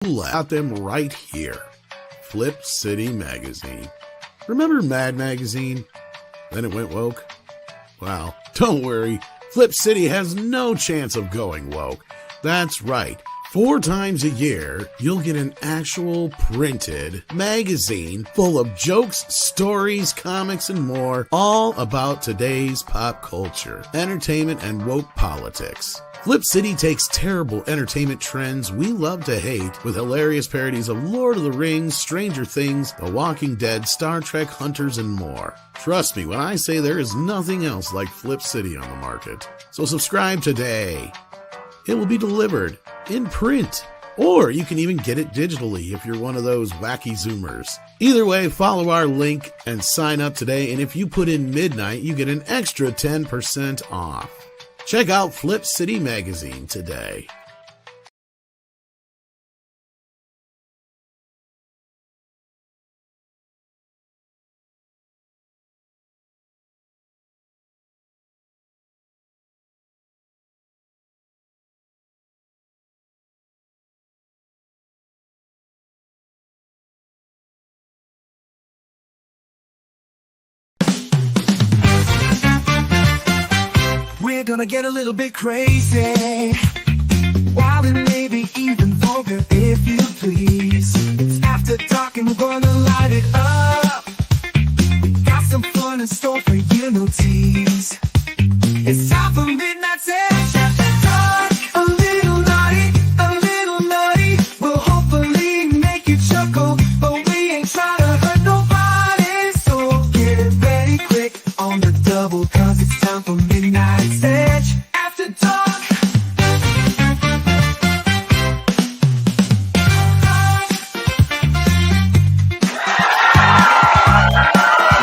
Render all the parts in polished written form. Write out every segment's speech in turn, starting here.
Got them right here. Flip City Magazine. Remember Mad Magazine? Then it went woke? Well, don't worry. Flip City has no chance of going woke. That's right. 4 times a year, you'll get an actual printed magazine full of jokes, stories, comics, and more, all about today's pop culture, entertainment, and woke politics. Flip City takes terrible entertainment trends we love to hate with hilarious parodies of Lord of the Rings, Stranger Things, The Walking Dead, Star Trek, Hunters, and more. Trust me when I say there is nothing else like Flip City on the market. So subscribe today. It will be delivered in print, or you can even get it digitally if you're one of those wacky Zoomers. Either way, follow our link and sign up today, and if you put in midnight, you get an extra 10% off. Check out Flip City Magazine today. We're gonna get a little bit crazy, wild and maybe even vulgar, if you please. It's after dark and we're gonna light it up. We got some fun in store for you, no tease. It's time for Midnight Sesh After Dark. A little naughty, will hopefully make you chuckle, but we ain't trying to hurt nobody, so get ready quick on the double, cause it's time for Midnight Sesh After Dark.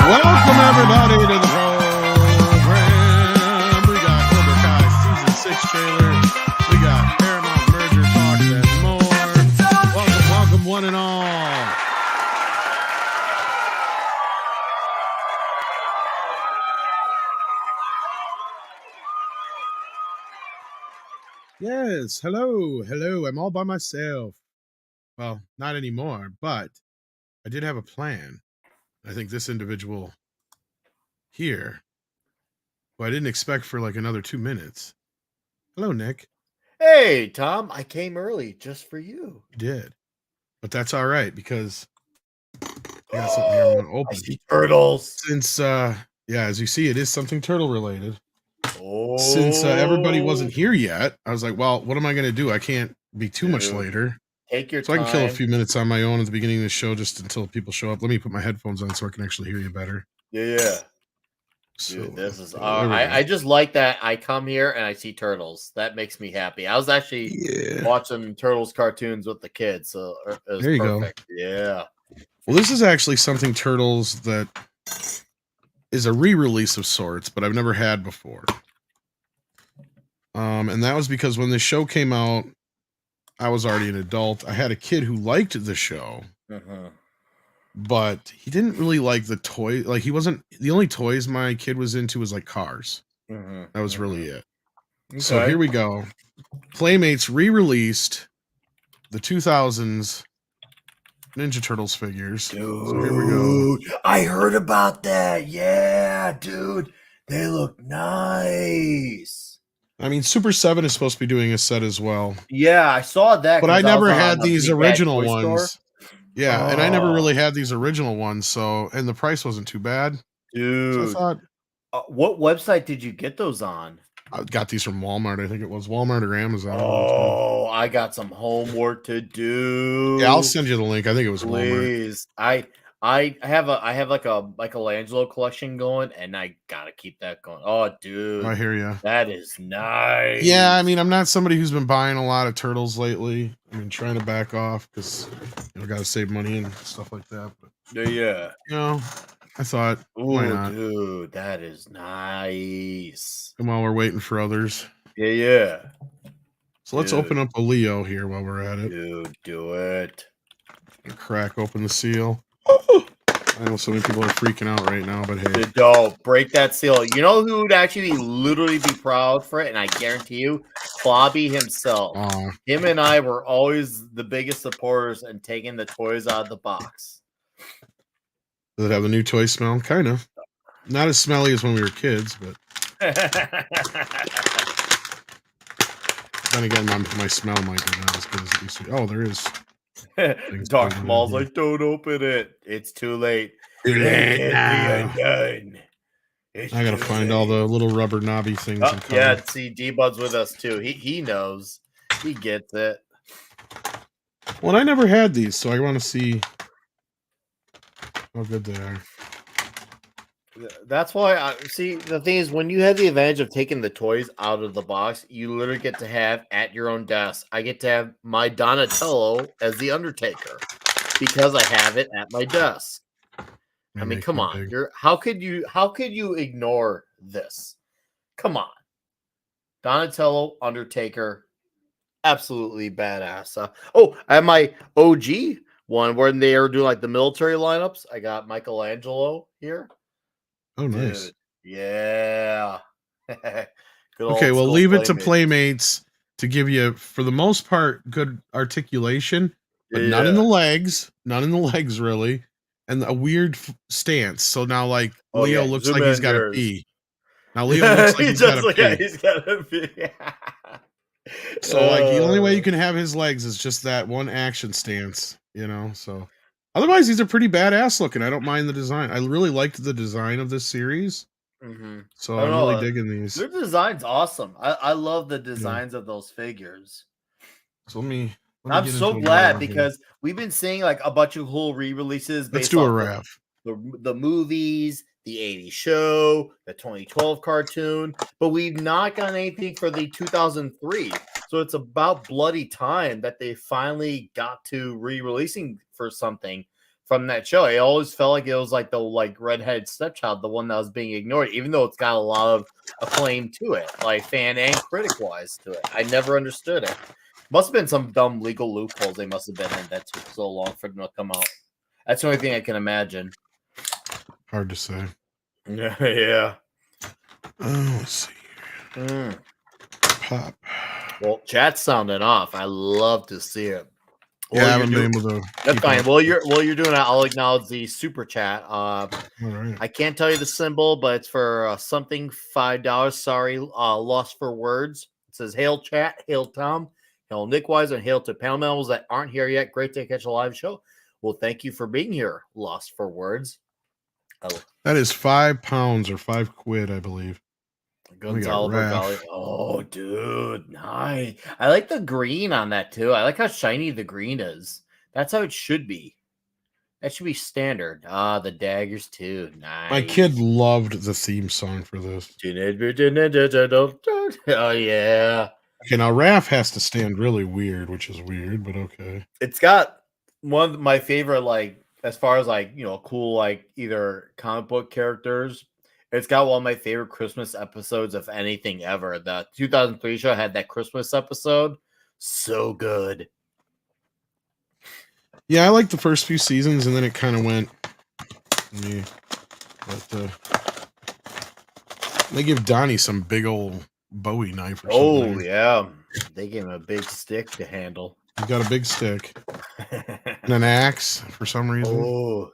Welcome everybody to the program. We got Cobra Kai Season 6 trailer. We got Paramount merger talks and more. Welcome one and all. Yes, hello. I'm all by myself. Well, not anymore, but I did have a plan. I think this individual here, who I didn't expect for like another 2 minutes. Hello, Nick. Hey, Tom, I came early just for you. You did. But that's all right because I got something here I'm going to I open. see turtles. Since, as you see, it is something turtle related. Oh. Since everybody wasn't here yet, I was like, well, what am I going to do? I can't be too much later. Take your So time. I can kill a few minutes on my own at the beginning of the show just until people show up. Let me put my headphones on so I can actually hear you better. Yeah. So, Dude, this is there we go. I just like that I come here and I see turtles. That makes me happy. I was actually watching turtles cartoons with the kids, so it was There you perfect. Yeah. Well, this is actually something turtles that is a re-release of sorts, but I've never had before. And that was because when the show came out, I was already an adult. I had a kid who liked the show, but he didn't really like the toy. Like, he wasn't, the only toys my kid was into was like cars. That was really it. Okay. So here we go. Playmates re-released the 2000s Ninja Turtles figures. Dude, so here we go. I heard about that. Yeah, dude. They look nice. I mean, Super 7 is supposed to be doing a set as well. Yeah, I saw that. But I never had these original ones. Store. Yeah, and I never really had these original ones, so, and the price wasn't too bad. Dude. So I thought, what website did you get those on? I got these from Walmart. I think it was Walmart or Amazon. Oh, I got some homework to do. Yeah, I'll send you the link. I think it was Please. Walmart. I have like a Michelangelo collection going, and I gotta keep that going. Oh, dude, I hear you. That is nice. Yeah, I mean, I'm not somebody who's been buying a lot of turtles lately. I mean, trying to back off because got to save money and stuff like that. But yeah, I thought, why not? Dude, that is nice. And while we're waiting for others, yeah. So let's open up a Leo here while we're at it. Dude, do it. And crack open the seal. I know so many people are freaking out right now, but hey. Don't break that seal. You know who would actually literally be proud for it? And I guarantee you, Bobby himself. Him and I were always the biggest supporters in taking the toys out of the box. Does it have the new toy smell? Kind of. Not as smelly as when we were kids, but then again, my smell might be not as good as it used to be. Oh, there is. Dark Maul's like, don't open it. It's too late. I gotta find all the little rubber knobby things. Oh, yeah, see, D-Bud's with us too. He knows. He gets it. Well, I never had these, so I want to see how good they are. That's why I see the thing is when you have the advantage of taking the toys out of the box, you literally get to have at your own desk. I get to have my Donatello as the Undertaker because I have it at my desk. I mean, come on. How could you ignore this? Come on. Donatello, Undertaker, absolutely badass. Oh, I have my OG one where they are doing like the military lineups. I got Michelangelo here. Oh, nice. Dude, yeah. Okay, well, leave it to Playmates to give you, for the most part, good articulation, but none in the legs. None in the legs, really. And a weird stance. So now, like, Leo looks like he's got to pee. Now, Leo looks like he's got to pee. Yeah, he's got to pee. So, like, the only way you can have his legs is just that one action stance, you know? So, otherwise, these are pretty badass looking. I don't mind the design. I really liked the design of this series. Mm-hmm. So, I'm really digging these. Their design's awesome. I love the designs of those figures. So, I'm so glad because we've been seeing like a bunch of cool re-releases. Let's do a wrap. The movies, the 80s show, the 2012 cartoon, but we've not gotten anything for the 2003. So it's about bloody time that they finally got to re-releasing for something from that show. It always felt like it was like the redheaded stepchild, the one that was being ignored, even though it's got a lot of acclaim to it, like fan and critic wise to it. I never understood it. Must have been some dumb legal loopholes they must have been in that took so long for them to come out. That's the only thing I can imagine. Hard to say. Yeah. Oh, let's see. Pop. Well, chat's sounding off. I love to see it. Yeah, I haven't been able to. That's fine. While you're doing that, I'll acknowledge the super chat. All right. I can't tell you the symbol, but it's for something $5. Sorry, lost for words. It says, "Hail chat, hail Tom, hail Nick Wise, and hail to panel members that aren't here yet. Great to catch a live show. Well, thank you for being here. Lost for words." That is £5 or £5, I believe. Gonzalo. Oh, dude, nice. I like the green on that too. I like how shiny the green is. That's how it should be. That should be standard. The daggers too. Nice. My kid loved the theme song for this. Oh yeah. Okay, now Raph has to stand really weird, which is weird, but okay. It's got one of my favorite, like, as far as like, cool, like either comic book characters. It's got one of my favorite Christmas episodes of anything ever. The 2003 show had that Christmas episode. So good. Yeah, I liked the first few seasons, and then it kind of went. They give Donnie some big old Bowie knife or something. Oh, yeah. They gave him a big stick to handle. He's got a big stick. And an axe for some reason. Oh.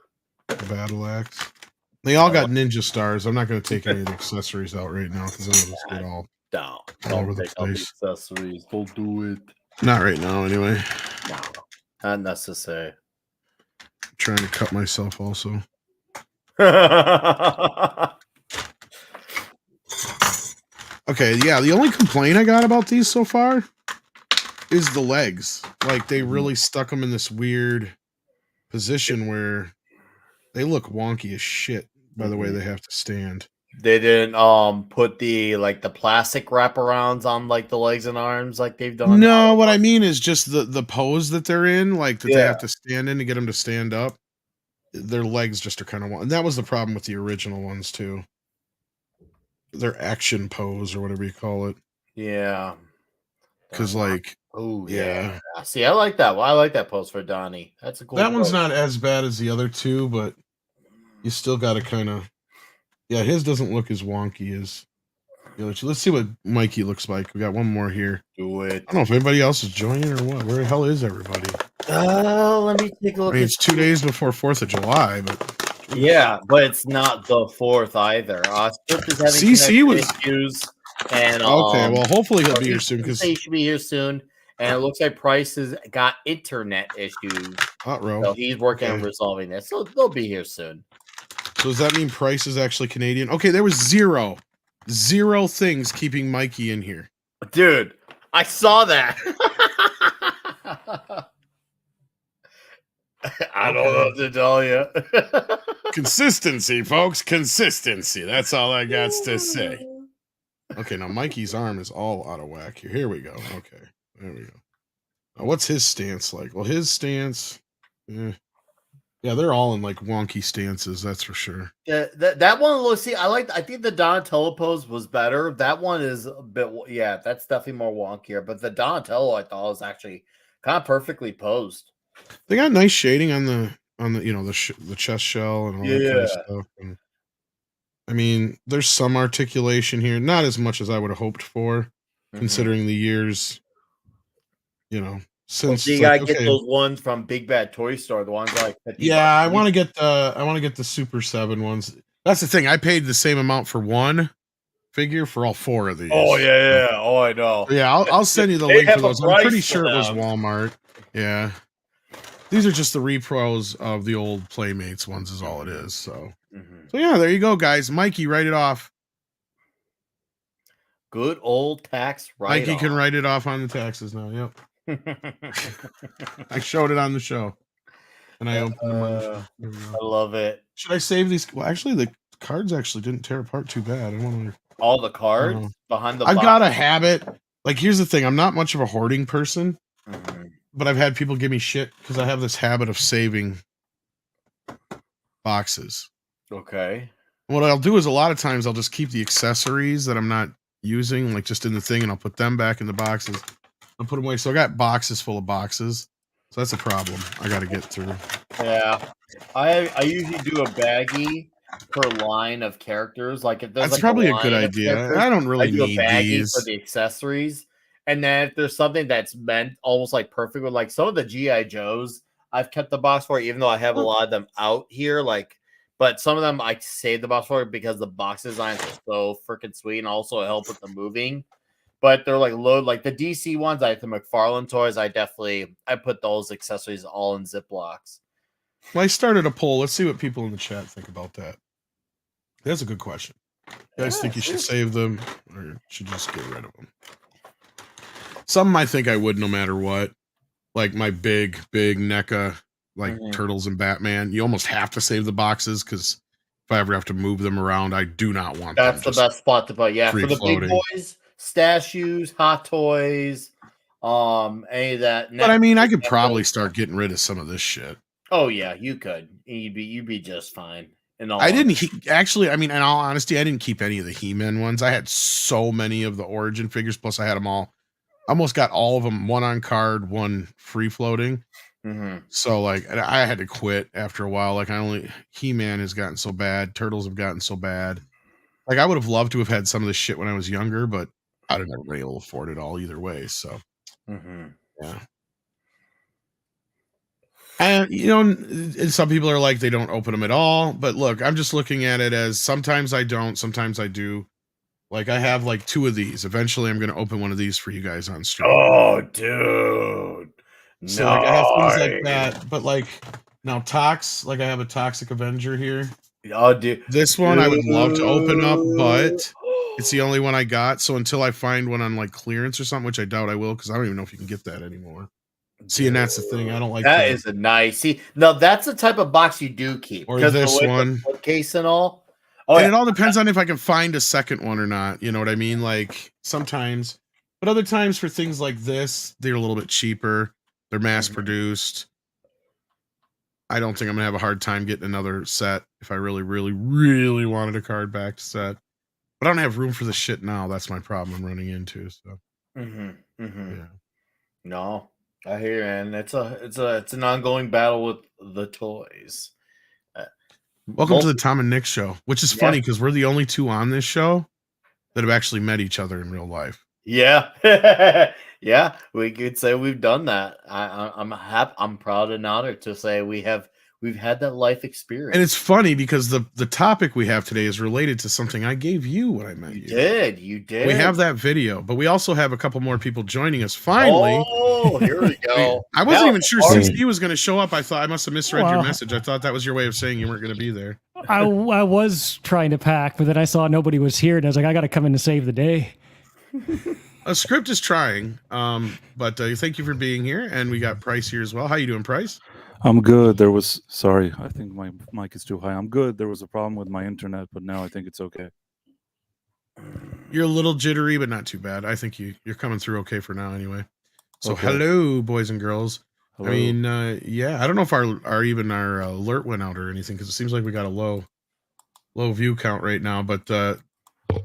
A battle axe. They all got ninja stars. I'm not going to take any of the accessories out right now because then it'll just get all over the place. Accessories. Don't do it. Not right now, anyway. No, not necessary. I'm trying to cut myself also. Okay, yeah. The only complaint I got about these so far is the legs. Like, they really stuck them in this weird position where they look wonky as shit by the way they have to stand. They didn't put the plastic wraparounds on like the legs and arms like they've done. No, what I mean is just the pose that they're in, like that they have to stand in to get them to stand up. Their legs just are kind of, and that was the problem with the original ones too. Their action pose or whatever you call it. Yeah. Because like, oh yeah. See, I like that. Well, I like that pose for Donnie. That's a cool. That one's not as bad as the other two, but you still got to kind of, yeah, his doesn't look as wonky as the other two. Let's see what Mikey looks like. We got one more here. Do it. I don't know if anybody else is joining or what. Where the hell is everybody? Let me take a I look. mean, it's 2 days before 4th of July, but Yeah, but it's not the 4th either. Script is having CC was issues, and okay. Well, hopefully he'll be here he soon because he should be here soon. And it looks like Price has got internet issues, so he's working on resolving this. So they'll be here soon. So does that mean Price is actually Canadian? Okay, there was zero things keeping Mikey in here. Dude, I saw that. I don't know what to tell you. Consistency, folks. Consistency. That's all I got to say. Okay, now Mikey's arm is all out of whack here. Here we go. Okay, there we go. Now, what's his stance like? Well, his stance... Yeah, they're all in like wonky stances, that's for sure. Yeah, that one looks. See, I think the Donatello pose was better. That one is a bit. Yeah, that's definitely more wonkier. But the Donatello, I thought, was actually kind of perfectly posed. They got nice shading on the the chest shell and all that kind of stuff. And, I mean, there's some articulation here, not as much as I would have hoped for, considering the years. Since you gotta get those ones from Big Bad Toy Store, the ones like I want to get the Super 7 ones. That's the thing. I paid the same amount for one figure for all 4 of these. Oh yeah. Oh, I know. Yeah, I'll send you the link for those. I'm pretty sure it was Walmart. Yeah. These are just the repros of the old Playmates ones is all it is. So yeah, there you go, guys. Mikey, write it off. Good old tax write-off. Mikey can write it off on the taxes now. Yep. I showed it on the show. And I opened them on the show. I love it. Should I save these? Well, actually, the cards actually didn't tear apart too bad. I wonder. All the cards behind the I've got a habit. Like, here's the thing. I'm not much of a hoarding person. But I've had people give me shit because I have this habit of saving boxes. Okay. What I'll do is a lot of times I'll just keep the accessories that I'm not using, like just in the thing, and I'll put them back in the boxes. I'll put them away. So I got boxes full of boxes. So that's a problem I got to get through. Yeah. I usually do a baggie per line of characters. Like if there's that's probably a good idea. I don't really need a baggie these for the accessories. And then if there's something that's meant almost like perfect with like some of the G.I. Joes, I've kept the box for, even though I have a lot of them out here. Like, but some of them I saved the box for because the box designs are so freaking sweet and also help with the moving. But they're like like the DC ones, like the McFarlane toys. I put those accessories all in Ziplocs. Well, I started a poll. Let's see what people in the chat think about that. That's a good question. You guys think you should save them or should just get rid of them? Some I think I would no matter what. Like my big NECA, like Turtles and Batman. You almost have to save the boxes because if I ever have to move them around, I do not want them. That's the best spot to put. Yeah, for the big boys, Stashes, Hot Toys, any of that. But I mean, I could probably start getting rid of some of this shit. Oh yeah, you could. You'd be just fine. I didn't actually. I mean, in all honesty, I didn't keep any of the He-Man ones. I had so many of the Origin figures. Plus, I had them all. Almost got all of them. One on card, one free floating. So like, I had to quit after a while. Like, He-Man has gotten so bad. Turtles have gotten so bad. Like, I would have loved to have had some of this shit when I was younger, but I'd have never been able to afford it all either way. So, yeah. And some people are like, they don't open them at all. But look, I'm just looking at it as sometimes I don't, sometimes I do. Like, I have like 2 of these. Eventually, I'm going to open one of these for you guys on stream. Oh, dude. So, like, I have things like that. But, like, now Tox, like, I have a Toxic Avenger here. Oh, dude. This one I would love to open up, but it's the only one I got. So, until I find one on, like, clearance or something, which I doubt I will, because I don't even know if you can get that anymore. See, and that's the thing. I don't like that. Is a nice. See, no, that's the type of box you do keep. Or this one. Case and all. Oh, and it all depends on if I can find a second one or not. You know what I mean? Like, sometimes. But other times for things like this, they're a little bit cheaper. They're mass produced. I don't think I'm going to have a hard time getting another set if I really, really, really wanted a card back set. But I don't have room for the shit now. That's my problem I'm running into. So, yeah. No, I hear you, man. It's an ongoing battle with the toys. Welcome to the Tom and Nick show, which is funny because we're the only two on this show that have actually met each other in real life. Yeah. Yeah, we could say we've done that. I'm happy. I'm proud and honored to say we've had that life experience. And it's funny because the topic we have today is related to something I gave you when I met you. You did. We have that video, but we also have a couple more people joining us. Finally. Oh, here we go. I wasn't even sure CC was going to show up. I thought I must have misread your message. I thought that was your way of saying you weren't going to be there. I was trying to pack, but then I saw nobody was here, and I was like, I got to come in to save the day. A script is trying, but thank you for being here, and we got Price here as well. How you doing, Price? I'm good. Sorry, I think my mic is too high. I'm good. There was a problem with my internet, but now I think it's okay. You're a little jittery, but not too bad. I think you're coming through okay for now anyway. So hello, boys and girls. Hello. I mean, yeah, I don't know if our alert went out or anything, because it seems like we got a low view count right now, but go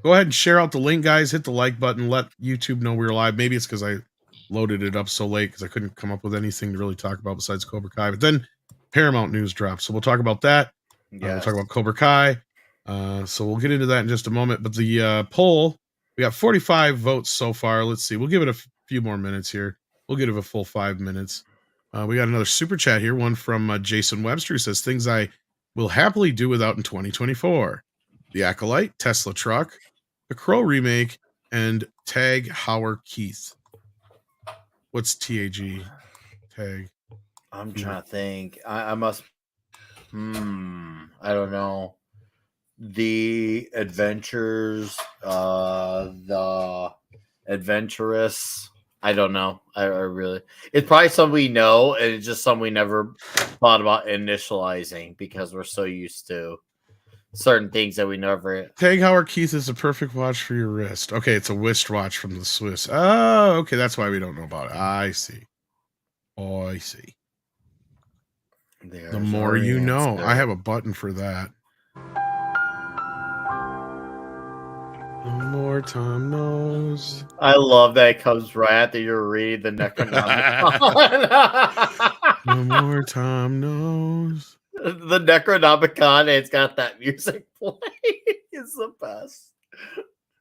ahead and share out the link, guys. Hit the like button. Let YouTube know we're live. Maybe it's because I loaded it up so late because I couldn't come up with anything to really talk about besides Cobra Kai. But then Paramount news dropped, so we'll talk about that. We'll talk about Cobra Kai. So we'll get into that in just a moment. But the poll, we got 45 votes so far. Let's see. We'll give it a few more minutes here. We'll give it a full 5 minutes. We got another super chat here. One from Jason Webster, who says, things I will happily do without in 2024. The Acolyte, Tesla Truck, the Crow remake, and Tag Howard Keith. What's TAG? Tag. I'm trying to think. I must. I don't know. The Adventures, the Adventurous. I don't know. I really. It's probably something we know, and it's just something we never thought about initializing because we're so used to certain things that we never. Tag Howard Keith is a perfect watch for your wrist. Okay, it's a wrist watch from the Swiss. Oh, okay, that's why we don't know about it. I see. Oh, I see. The more you know. I have a button for that. The more Tom knows. I love that it comes right after you read the Necronomicon. The more Tom knows. The Necronomicon, it's got that music playing. It's the best.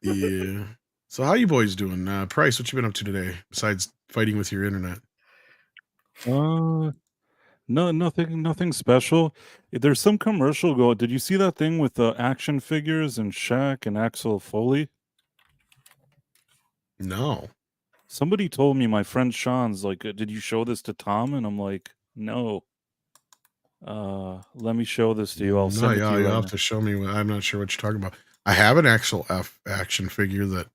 Yeah. So how you boys doing? Price, what you been up to today besides fighting with your internet? No, nothing special. There's some commercial go. Did you see that thing with the action figures and Shaq and Axel Foley? No. Somebody told me, my friend Sean's like, did you show this to Tom? And I'm like, no. Let me show this to you. I'll send it to you. You'll have to show me. I'm not sure what you're talking about. I have an Axel F action figure that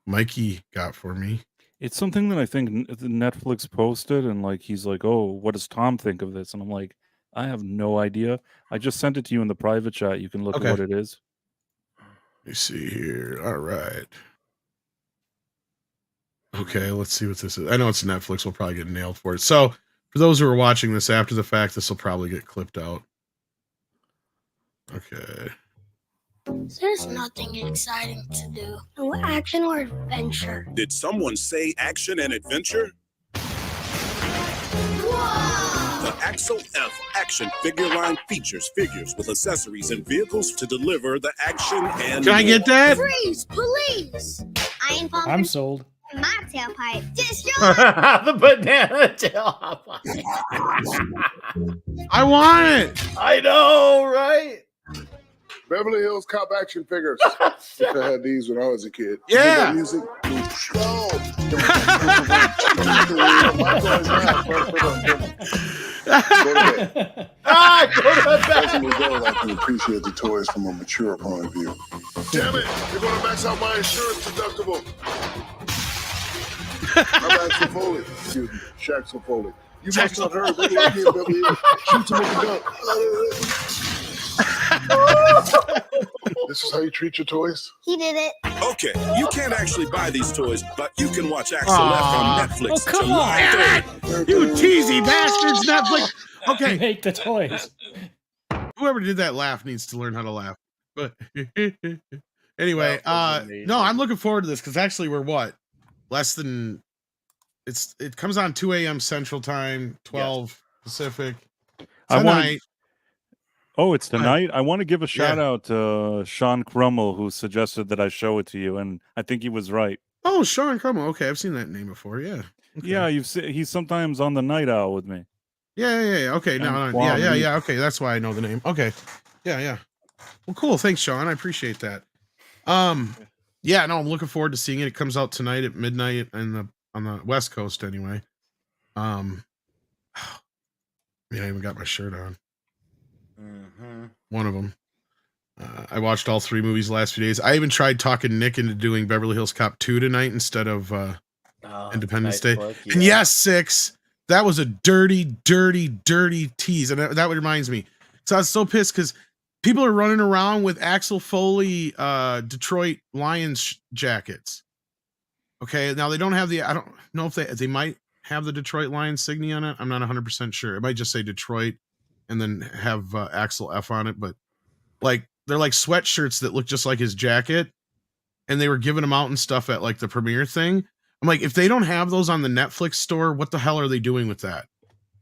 Mikey got for me. It's something that I think Netflix posted, and like he's like, "Oh, what does Tom think of this?" And I'm like, "I have no idea. I just sent it to you in the private chat. You can look at what it is." Let me see here. All right. Okay, let's see what this is. I know it's Netflix. We'll probably get nailed for it. So, for those who are watching this after the fact, this will probably get clipped out. Okay. There's nothing exciting to do. No action or adventure. Did someone say action and adventure? Whoa! The Axel F action figure line features figures with accessories and vehicles to deliver the action and Can I get that? Freeze, police! I ain't falling. I'm sold. My tailpipe. Destroy! The banana tailpipe. I want it. I know, right? Beverly Hills Cop action figures. I had these when I was a kid. Yeah. Music. I can appreciate the toys from a mature point of view. Damn it! You're going to max out my insurance deductible. I'm Axel Foley. Excuse me, Shaxel Foley. You must not heard that here, Beverly Hills. Shoot him with a gun. This is how you treat your toys? He did it. Okay, you can't actually buy these toys, but you can watch Axel F on Netflix. Oh, come July 3rd. You teasy bastards, Netflix. Okay. Make the toys. Whoever did that laugh needs to learn how to laugh. But anyway, no, I'm looking forward to this because actually we're what? Less than it comes on 2 a.m. Central Time, 12 Pacific. Tonight. Oh, it's tonight. I want to give a shout out to Sean Crummell, who suggested that I show it to you, and I think he was right. Oh, Sean Crummell. Okay, I've seen that name before. Yeah. Okay. Yeah, he's sometimes on the Night Owl with me. Yeah. Okay, yeah. Okay, that's why I know the name. Okay, yeah. Well, cool. Thanks, Sean. I appreciate that. Yeah, no, I'm looking forward to seeing it. It comes out tonight at midnight on the West Coast, anyway. I even got my shirt on. One of them. I watched all 3 movies the last few days. I even tried talking Nick into doing Beverly Hills Cop 2 tonight instead of Independence Day. Yeah. And yes, 6. That was a dirty tease. And that reminds me. So I was so pissed because people are running around with Axel Foley Detroit Lions jackets. Okay, now they don't have I don't know if they might have the Detroit Lions insignia on it. I'm not 100% sure. It might just say Detroit and then have Axel F on it. But like, they're like sweatshirts that look just like his jacket. And they were giving them out and stuff at like the premiere thing. I'm like, if they don't have those on the Netflix store, what the hell are they doing with that?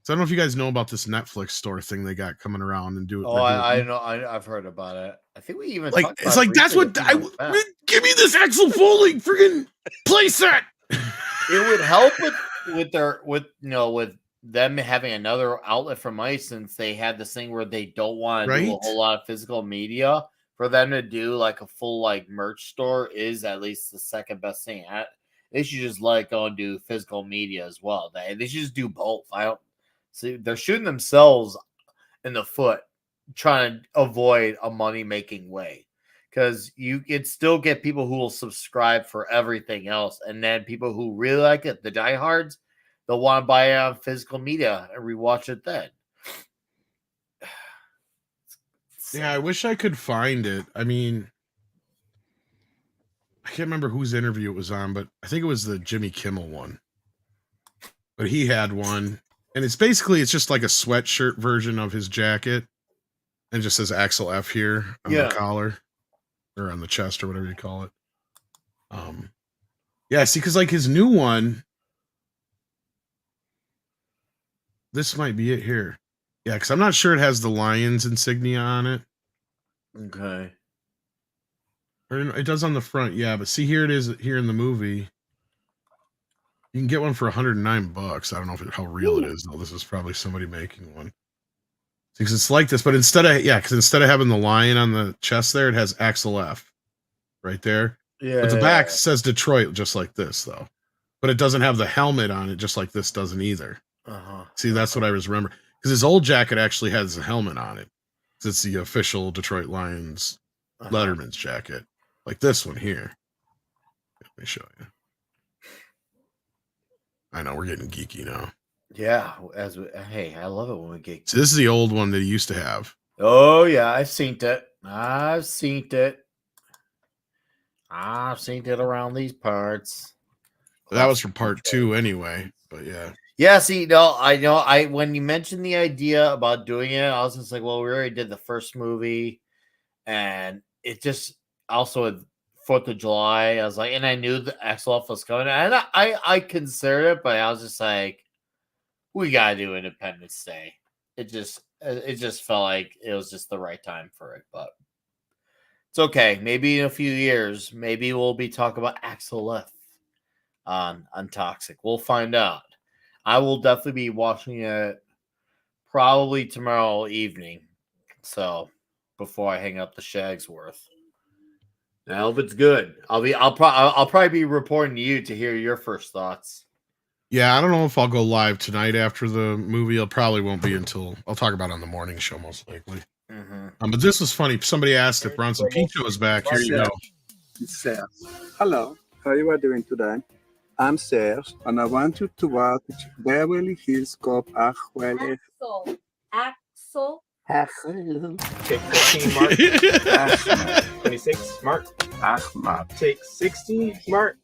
So I don't know if you guys know about this Netflix store thing they got coming around and do it. Oh, I know. I've heard about it. I think we even like it's like that's what give me this Axel Foley friggin' playset. It would help with them having another outlet for mice, since they had this thing where they don't want to do a whole lot of physical media. For them to do like a full like merch store is at least the second best thing. They should just go and do physical media as well. They should just do both. I don't see they're shooting themselves in the foot trying to avoid a money-making way, because you could still get people who will subscribe for everything else, and then people who really like it, the diehards, they'll want to buy it on physical media and rewatch it then. Yeah, I wish I could find it. I mean, I can't remember whose interview it was on, but I think it was the Jimmy Kimmel one. But he had one, and it's just like a sweatshirt version of his jacket, and it just says Axel F here on the collar or on the chest or whatever you call it. Yeah, see, because like his new one, this might be it here. Yeah, because I'm not sure it has the Lions insignia on it. Okay. Or it does on the front, yeah, but see, here it is here in the movie. You can get one for $109. I don't know how real it is, though. This is probably somebody making one. Because it's like this, but instead of having the lion on the chest there, it has Axel F right there. Yeah. But the back says Detroit just like this, though. But it doesn't have the helmet on it, just like this doesn't either. See, that's what I was remembering. Because his old jacket actually has a helmet on it. It's the official Detroit Lions Letterman's jacket. Like this one here. Let me show you. I know, we're getting geeky now. Yeah. Hey, I love it when we get geeky. So this is the old one that he used to have. Oh, yeah. I've seen it. I've seen it around these parts. That was from part 2 anyway, but yeah. Yeah, see, no, I know. When you mentioned the idea about doing it, I was just like, well, we already did the first movie, and it just also with 4th of July, I was like, and I knew the Axel F was coming, and I considered it, but I was just like, we gotta do Independence Day. It just felt like it was just the right time for it, but it's okay. Maybe in a few years, maybe we'll be talking about Axel F on Toxic. We'll find out. I will definitely be watching it probably tomorrow evening. So before I hang up the Shagsworth. I hope it's good. I'll probably be reporting to you to hear your first thoughts. Yeah, I don't know if I'll go live tonight after the movie. It probably won't be until I'll talk about it on the morning show, most likely. But this was funny. Somebody asked if Bronson Pinchot was back. Here you go. It's Serge. Hello. How you are doing today? I'm Serge, and I want you to watch Beverly Hills Cop Axel. Axel. Take 15, Mark. 26, Mark. Ahmad. Take 60, Mark.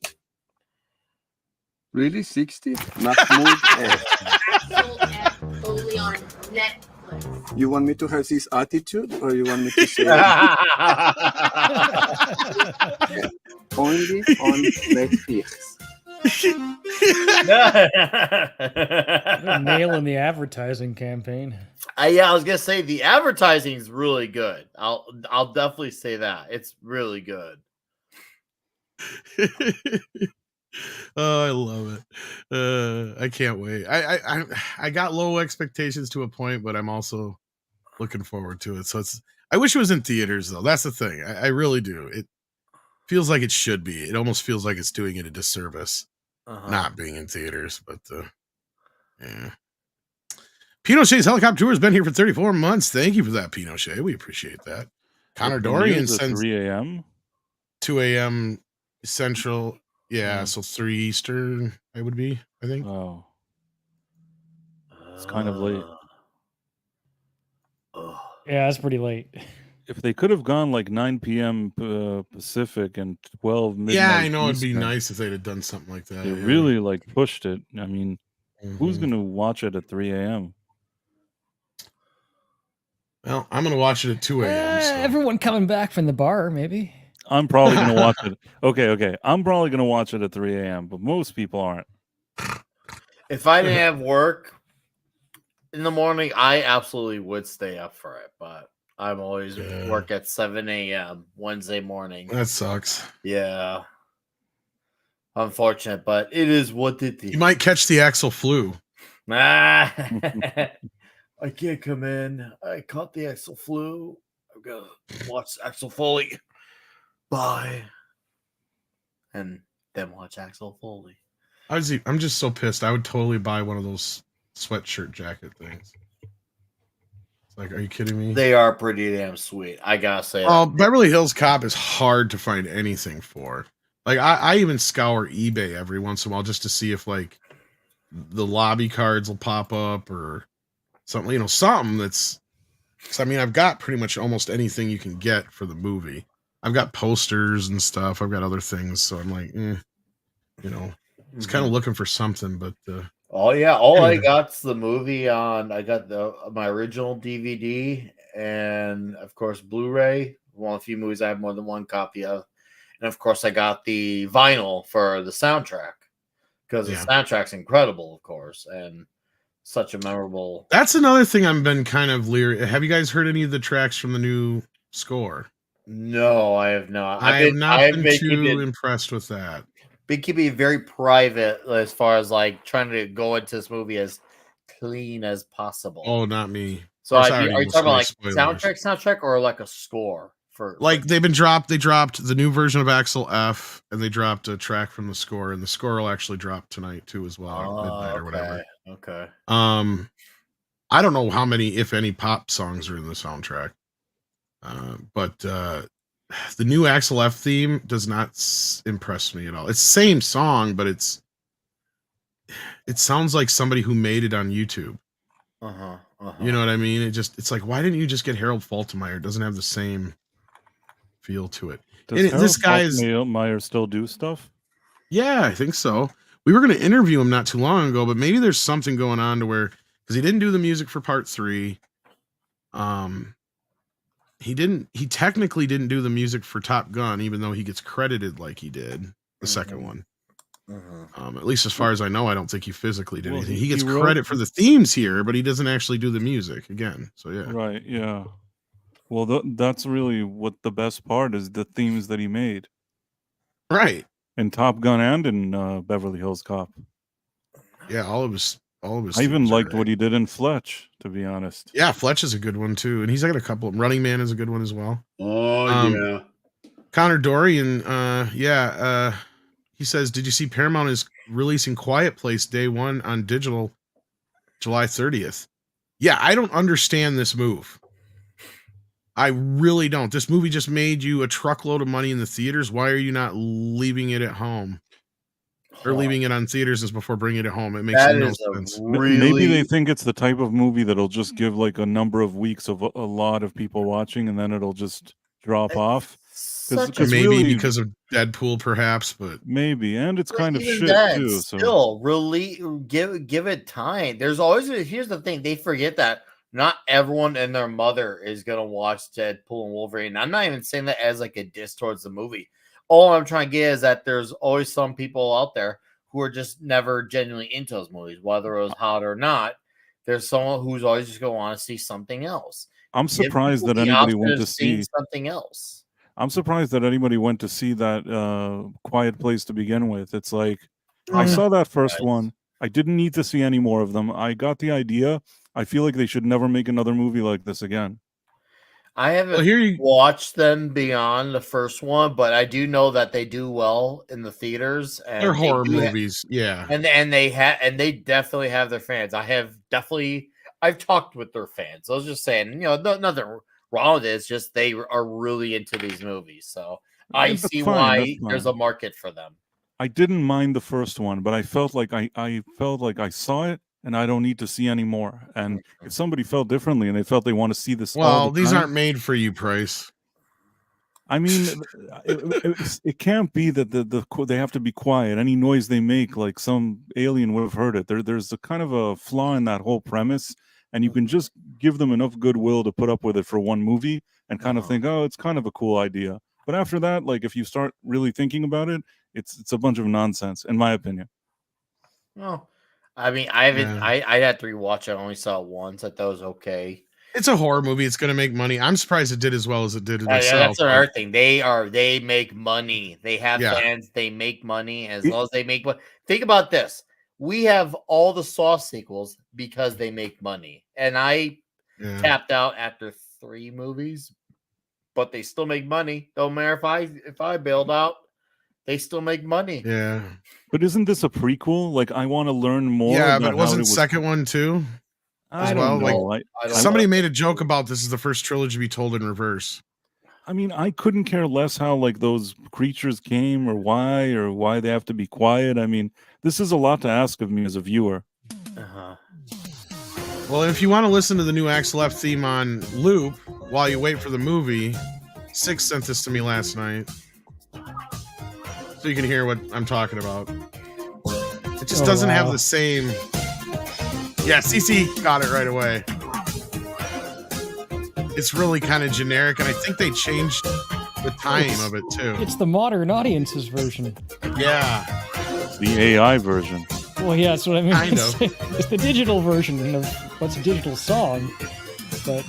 Really, 60? Mahmoud F. Axel F. Only on Netflix. You want me to have this attitude, or you want me to say only on Netflix? They're nailing the advertising campaign. Yeah, I was gonna say the advertising is really good. I'll definitely say that it's really good. Oh, I love it. I can't wait. I got low expectations to a point, but I'm also looking forward to it. So I wish it was in theaters though. That's the thing. I really do. It feels like it should be. It almost feels like it's doing it a disservice not being in theaters, but yeah. Pinochet's helicopter tour has been here for 34 months. Thank you for that, Pinochet. We appreciate that. Connor Dorian sends 3 a.m. 2 a.m. Central. Yeah, so 3 Eastern, I would be, I think. Oh. It's kind of late. Yeah, it's pretty late. If they could have gone like 9 p.m. Pacific and 12 midnight. Yeah, I know it'd be Eastern, nice if they'd have done something like that. They really like pushed it. I mean, who's going to watch it at 3 a.m.? Well, I'm going to watch it at 2 a.m. So. Everyone coming back from the bar, maybe. I'm probably going to watch it. Okay. I'm probably going to watch it at 3 a.m., but most people aren't. If I didn't have work in the morning, I absolutely would stay up for it, but I'm always work at 7 a.m. Wednesday morning. That sucks. Yeah. Unfortunate, but it is what it is. You might catch the Axel flu. I can't come in. I caught the Axel flu. I've got to watch Axel Foley. Bye. And then watch Axel Foley. I'm just so pissed. I would totally buy one of those sweatshirt jacket things. It's like, are you kidding me? They are pretty damn sweet. I gotta say. Oh, Beverly Hills Cop is hard to find anything for. Like, I even scour eBay every once in a while just to see if like the lobby cards will pop up or something. Something that's. I mean, I've got pretty much almost anything you can get for the movie. I've got posters and stuff. I've got other things, so I'm like, it's kind of looking for something, but. I got's the movie on. I got my original DVD and of course Blu-ray. One of the few movies I have more than one copy of, and of course I got the vinyl for the soundtrack because the soundtrack's incredible, of course, and such a memorable. That's another thing I've been kind of leery. Have you guys heard any of the tracks from the new score? No, I have not. I have not been too impressed with that. Been keeping it very private as far as like trying to go into this movie as clean as possible. Oh, not me. So are you talking about like soundtrack or like a score for like they've been dropped? They dropped the new version of Axel F, and they dropped a track from the score, and the score will actually drop tonight too as well, midnight or whatever. Okay. I don't know how many, if any, pop songs are in the soundtrack, but the new Axel F theme does not impress me at all. It's the same song, but it sounds like somebody who made it on YouTube. You know what I mean? It's like, why didn't you just get Harold Faltermeyer? It doesn't have the same feel to it. Does this guy's Faltermeyer still do stuff? Yeah, I think so. We were going to interview him not too long ago, but maybe there's something going on to where, because he didn't do the music for part 3. He technically didn't do the music for Top Gun, even though he gets credited like he did the second one. At least as far as I know, I don't think he physically did anything. He gets credit for the themes here, but he doesn't actually do the music again. So yeah. Right. Yeah. Well, that's really what the best part is, the themes that he made. Right. In Top Gun and in Beverly Hills Cop. Yeah, all of his. I even liked what he did in Fletch, to be honest. Yeah, Fletch is a good one too, and he's got a couple. Running Man is a good one as well. Oh yeah. Connor Dorian, he says, "Did you see Paramount is releasing Quiet Place Day 1 on digital, July 30th?" Yeah, I don't understand this move. I really don't. This movie just made you a truckload of money in the theaters. Why are you not leaving it at home? Or leaving it on theaters is before bringing it home. It makes no sense. Maybe they think it's the type of movie that'll just give like a number of weeks of a lot of people watching, and then it'll just drop off. Maybe really, because of Deadpool, perhaps, but maybe, and it's kind of shit too. So still, really give it time. There's always here's the thing: they forget that not everyone and their mother is gonna watch Deadpool and Wolverine. I'm not even saying that as like a diss towards the movie. All I'm trying to get is that there's always some people out there who are just never genuinely into those movies, whether it was hot or not. There's someone who's always just going to want to see something else. I'm Give surprised people that the anybody option went of to seeing see. something else. I'm surprised that anybody went to see that Quiet Place to begin with. It's like I saw that first one. I didn't need to see any more of them. I got the idea. I feel like they should never make another movie like this again. I haven't watched them beyond the first one, but I do know that they do well in the theaters. And They're they horror do movies, yeah. and they definitely have their fans. I've talked with their fans. I was just saying, nothing wrong with it. It's just they are really into these movies, so I That's see fine, why that's there's fine. a market for them. I didn't mind the first one, but I felt like I felt like I saw it and I don't need to see any more. And if somebody felt differently and they felt they want to see this all Well, the these time, aren't made for you, Price. I mean, it can't be that they have to be quiet. Any noise they make, like some alien would have heard it. There's a kind of a flaw in that whole premise, and you can just give them enough goodwill to put up with it for one movie and kind of think, oh, it's kind of a cool idea. But after that, like if you start really thinking about it, it's a bunch of nonsense, in my opinion. Well, I mean, I haven't. Yeah. I had to rewatch it. I only saw it once. I thought it was okay. It's a horror movie. It's going to make money. I'm surprised it did as well as it did Yeah, itself. that's another thing. They make money. They have Yeah. fans. They make money as long as they make money. Think about this. We have all the Saw sequels because they make money, and I tapped out after 3 movies, but they still make money. Don't matter if I bailed out, they still make money. Yeah. But isn't this a prequel? Like I want to learn more. Yeah, about but how wasn't it was. second one too? I As don't well, know. like I don't somebody know. made a joke about this is the first trilogy to be told in reverse. I mean, I couldn't care less how like those creatures came or why they have to be quiet. I mean, this is a lot to ask of me as a viewer. Well, if you want to listen to the new Axel F theme on loop while you wait for the movie, Six sent this to me last night, so you can hear what I'm talking about. It just doesn't have the same. Yeah, CC got it right away. It's really kind of generic, and I think they changed the time of it too. It's the modern audience's version. Yeah. It's the AI version. Well, yeah, that's what I mean. Kind It's, of. it's the digital version of what's a digital song, but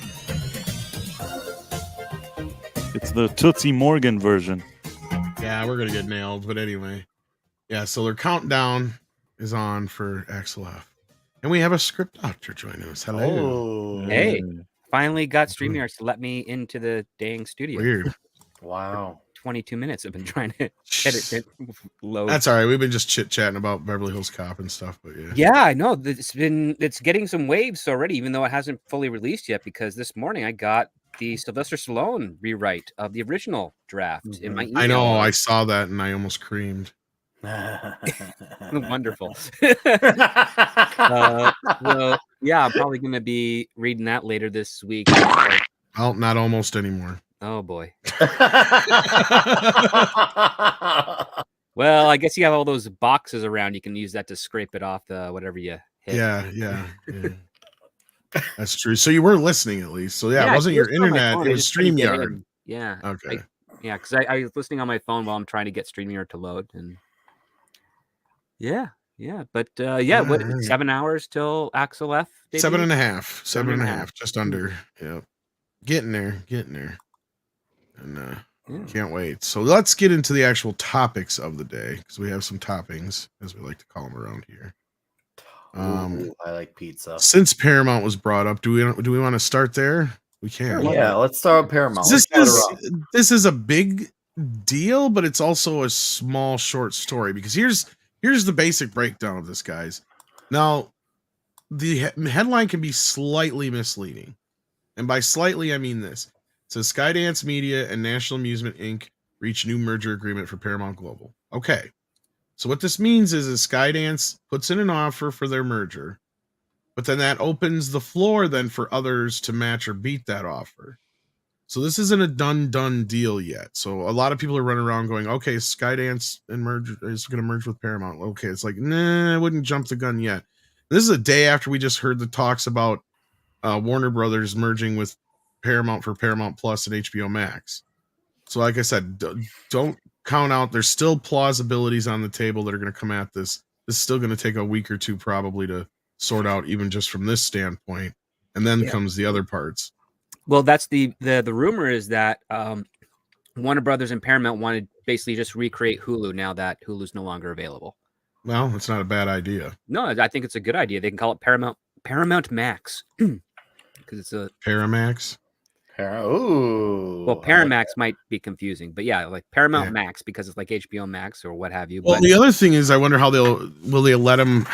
It's the Tootsie Morgan version. Yeah, we're gonna get nailed, but anyway. Yeah, so their countdown is on for Axel F. And we have a script doctor joining us. Hello. Hey, finally got StreamYard to let me into the dang studio. Weird. Wow. 22 minutes I've been trying to get it load. That's all right. We've been just chit-chatting about Beverly Hills Cop and stuff, but yeah. Yeah, I know. It's getting some waves already, even though it hasn't fully released yet, because this morning I got the Sylvester Stallone rewrite of the original draft in my email. I know. I saw that and I almost creamed. Wonderful. Well, yeah, I'm probably going to be reading that later this week. Well, not almost anymore. Oh, boy. Well, I guess you have all those boxes around. You can use that to scrape it off the whatever you hit. Yeah. That's true. So you were listening at least. So yeah, it wasn't your was on my internet. phone. It I was just couldn't get StreamYard. in. Yeah. Okay. Because I was listening on my phone while I'm trying to get StreamYard to load. And yeah. But what, 7 hours till Axel F? Debut? 7.5. 7.5. Just under. Yeah. Getting there. And can't wait. So let's get into the actual topics of the day, because we have some toppings, as we like to call them around here. I like pizza. Since Paramount was brought up, do we want to start there? We can. Yeah, let's start with Paramount. This is a big deal, but it's also a small short story, because here's the basic breakdown of this, guys. Now, the headline can be slightly misleading, and by slightly I mean this. It says Skydance Media and National Amusement Inc. reach new merger agreement for Paramount Global. Okay. So what this means is Skydance puts in an offer for their merger, but then that opens the floor then for others to match or beat that offer. So this isn't a done deal yet. So a lot of people are running around going, okay, Skydance is going to merge with Paramount. Okay, it's like, nah, I wouldn't jump the gun yet. This is a day after we just heard the talks about Warner Brothers merging with Paramount for Paramount Plus and HBO Max. So like I said, don't count out. There's still plausibilities on the table that are going to come at this. it's still going to take a week or two probably to sort out, even just from this standpoint. And then comes the other parts. Well, that's the rumor is that Warner Brothers and Paramount wanted basically just recreate Hulu now that Hulu's no longer available. Well, it's not a bad idea. No, I think it's a good idea. They can call it Paramount Max because it's a Paramax. Ooh. Well, Paramax might be confusing, but yeah, like Paramount Max because it's like HBO Max or what have you. Well, the other thing is, I wonder how will they let them?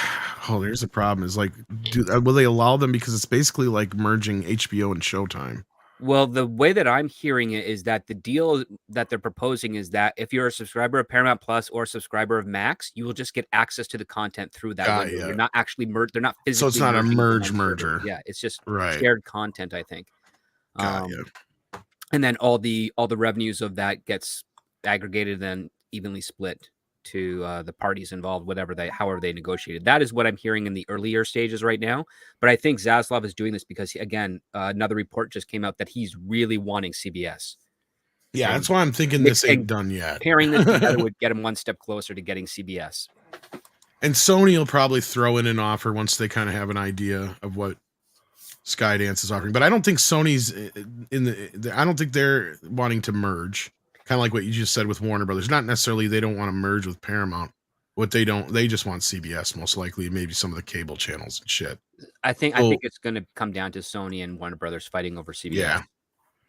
Oh, there's the problem. Is like, will they allow them, because it's basically like merging HBO and Showtime. Well, the way that I'm hearing it is that the deal that they're proposing is that if you're a subscriber of Paramount Plus or a subscriber of Max, you will just get access to the content through that window. You're not actually merged. They're not physically. So it's not a merger. Yeah, it's just right. shared content, I think. And then all the revenues of that gets aggregated and evenly split to the parties involved, however they negotiated. That is what I'm hearing in the earlier stages right now. But I think Zaslav is doing this because, again, another report just came out that he's really wanting CBS. Yeah, that's why I'm thinking this ain't done yet. Pairing this together would get him one step closer to getting CBS. And Sony will probably throw in an offer once they kind of have an idea of what Skydance is offering. But I don't think Sony's I don't think they're wanting to merge. Kind of like what you just said with Warner Brothers. Not necessarily they don't want to merge with Paramount. They just want CBS most likely, maybe some of the cable channels and shit. I think it's going to come down to Sony and Warner Brothers fighting over CBS. Yeah,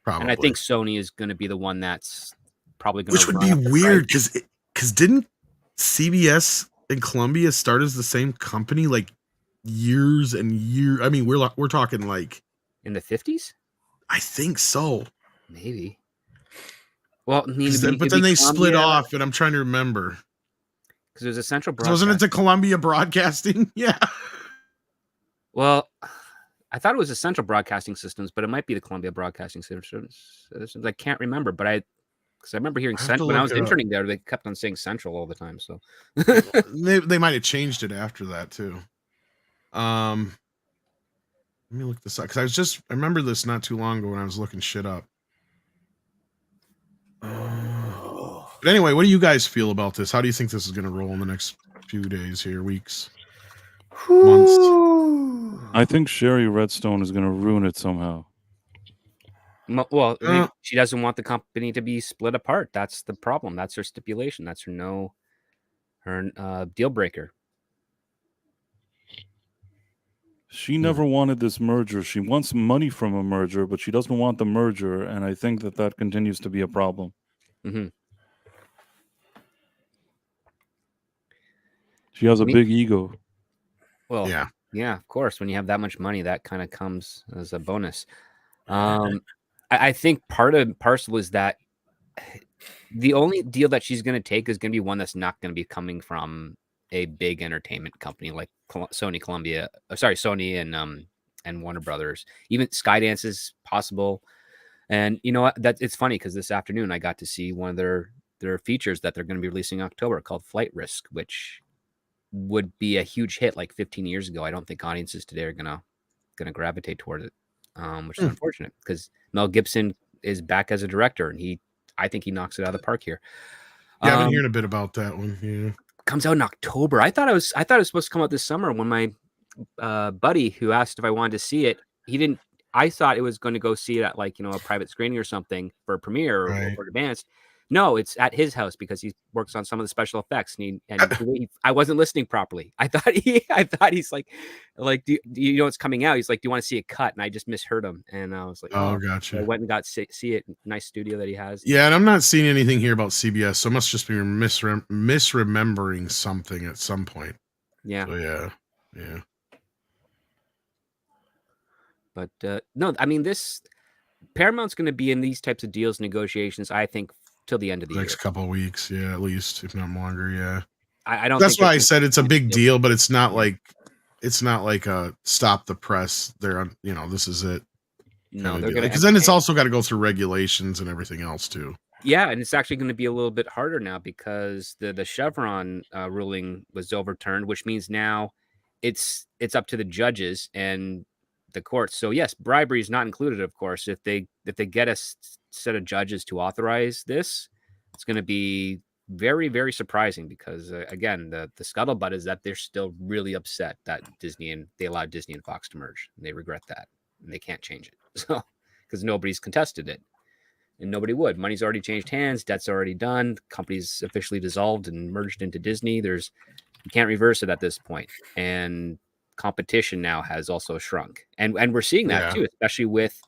probably. And I think Sony is going to be the one that's probably going to. Which would be weird because didn't CBS and Columbia start as the same company like years and years? I mean, we're talking like in the 50s. I think so. Maybe. Well, but then they split off, and I'm trying to remember because there's a central broadcast. Wasn't it to Columbia Broadcasting? Yeah. Well, I thought it was the Central Broadcasting Systems, but it might be the Columbia Broadcasting Systems. I can't remember, but I remember hearing Central when I was interning there. They kept on saying Central all the time. So they might have changed it after that too. Let me look this up because I remember this not too long ago when I was looking shit up. But anyway, what do you guys feel about this? How do you think this is going to roll in the next few days here, weeks, months? I think Sherry Redstone is going to ruin it somehow. Well, she doesn't want the company to be split apart. That's the problem. That's her stipulation. That's her deal breaker. She never wanted this merger. She wants money from a merger, but she doesn't want the merger, and I think that continues to be a problem. Mm-hmm. She has a big ego. Well, yeah, of course. When you have that much money, that kind of comes as a bonus. I think part and parcel is that the only deal that she's going to take is going to be one that's not going to be coming from a big entertainment company like Sony and Warner Brothers. Even Skydance is possible. And you know what? It's funny because this afternoon I got to see one of their features that they're going to be releasing in October called Flight Risk, which would be a huge hit like 15 years ago. I don't think audiences today are gonna gravitate toward it, which is unfortunate because Mel Gibson is back as a director, and I think he knocks it out of the park here. Yeah, I've been hearing a bit about that one. Yeah, comes out in October. I thought it was supposed to come out this summer. When my buddy who asked if I wanted to see it, he didn't. I thought it was going to go see it at like a private screening or something for a premiere or advanced. No, it's at his house because he works on some of the special effects, and I wasn't listening properly. I thought he's like, do you know what's coming out? He's like, do you want to see a cut? And I just misheard him, and I was like, oh, gotcha. I went and got to see it. Nice studio that he has. Yeah, and I'm not seeing anything here about CBS, so I must just be misremembering something at some point. Yeah. So, yeah. But no, I mean this Paramount's going to be in these types of deals negotiations, I think, till the end of the next couple of weeks, at least, if not longer. Yeah, I don't. That's why I said it's a big deal, but it's not like a stop the press. They're on. This is it. No, they're going because then it's also got to go through regulations and everything else too. Yeah, and it's actually going to be a little bit harder now because the Chevron ruling was overturned, which means now it's up to the judges and the courts. So yes, bribery is not included, of course. If they get a set of judges to authorize this, it's going to be very, very surprising because again, the scuttlebutt is that they're still really upset that they allowed Disney and Fox to merge. And they regret that, and they can't change it. So because nobody's contested it, and nobody would. Money's already changed hands, debt's already done, company's officially dissolved and merged into Disney. You can't reverse it at this point, and competition now has also shrunk, and we're seeing that too, especially with.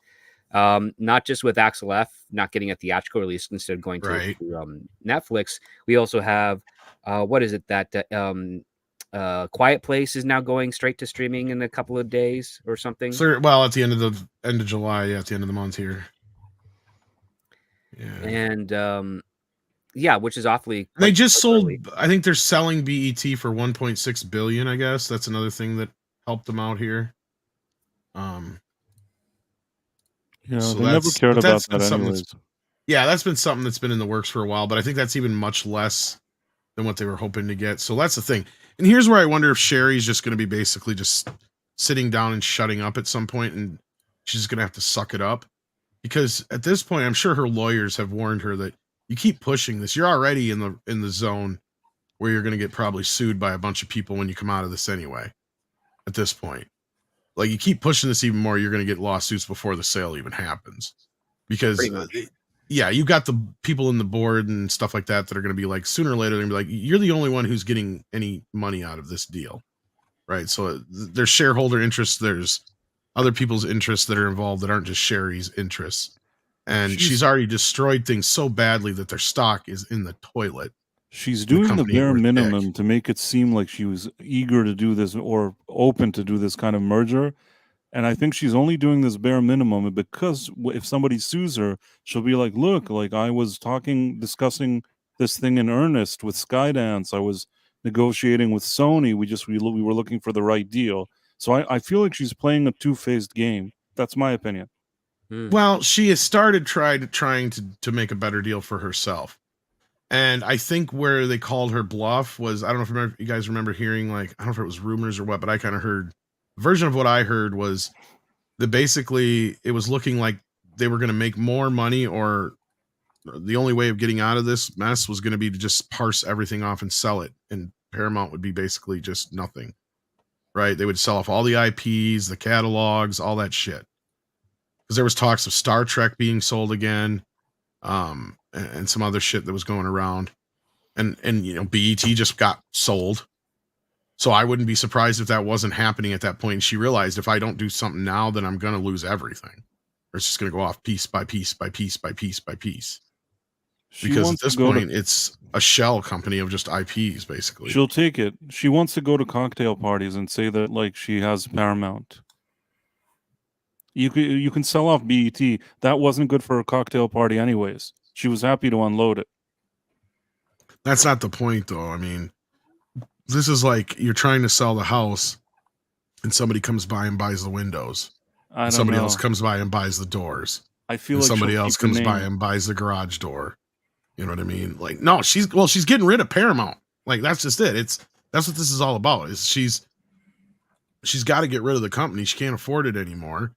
Not just with Axel F not getting a theatrical release instead of going to Netflix. We also have what is it that Quiet Place is now going straight to streaming in a couple of days or something. Well, at the end of July, at the end of the month here. Yeah. And which is awfully. They just sold. Early. I think they're selling BET for 1.6 billion. I guess that's another thing that helped them out here. So they never cared about that anyways. That's been something that's been in the works for a while, but I think that's even much less than what they were hoping to get. So that's the thing. And here's where I wonder if Sherry's just going to be basically just sitting down and shutting up at some point, and she's going to have to suck it up. Because at this point, I'm sure her lawyers have warned her that you keep pushing this. You're already in the zone where you're going to get probably sued by a bunch of people when you come out of this anyway. At this point. Like, you keep pushing this even more, you're going to get lawsuits before the sale even happens. Because, you've got the people in the board and stuff like that that are going to be like, sooner or later, they're going to be like, you're the only one who's getting any money out of this deal. Right? So there's shareholder interests, there's other people's interests that are involved that aren't just Sherry's interests. And she's already destroyed things so badly that their stock is in the toilet. She's doing the bare minimum to make it seem like she was eager to do this or open to do this kind of merger. And I think she's only doing this bare minimum because if somebody sues her, she'll be like, look, like I was discussing this thing in earnest with Skydance. I was negotiating with Sony. We were looking for the right deal. So I feel like she's playing a two-faced game. That's my opinion. Well, she has started trying to make a better deal for herself. And I think where they called her bluff was, I don't know if you guys remember hearing, like, I don't know if it was rumors or what, but I kind of heard, version of what I heard was that basically it was looking like they were going to make more money, or the only way of getting out of this mess was going to be to just parse everything off and sell it. And Paramount would be basically just nothing, right? They would sell off all the IPs, the catalogs, all that shit. Because there was talks of Star Trek being sold again. And some other shit that was going around, and BET just got sold. So I wouldn't be surprised if that wasn't happening at that point. And she realized, if I don't do something now, then I'm going to lose everything. Or it's just going to go off piece by piece by piece by piece by piece. Because at this point, it's a shell company of just IPs, basically. She'll take it. She wants to go to cocktail parties and say that, like, she has Paramount. You can sell off BET. That wasn't good for a cocktail party anyways. She was happy to unload it. That's not the point, though. I mean, this is like you're trying to sell the house and somebody comes by and buys the windows. Somebody else comes by and buys the doors. I feel like somebody else comes by and buys the garage door. You know what I mean? Like, no, she's getting rid of Paramount. Like, that's just it. That's what this is all about. Is she's got to get rid of the company. She can't afford it anymore.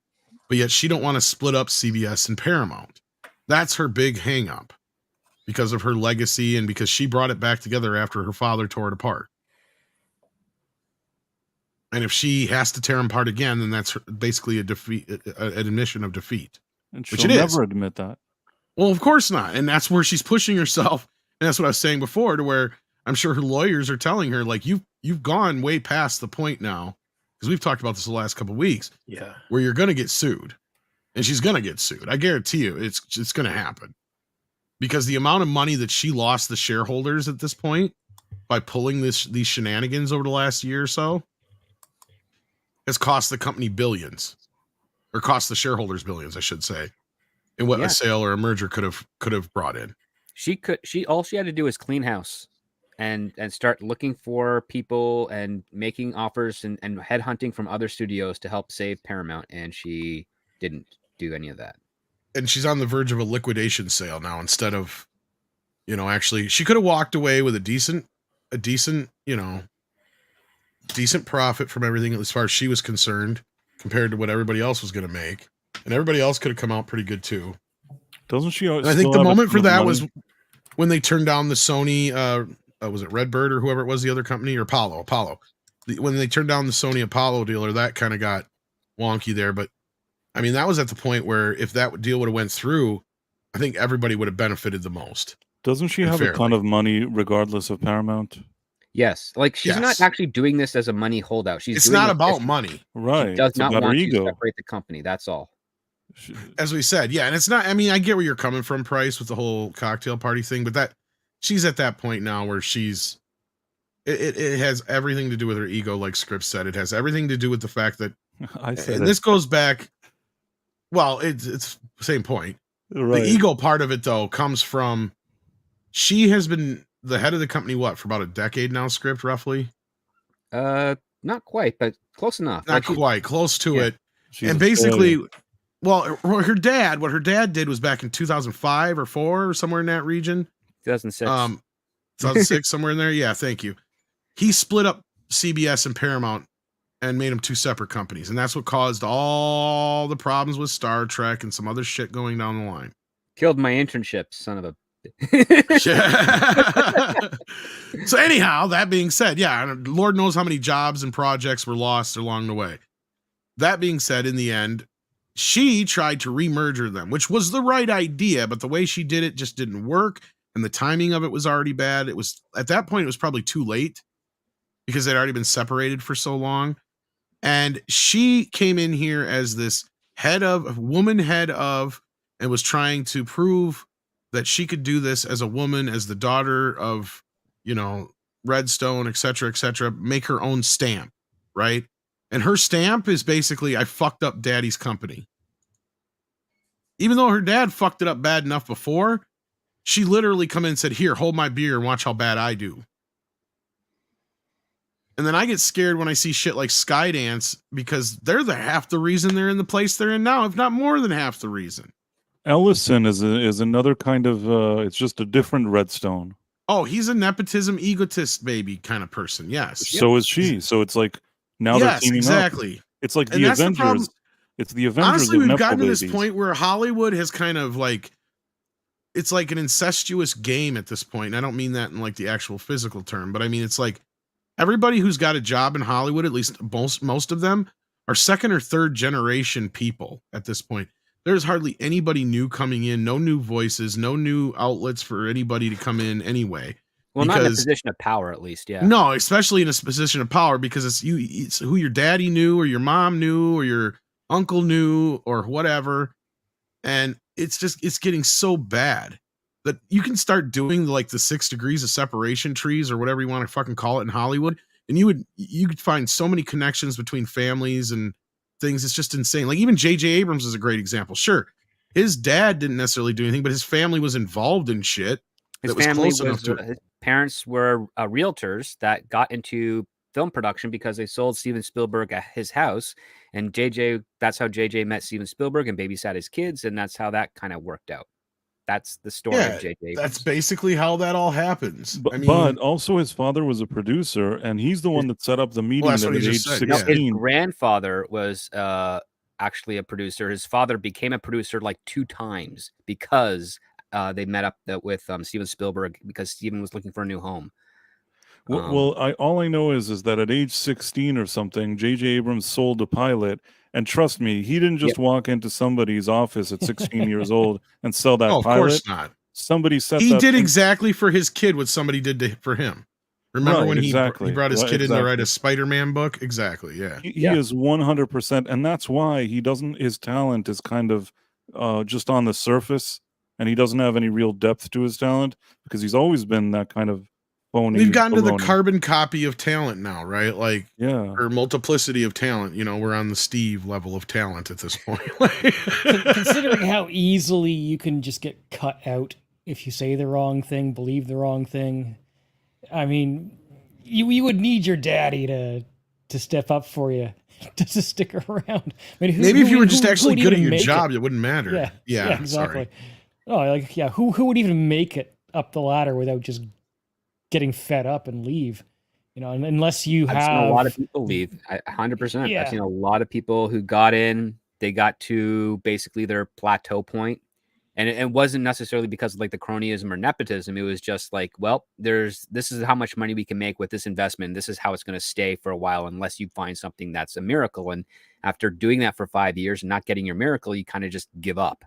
But yet she don't want to split up CBS and Paramount. That's her big hang up because of her legacy and because she brought it back together after her father tore it apart. And if she has to tear them apart again, then that's basically a defeat, an admission of defeat. And she'll never admit that. Well, of course not. And that's where she's pushing herself. And that's what I was saying before, to where I'm sure her lawyers are telling her, like, you've gone way past the point now, because we've talked about this the last couple of weeks. Yeah. Where you're going to get sued. And she's going to get sued. I guarantee you it's going to happen. Because the amount of money that she lost the shareholders at this point by pulling these shenanigans over the last year or so has cost the company billions, or cost the shareholders billions, I should say, in what a sale or a merger could have brought in. All she had to do was clean house and start looking for people and making offers and headhunting from other studios to help save Paramount. And she didn't do any of that. And she's on the verge of a liquidation sale now, instead of, actually, she could have walked away with a decent, decent profit from everything as far as she was concerned, compared to what everybody else was going to make. And everybody else could have come out pretty good too. Doesn't she? I think the moment for that was, when they turned down the Sony, was it Redbird or whoever it was, the other company, or Apollo? When they turned down the Sony Apollo deal, that kind of got wonky there. But I mean, that was at the point where if that deal would have went through, I think everybody would have benefited the most. Doesn't she have a ton of money regardless of Paramount? Yes, like she's not actually doing this as a money holdout. It's not about money, right? She does not want to separate the company. That's all. As we said, yeah, and it's not. I mean, I get where you're coming from, Price, with the whole cocktail party thing, but that she's at that point now where she's. It has everything to do with her ego, like Scripps said. It has everything to do with the fact that this goes back. Well, it's the same point. Right. The ego part of it, though, comes from she has been the head of the company, for about a decade now, Script, roughly? Not quite, but close enough. Not quite, close to it. And basically, what her dad did was back in 2005 or 4 or somewhere in that region. 2006. 2006, somewhere in there. Yeah, thank you. He split up CBS and Paramount and made them 2 separate companies. And that's what caused all the problems with Star Trek and some other shit going down the line. Killed my internship, son of a... So anyhow, that being said, yeah, Lord knows how many jobs and projects were lost along the way. That being said, in the end, she tried to remerger them, which was the right idea, but the way she did it just didn't work, and the timing of it was already bad. It was, at that point, it was probably too late because they'd already been separated for so long. And she came in here as this woman head of, and was trying to prove that she could do this as a woman, as the daughter of, Redstone, et cetera, make her own stamp, right? And her stamp is basically, I fucked up daddy's company. Even though her dad fucked it up bad enough before, she literally come in and said, here, hold my beer and watch how bad I do. And then I get scared when I see shit like Skydance, because they're half the reason they're in the place they're in now, if not more than half the reason. Ellison is another kind of, it's just a different Redstone. Oh, he's a nepotism egotist baby kind of person. Yes. So is she. So it's like now they're teaming exactly. up. It's like the Avengers. It's the Avengers. Honestly, we've gotten to this babies. point where Hollywood has kind of like, it's like an incestuous game at this point. And I don't mean that in like the actual physical term, but I mean, it's like everybody who's got a job in Hollywood, at least most of them, are second or third generation people at this point. There's hardly anybody new coming in, no new voices, no new outlets for anybody to come in anyway. Well, not in a position of power, at least, yeah. No, especially in a position of power, because it's who your daddy knew, or your mom knew, or your uncle knew, or whatever. And it's getting so bad that you can start doing like the 6 degrees of separation trees, or whatever you want to fucking call it, in Hollywood. And you could find so many connections between families and things. It's just insane. Like even J.J. Abrams is a great example. Sure, his dad didn't necessarily do anything, but his family was involved in shit. His parents were realtors that got into film production because they sold Steven Spielberg at his house, and that's how JJ met Steven Spielberg and babysat his kids, and that's how that kind of worked out. That's the story of JJ Abrams. That's basically how that all happens. But also his father was a producer, and he's the one that set up the meeting at age 16. No, his grandfather was actually a producer. His father became a producer like 2 times because they met up with Steven Spielberg, because Steven was looking for a new home. All I know is that at age 16 or something, J.J. Abrams sold a pilot. And trust me, he didn't just walk into somebody's office at 16 years old and sell that pilot. Of course not. Somebody set He did exactly for his kid what somebody did for him. Remember when he brought his kid in to write a Spider-Man book? Exactly, yeah. He is 100%, and that's why his talent is kind of just on the surface, and he doesn't have any real depth to his talent, because he's always been that kind of phony. We've gotten to the carbon copy of talent now, right? Like, or multiplicity of talent. We're on the Steve level of talent at this point. Considering how easily you can just get cut out if you say the wrong thing, believe the wrong thing. I mean, you would need your daddy to step up for you to stick around. I mean, maybe if you were just actually good at your job, it wouldn't matter. Yeah, exactly. Who would even make it up the ladder without just getting fed up and leave? Unless you I've seen a lot of people leave. 100%. Yeah. I've seen a lot of people who got in, they got to basically their plateau point, And it wasn't necessarily because of like the cronyism or nepotism. It was just like, well, this is how much money we can make with this investment. This is how it's going to stay for a while, unless you find something that's a miracle. And after doing that for 5 years and not getting your miracle, you kind of just give up.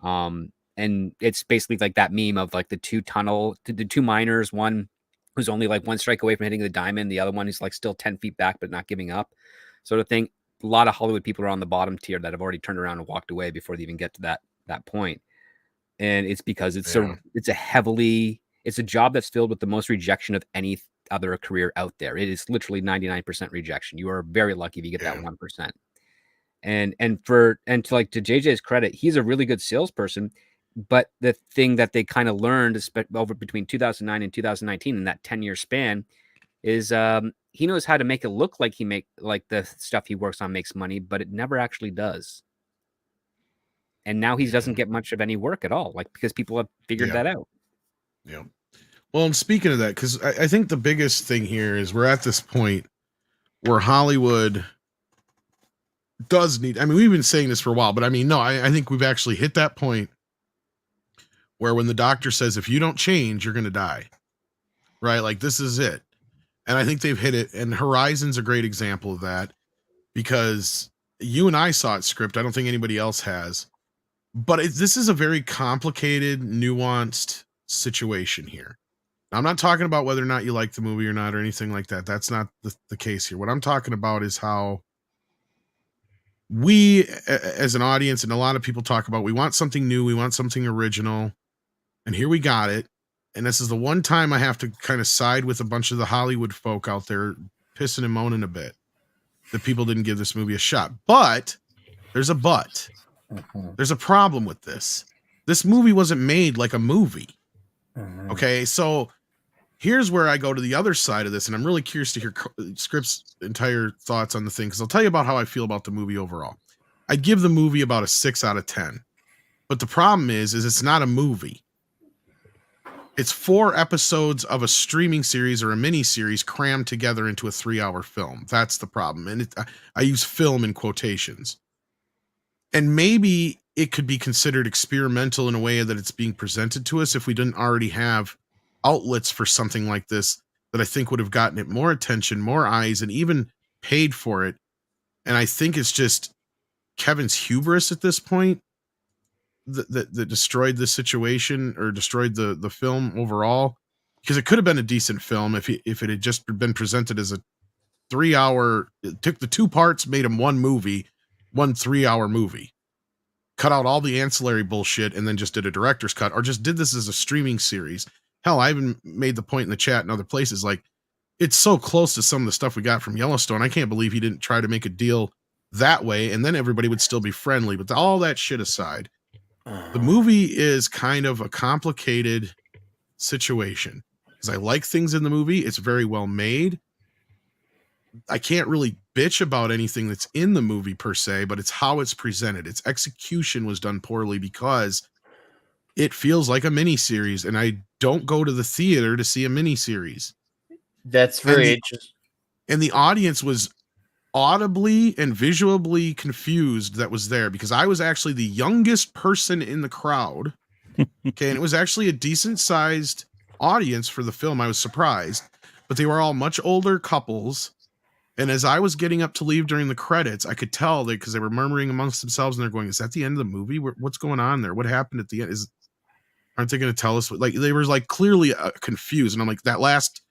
And it's basically like that meme of like the two miners, one who's only like one strike away from hitting the diamond, the other one who's like still 10 feet back, but not giving up, sort of thing. A lot of Hollywood people are on the bottom tier that have already turned around and walked away before they even get to that point. And it's because it's a job that's filled with the most rejection of any other career out there. It is literally 99% rejection. You are very lucky if you get that 1%. And to JJ's credit, he's a really good salesperson. But the thing that they kind of learned over between 2009 and 2019 in that 10-year span is he knows how to make it look like the stuff he works on makes money, but it never actually does. And now he doesn't get much of any work at all, like, because people have figured that out. Yeah. Well, and speaking of that, because I think the biggest thing here is we're at this point where Hollywood does need, I mean, we've been saying this for a while, but I mean, no, I think we've actually hit that point where when the doctor says, if you don't change, you're going to die, right? Like, this is it. And I think they've hit it. And Horizon's a great example of that, because you and I saw it script. I don't think anybody else has. But this is a very complicated, nuanced situation here. Now, I'm not talking about whether or not you like the movie or not or anything like that. That's not the case here. What I'm talking about is how we, as an audience, and a lot of people talk about, we want something new, we want something original, and here we got it. And this is the one time I have to kind of side with a bunch of the Hollywood folk out there pissing and moaning a bit that people didn't give this movie a shot. But there's a but. There's a problem with this. This movie wasn't made like a movie. Okay, so here's where I go to the other side of this, and I'm really curious to hear Script's entire thoughts on the thing, because I'll tell you about how I feel about the movie overall. I'd give the movie about a 6 out of 10. But the problem is it's not a movie. It's 4 episodes of a streaming series or a mini series crammed together into a 3-hour film. That's the problem. And I use film in quotations. And maybe it could be considered experimental in a way that it's being presented to us if we didn't already have outlets for something like this that I think would have gotten it more attention, more eyes, and even paid for it. And I think it's just Kevin's hubris at this point that destroyed the situation, or destroyed the film overall, because it could have been a decent film if it had just been presented as a 3-hour, took the 2 parts, made them one 3-hour movie, cut out all the ancillary bullshit, and then just did a director's cut, or just did this as a streaming series. Hell, I even made the point in the chat and other places, like, it's so close to some of the stuff we got from Yellowstone. I can't believe he didn't try to make a deal that way, and then everybody would still be friendly. But all that shit aside, the movie is kind of a complicated situation, because I like things in the movie. It's very well made. I can't really bitch about anything that's in the movie per se, but it's how it's presented. Its execution was done poorly, because it feels like a mini series, and I don't go to the theater to see a mini series. That's very interesting. And the audience was audibly and visually confused that was there, because I was actually the youngest person in the crowd. Okay. And it was actually a decent sized audience for the film. I was surprised, but they were all much older couples. And as I was getting up to leave during the credits, I could tell that, because they were murmuring amongst themselves, and they're going, is that the end of the movie? What's going on there? What happened at the end? Aren't they going to tell us? Like, they were like clearly confused. And I'm like, that last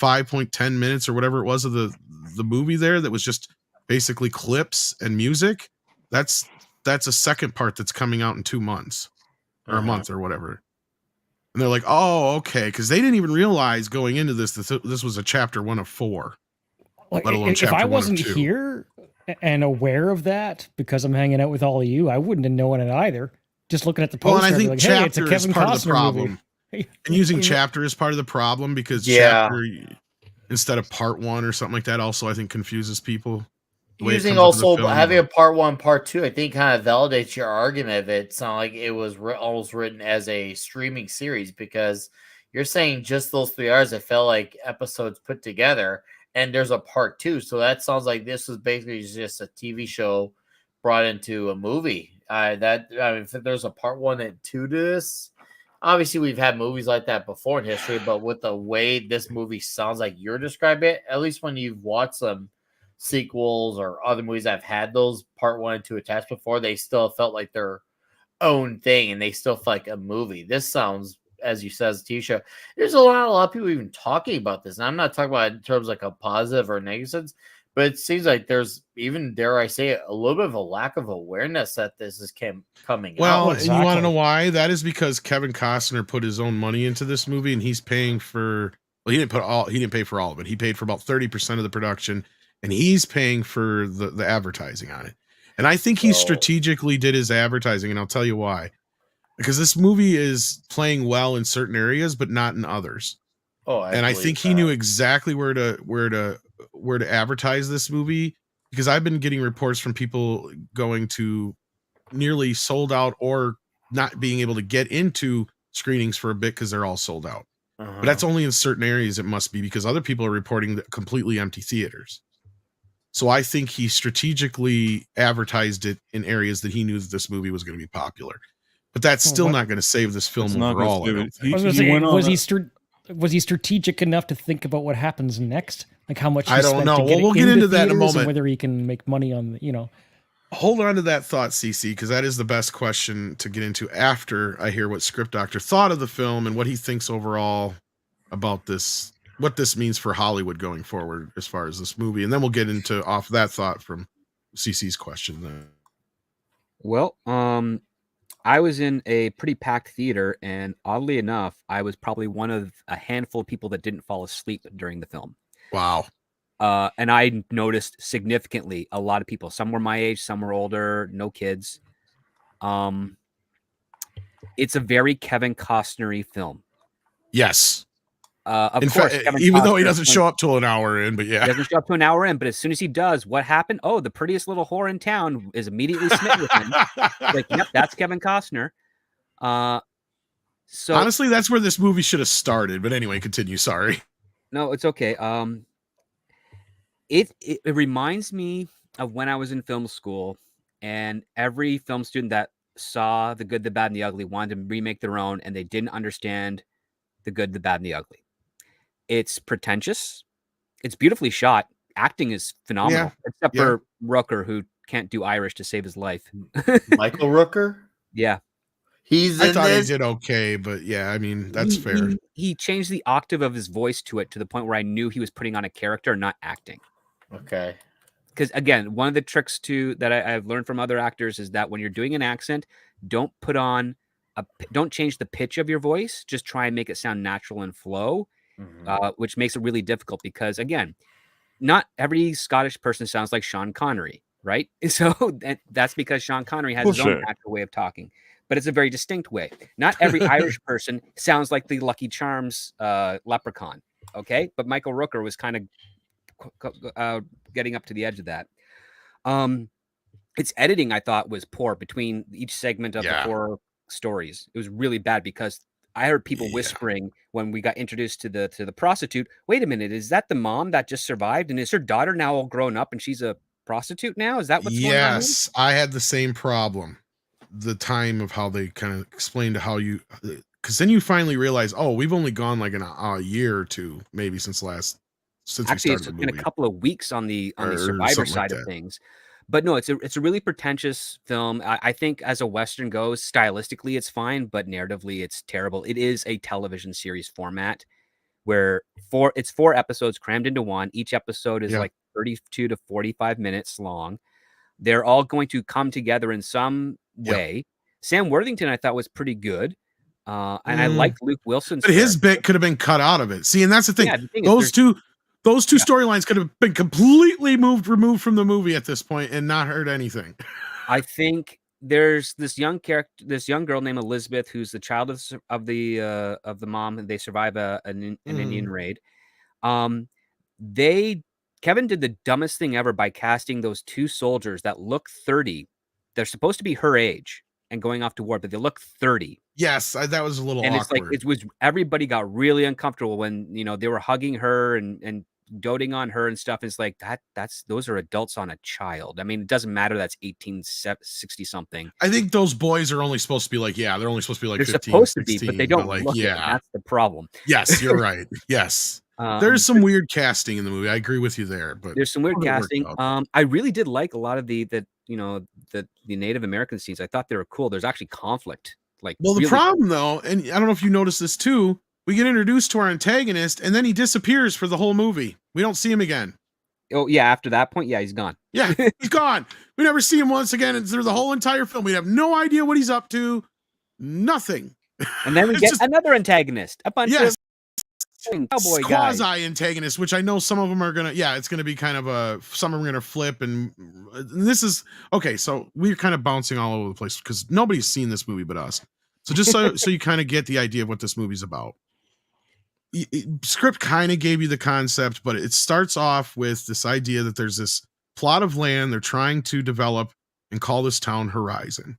5.10 minutes or whatever it was of the movie there, that was just basically clips and music, that's a second part that's coming out in 2 months or a month or whatever. And they're like, oh, okay, because they didn't even realize going into this that this was a chapter 1 of 4. Like, if I wasn't here and aware of that, because I'm hanging out with all of you, I wouldn't have known it either. Just looking at the poster, and I think like, chapter hey, it's a Kevin is part Costner of the problem. movie. And using chapter is part of the problem, because chapter instead of part 1 or something like that also, I think, confuses people. Using also having a part 1, part 2, I think kind of validates your argument of it sounded like it was almost written as a streaming series, because you're saying just those 3 hours, it felt like episodes put together, and there's a part 2. So that sounds like this was basically just a TV show brought into a movie. If there's a part 1 and 2 to this, obviously we've had movies like that before in history, but with the way this movie sounds like you're describing it, at least when you've watched some sequels or other movies that have had those part 1 and 2 attached before, they still felt like their own thing and they still felt like a movie. This sounds, as you said, Tisha, there's a lot of people even talking about this, and I'm not talking about it in terms like a positive or negative sense, but it seems like there's even, dare I say it, a little bit of a lack of awareness that this is coming out. Well, and you want to know why? That is because Kevin Costner put his own money into this movie, and he's paying for. Well, he didn't pay for all of it. He paid for about 30% of the production, and he's paying for the advertising on it. And I think he strategically did his advertising, and I'll tell you why. Because this movie is playing well in certain areas, but not in others. And I think he knew exactly where to advertise this movie, because I've been getting reports from people going to nearly sold out or not being able to get into screenings for a bit because they're all sold out. But that's only in certain areas. It must be because other people are reporting that completely empty theaters. So I think he strategically advertised it in areas that he knew that this movie was going to be popular. But that's still not going to save this film overall. Was he strategic enough to think about what happens next? Like how much I don't know. Well, we'll get into that in a moment. Whether he can make money on, Hold on to that thought, CC, because that is the best question to get into after I hear what Script Doctor thought of the film and what he thinks overall about this, what this means for Hollywood going forward as far as this movie. And then we'll get into off that thought from CC's question then. Well, I was in a pretty packed theater, and oddly enough, I was probably one of a handful of people that didn't fall asleep during the film. Wow. And I noticed significantly a lot of people. Some were my age, some were older, no kids. It's a very Kevin Costner-y film. Yes. Of in course, fact, even though he doesn't show up till an hour in, but yeah. He doesn't show up to an hour in, but as soon as he does, what happened? Oh, the prettiest little whore in town is immediately smitten with him. Like, yep, that's Kevin Costner. So honestly, that's where this movie should have started. But anyway, continue. Sorry. No, it's okay. It reminds me of when I was in film school, and every film student that saw The Good, the Bad, and the Ugly wanted to remake their own, and they didn't understand The Good, the Bad, and the Ugly. It's pretentious. It's beautifully shot. Acting is phenomenal, except for Rooker, who can't do Irish to save his life. Michael Rooker? Yeah. I thought he did okay, but yeah, I mean, that's fair. He changed the octave of his voice to it to the point where I knew he was putting on a character, not acting. Okay. Because again, one of the tricks that I've learned from other actors is that when you're doing an accent, don't change the pitch of your voice. Just try and make it sound natural and flow, which makes it really difficult because again, not every Scottish person sounds like Sean Connery, right? So that's because Sean Connery has his own natural way of talking, but it's a very distinct way. Not every Irish person sounds like the Lucky Charms leprechaun, okay? But Michael Rooker was kind of getting up to the edge of that. Its editing, I thought, was poor between each segment of the 4 stories. It was really bad because I heard people whispering when we got introduced to the prostitute. Wait a minute, is that the mom that just survived? And is her daughter now all grown up and she's a prostitute now? Is that what's going on? Yes, I had the same problem. The time of how they kind of explained how you, because then you finally realize, oh, we've only gone like a year or two, maybe since actually it's been a couple of weeks on the Survivor side of things. But no, it's a really pretentious film. I think as a Western goes, stylistically it's fine, but narratively it's terrible. It is a television series format where it's 4 episodes crammed into one. Each episode is like 32 to 45 minutes long. They're all going to come together in some way. Sam Worthington I thought was pretty good. And I liked Luke Wilson's but his bit could have been cut out of it. See, and that's the thing. Yeah, those two storylines could have been completely removed from the movie at this point and not heard anything. I think there's this young girl named Elizabeth, who's the child of the mom, and they survive an Indian raid. Kevin did the dumbest thing ever by casting those 2 soldiers that look 30. They're supposed to be her age and going off to war, but they look 30. Yes, that was a little and awkward. It's like everybody got really uncomfortable when they were hugging her and doting on her and stuff. Is like those are adults on a child. I mean, it doesn't matter. That's 60 something. I think those boys are only supposed to be like, they're only supposed to be like They're 15, supposed 16, to be, but they don't like, look it. That's the problem. Yes, you're right. Yes. There's some weird casting in the movie. I agree with you there, but there's some weird casting. I really did like a lot of the Native American scenes. I thought they were cool. There's actually conflict. Like, well, the problem though, and I don't know if you noticed this too, we get introduced to our antagonist and then he disappears for the whole movie. We don't see him again. Oh yeah, after that point, yeah, he's gone. Yeah, he's gone. We never see him once again, and through the whole entire film, we have no idea what he's up to. Nothing. And then we get another antagonist, a bunch of cowboy guys. Quasi antagonist, which I know some of them are gonna. Yeah, it's gonna be kind of some of them are gonna flip, and this is okay. So we're kind of bouncing all over the place because nobody's seen this movie but us. So just so you kind of get the idea of what this movie's about. Script kind of gave you the concept, but it starts off with this idea that there's this plot of land they're trying to develop and call this town Horizon,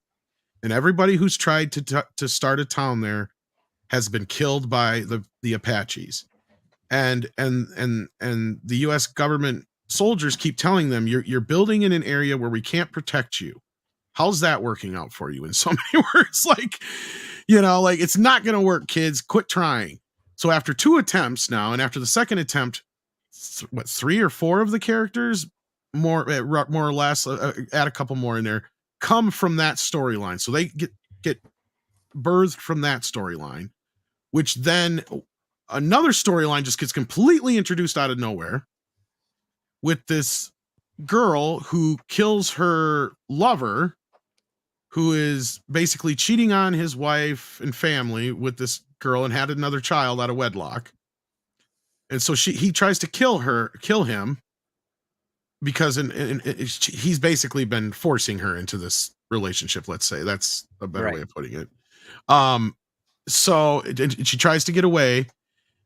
and everybody who's tried to start a town there has been killed by the Apaches, and the U.S. government soldiers keep telling them you're building in an area where we can't protect you. How's that working out for you? In so many words, like it's not going to work, kids. Quit trying. So after 2 attempts now, and after the second attempt, 3 or 4 of the characters, more or less, add a couple more in there, come from that storyline. So they get birthed from that storyline. Which then another storyline just gets completely introduced out of nowhere with this girl who kills her lover, who is basically cheating on his wife and family with this girl and had another child out of wedlock. And so he tries to kill him because he's basically been forcing her into this relationship. Let's say that's a better way of putting it. So she tries to get away,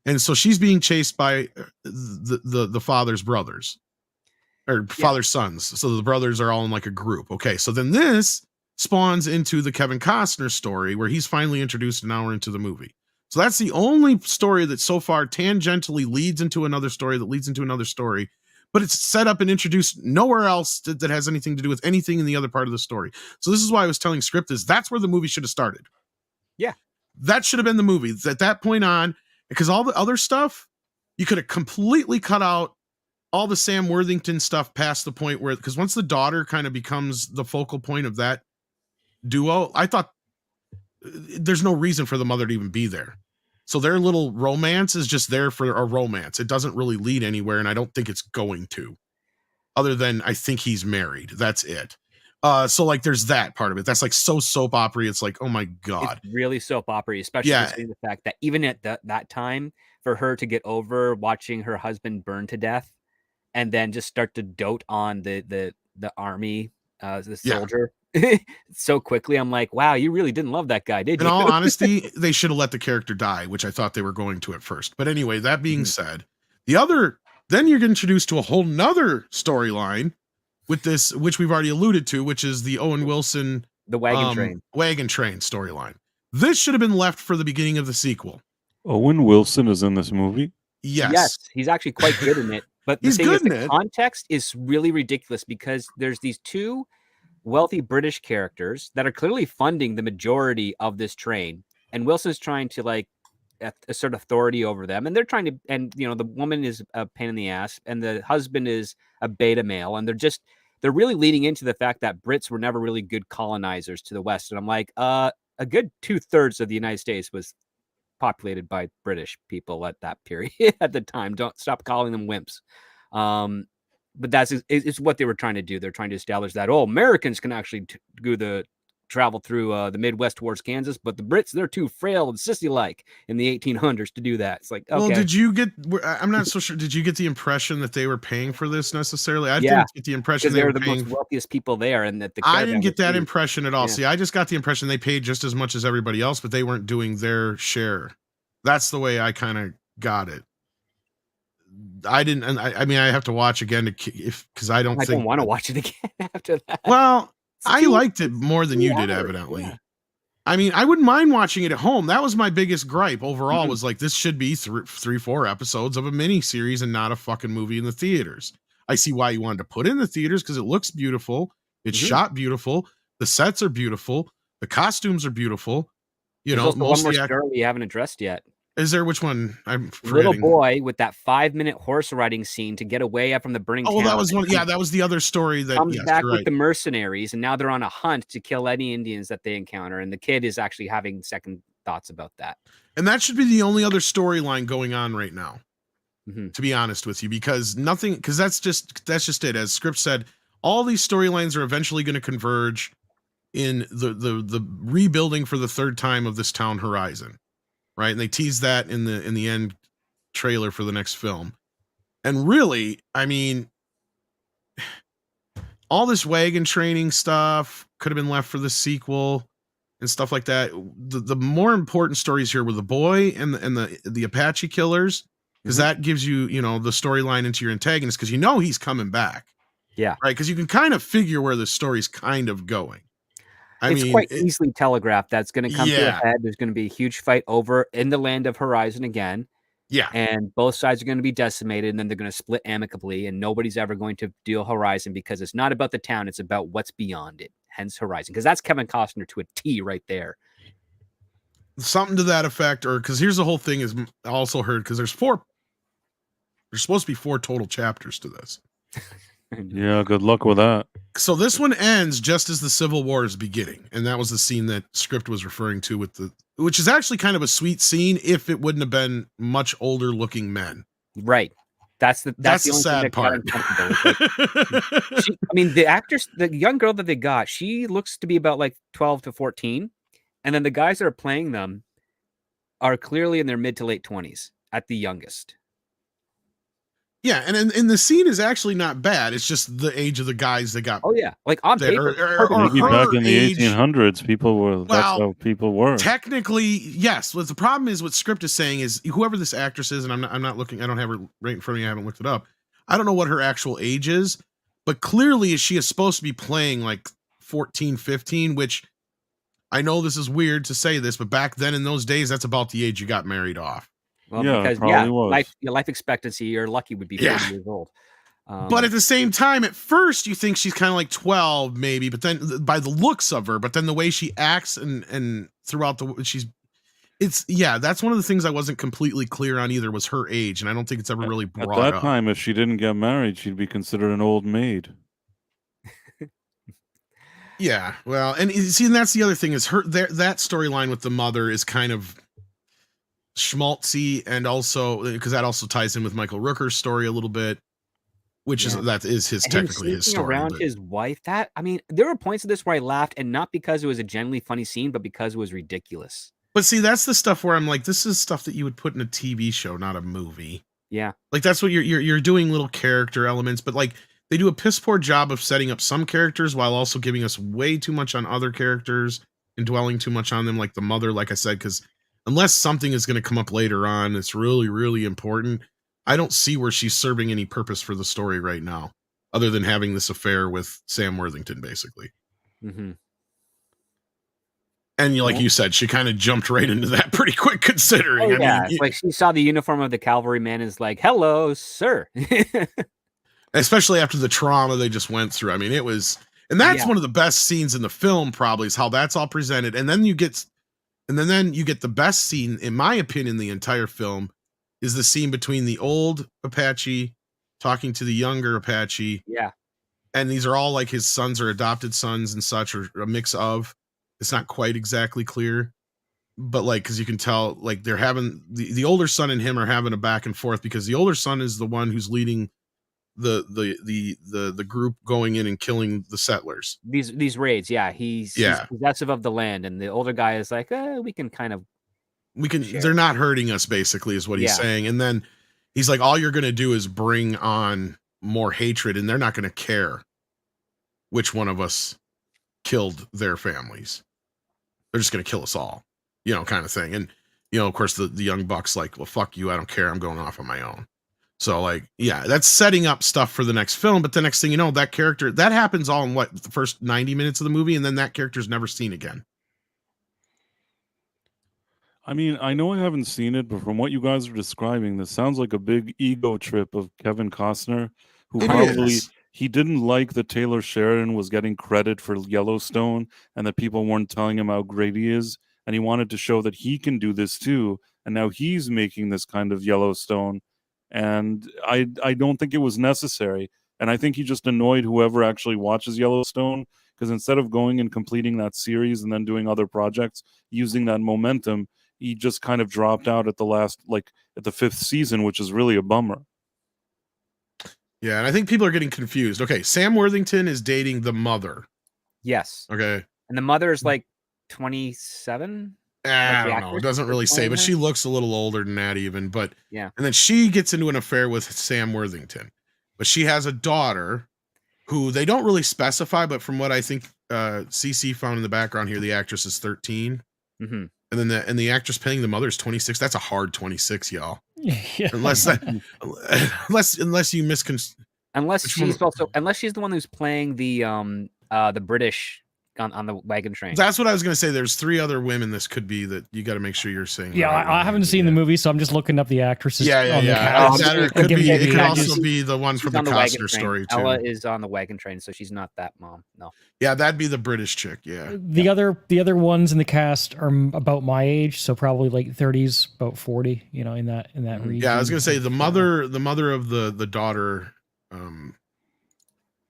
and so she's being chased by the father's brothers or father's sons. So the brothers are all in like a group. Okay, so then this spawns into the Kevin Costner story where he's finally introduced an hour into the movie. So that's the only story that so far tangentially leads into another story that leads into another story, but it's set up and introduced nowhere else that has anything to do with anything in the other part of the story. So this is why I was telling Script that's where the movie should have started. Yeah. That should have been the movie at that point on, because all the other stuff, you could have completely cut out all the Sam Worthington stuff past the point where, because once the daughter kind of becomes the focal point of that duo, I thought there's no reason for the mother to even be there. So their little romance is just there for a romance. It doesn't really lead anywhere, and I don't think it's going to, other than I think he's married. That's it. So like there's that part of it. That's like so soap opera. It's like, oh my God. It's really soap opera, especially considering the fact that even at that time, for her to get over watching her husband burn to death and then just start to dote on the army, the soldier so quickly, I'm like, wow, you really didn't love that guy, did you? In all honesty, they should have let the character die, which I thought they were going to at first. But anyway, that being said, then you're getting introduced to a whole nother storyline with this, which we've already alluded to, which is the Owen Wilson, the wagon train storyline. This should have been left for the beginning of the sequel. Owen Wilson is in this movie? Yes, he's actually quite good in it. But the thing is, the context is really ridiculous because there's these 2 wealthy British characters that are clearly funding the majority of this train, and Wilson's trying to like assert authority over them, and they're trying to, and the woman is a pain in the ass, and the husband is a beta male, and they're really leading into the fact that Brits were never really good colonizers to the West. And I'm like, a good 2/3 of the United States was populated by British people at that period at the time. Don't stop calling them wimps. But it's what they were trying to do. They're trying to establish that, Americans can actually travel through the Midwest towards Kansas, but the Brits, they're too frail and sissy-like in the 1800s to do that. It's like, okay. Well, I'm not so sure. Did you get the impression that they were paying for this necessarily? I didn't get the impression they were the most wealthiest people there, and that I didn't get that impression at all. Yeah. See, I just got the impression they paid just as much as everybody else, but they weren't doing their share. That's the way I kind of got it. I didn't, and I mean, I have to watch again because I don't want to watch it again after that. Well, I liked it more than you did, evidently. Yeah. I mean, I wouldn't mind watching it at home. That was my biggest gripe overall. Mhm. Was like, this should be 3-4 episodes of a mini series and not a fucking movie in the theaters. I see why you wanted to put it in the theaters because it looks beautiful. It's Mhm. shot beautiful. The sets are beautiful. The costumes are beautiful. You There's know, also one most more of the story we haven't addressed yet. is there which one? I'm Little forgetting. boy with that 5-minute horse riding scene to get away from the burning Oh, well, town. that was one. Yeah, that was the other story that Comes yes, back you're with right. the mercenaries, and now they're on a hunt to kill any Indians that they encounter. And the kid is actually having second thoughts about that. And that should be the only other storyline going on right now. Mhm. To be honest with you, because that's just it. As Script said, all these storylines are eventually going to converge in the rebuilding for the third time of this town horizon, right? And they tease that in the end trailer for the next film. And really, I mean, all this wagon training stuff could have been left for the sequel and stuff like that. The more important stories here were the boy and the Apache killers, because that gives you, you know, the storyline into your antagonist, because you know he's coming back. Yeah. Right. Because you can kind of figure where the story's kind of going. It's quite easily telegraphed that's going to come to a Yeah. head. There's going to be a huge fight over in the land of Horizon again. Yeah. And both sides are going to be decimated, and then they're going to split amicably, and nobody's ever going to deal Horizon because it's not about the town, it's about what's beyond it. Hence Horizon. Because that's Kevin Costner to a T right there. Something to that effect, or because here's the whole thing is I also heard because there's supposed to be 4 total chapters to this. Yeah, good luck with that. So this one ends just as the Civil War is beginning, and that was the scene that Script was referring to which is actually kind of a sweet scene if it wouldn't have been much older looking men. Right. That's the only sad thing that part. got uncomfortable. The young girl that they got, she looks to be about like 12 to 14. And then the guys that are playing them are clearly in their mid to late 20s at the youngest. Yeah, and the scene is actually not bad. It's just the age of the guys that got. Oh yeah, like on paper. Maybe back in the 1800s, people were. That's how people were. Technically, yes. What the problem is, what Script is saying is, whoever this actress is, and I'm not looking. I don't have her right in front of me. I haven't looked it up. I don't know what her actual age is, but clearly she is supposed to be playing like 14, 15, which I know this is weird to say this, but back then in those days, that's about the age you got married off. Well, Yeah, because probably was. life expectancy, you're lucky would be 40 years old. But at the same time, at first you think she's kind of like 12, maybe, but then by the looks of her, but then the way she acts and throughout that's one of the things I wasn't completely clear on either was her age, and I don't think it's ever really brought At that up. time, if she didn't get married, she'd be considered an old maid. Yeah, well, and see, and that's the other thing is that storyline with the mother is kind of schmaltzy, and also because that also ties in with Michael Rooker's story a little bit, which is technically his story. Around his wife, there were points of this where I laughed, and not because it was a genuinely funny scene, but because it was ridiculous. But see, that's the stuff where I'm like, this is stuff that you would put in a TV show, not a movie. Yeah, like that's what you're doing, little character elements, but like they do a piss poor job of setting up some characters while also giving us way too much on other characters and dwelling too much on them, like the mother, like I said, because unless something is going to come up later on, it's really, really important. I don't see where she's serving any purpose for the story right now, other than having this affair with Sam Worthington, basically. Mm-hmm. And you said, she kind of jumped right into that pretty quick, considering. Oh, yeah. Like she saw the uniform of the cavalryman is like, hello, sir. Especially after the trauma they just went through. I mean, it was, and that's one of the best scenes in the film, probably, is how that's all presented. And then you get the best scene, in my opinion, the entire film is the scene between the old Apache talking to the younger Apache. Yeah. And these are all like his sons or adopted sons and such, or a mix of. It's not quite exactly clear, but like, because you can tell, like they're having the older son and him are having a back and forth, because the older son is the one who's leading the group going in and killing the settlers. These raids, yeah. He's possessive of the land, and the older guy is like, we can share. They're not hurting us, basically, is what he's saying. And then he's like, all you're going to do is bring on more hatred, and they're not going to care which one of us killed their families. They're just going to kill us all, kind of thing. And, of course, the young buck's like, well, fuck you. I don't care. I'm going off on my own. So, like, yeah, that's setting up stuff for the next film. But the next thing you know, that character, that happens all in the first 90 minutes of the movie. And then that character's never seen again. I mean, I know I haven't seen it, but from what you guys are describing, this sounds like a big ego trip of Kevin Costner, who It probably is. he didn't like that Taylor Sheridan was getting credit for Yellowstone and that people weren't telling him how great he is, and he wanted to show that he can do this too. And now he's making this kind of Yellowstone, and I don't think it was necessary. And I think he just annoyed whoever actually watches Yellowstone, because instead of going and completing that series and then doing other projects using that momentum, he just kind of dropped out at the last, like at the 5th season, which is really a bummer. Yeah, and I think people are getting confused. Okay, Sam Worthington is dating the mother. Yes. Okay. And the mother is like 27. I don't know. It doesn't really say, but she looks a little older than that even. But yeah. And then she gets into an affair with Sam Worthington. But she has a daughter who they don't really specify, but from what I think CC found in the background here, the actress is 13. Mm-hmm. And then the actress playing the mother is 26. That's a hard 26, y'all. Yeah. Unless you unless she's the one who's playing the British on the wagon train. That's what I was going to say. There's 3 other women this could be that you got to make sure you're saying. Yeah, I haven't seen the movie, so I'm just looking up the actresses. Yeah. It could also be the one from the Costner story too. Ella is on the wagon train, so she's not that mom. No. Yeah, that'd be the British chick. Yeah. The other ones in the cast are about my age, so probably late 30s, about 40. You know, in that region. Yeah, I was going to say the mother of the daughter.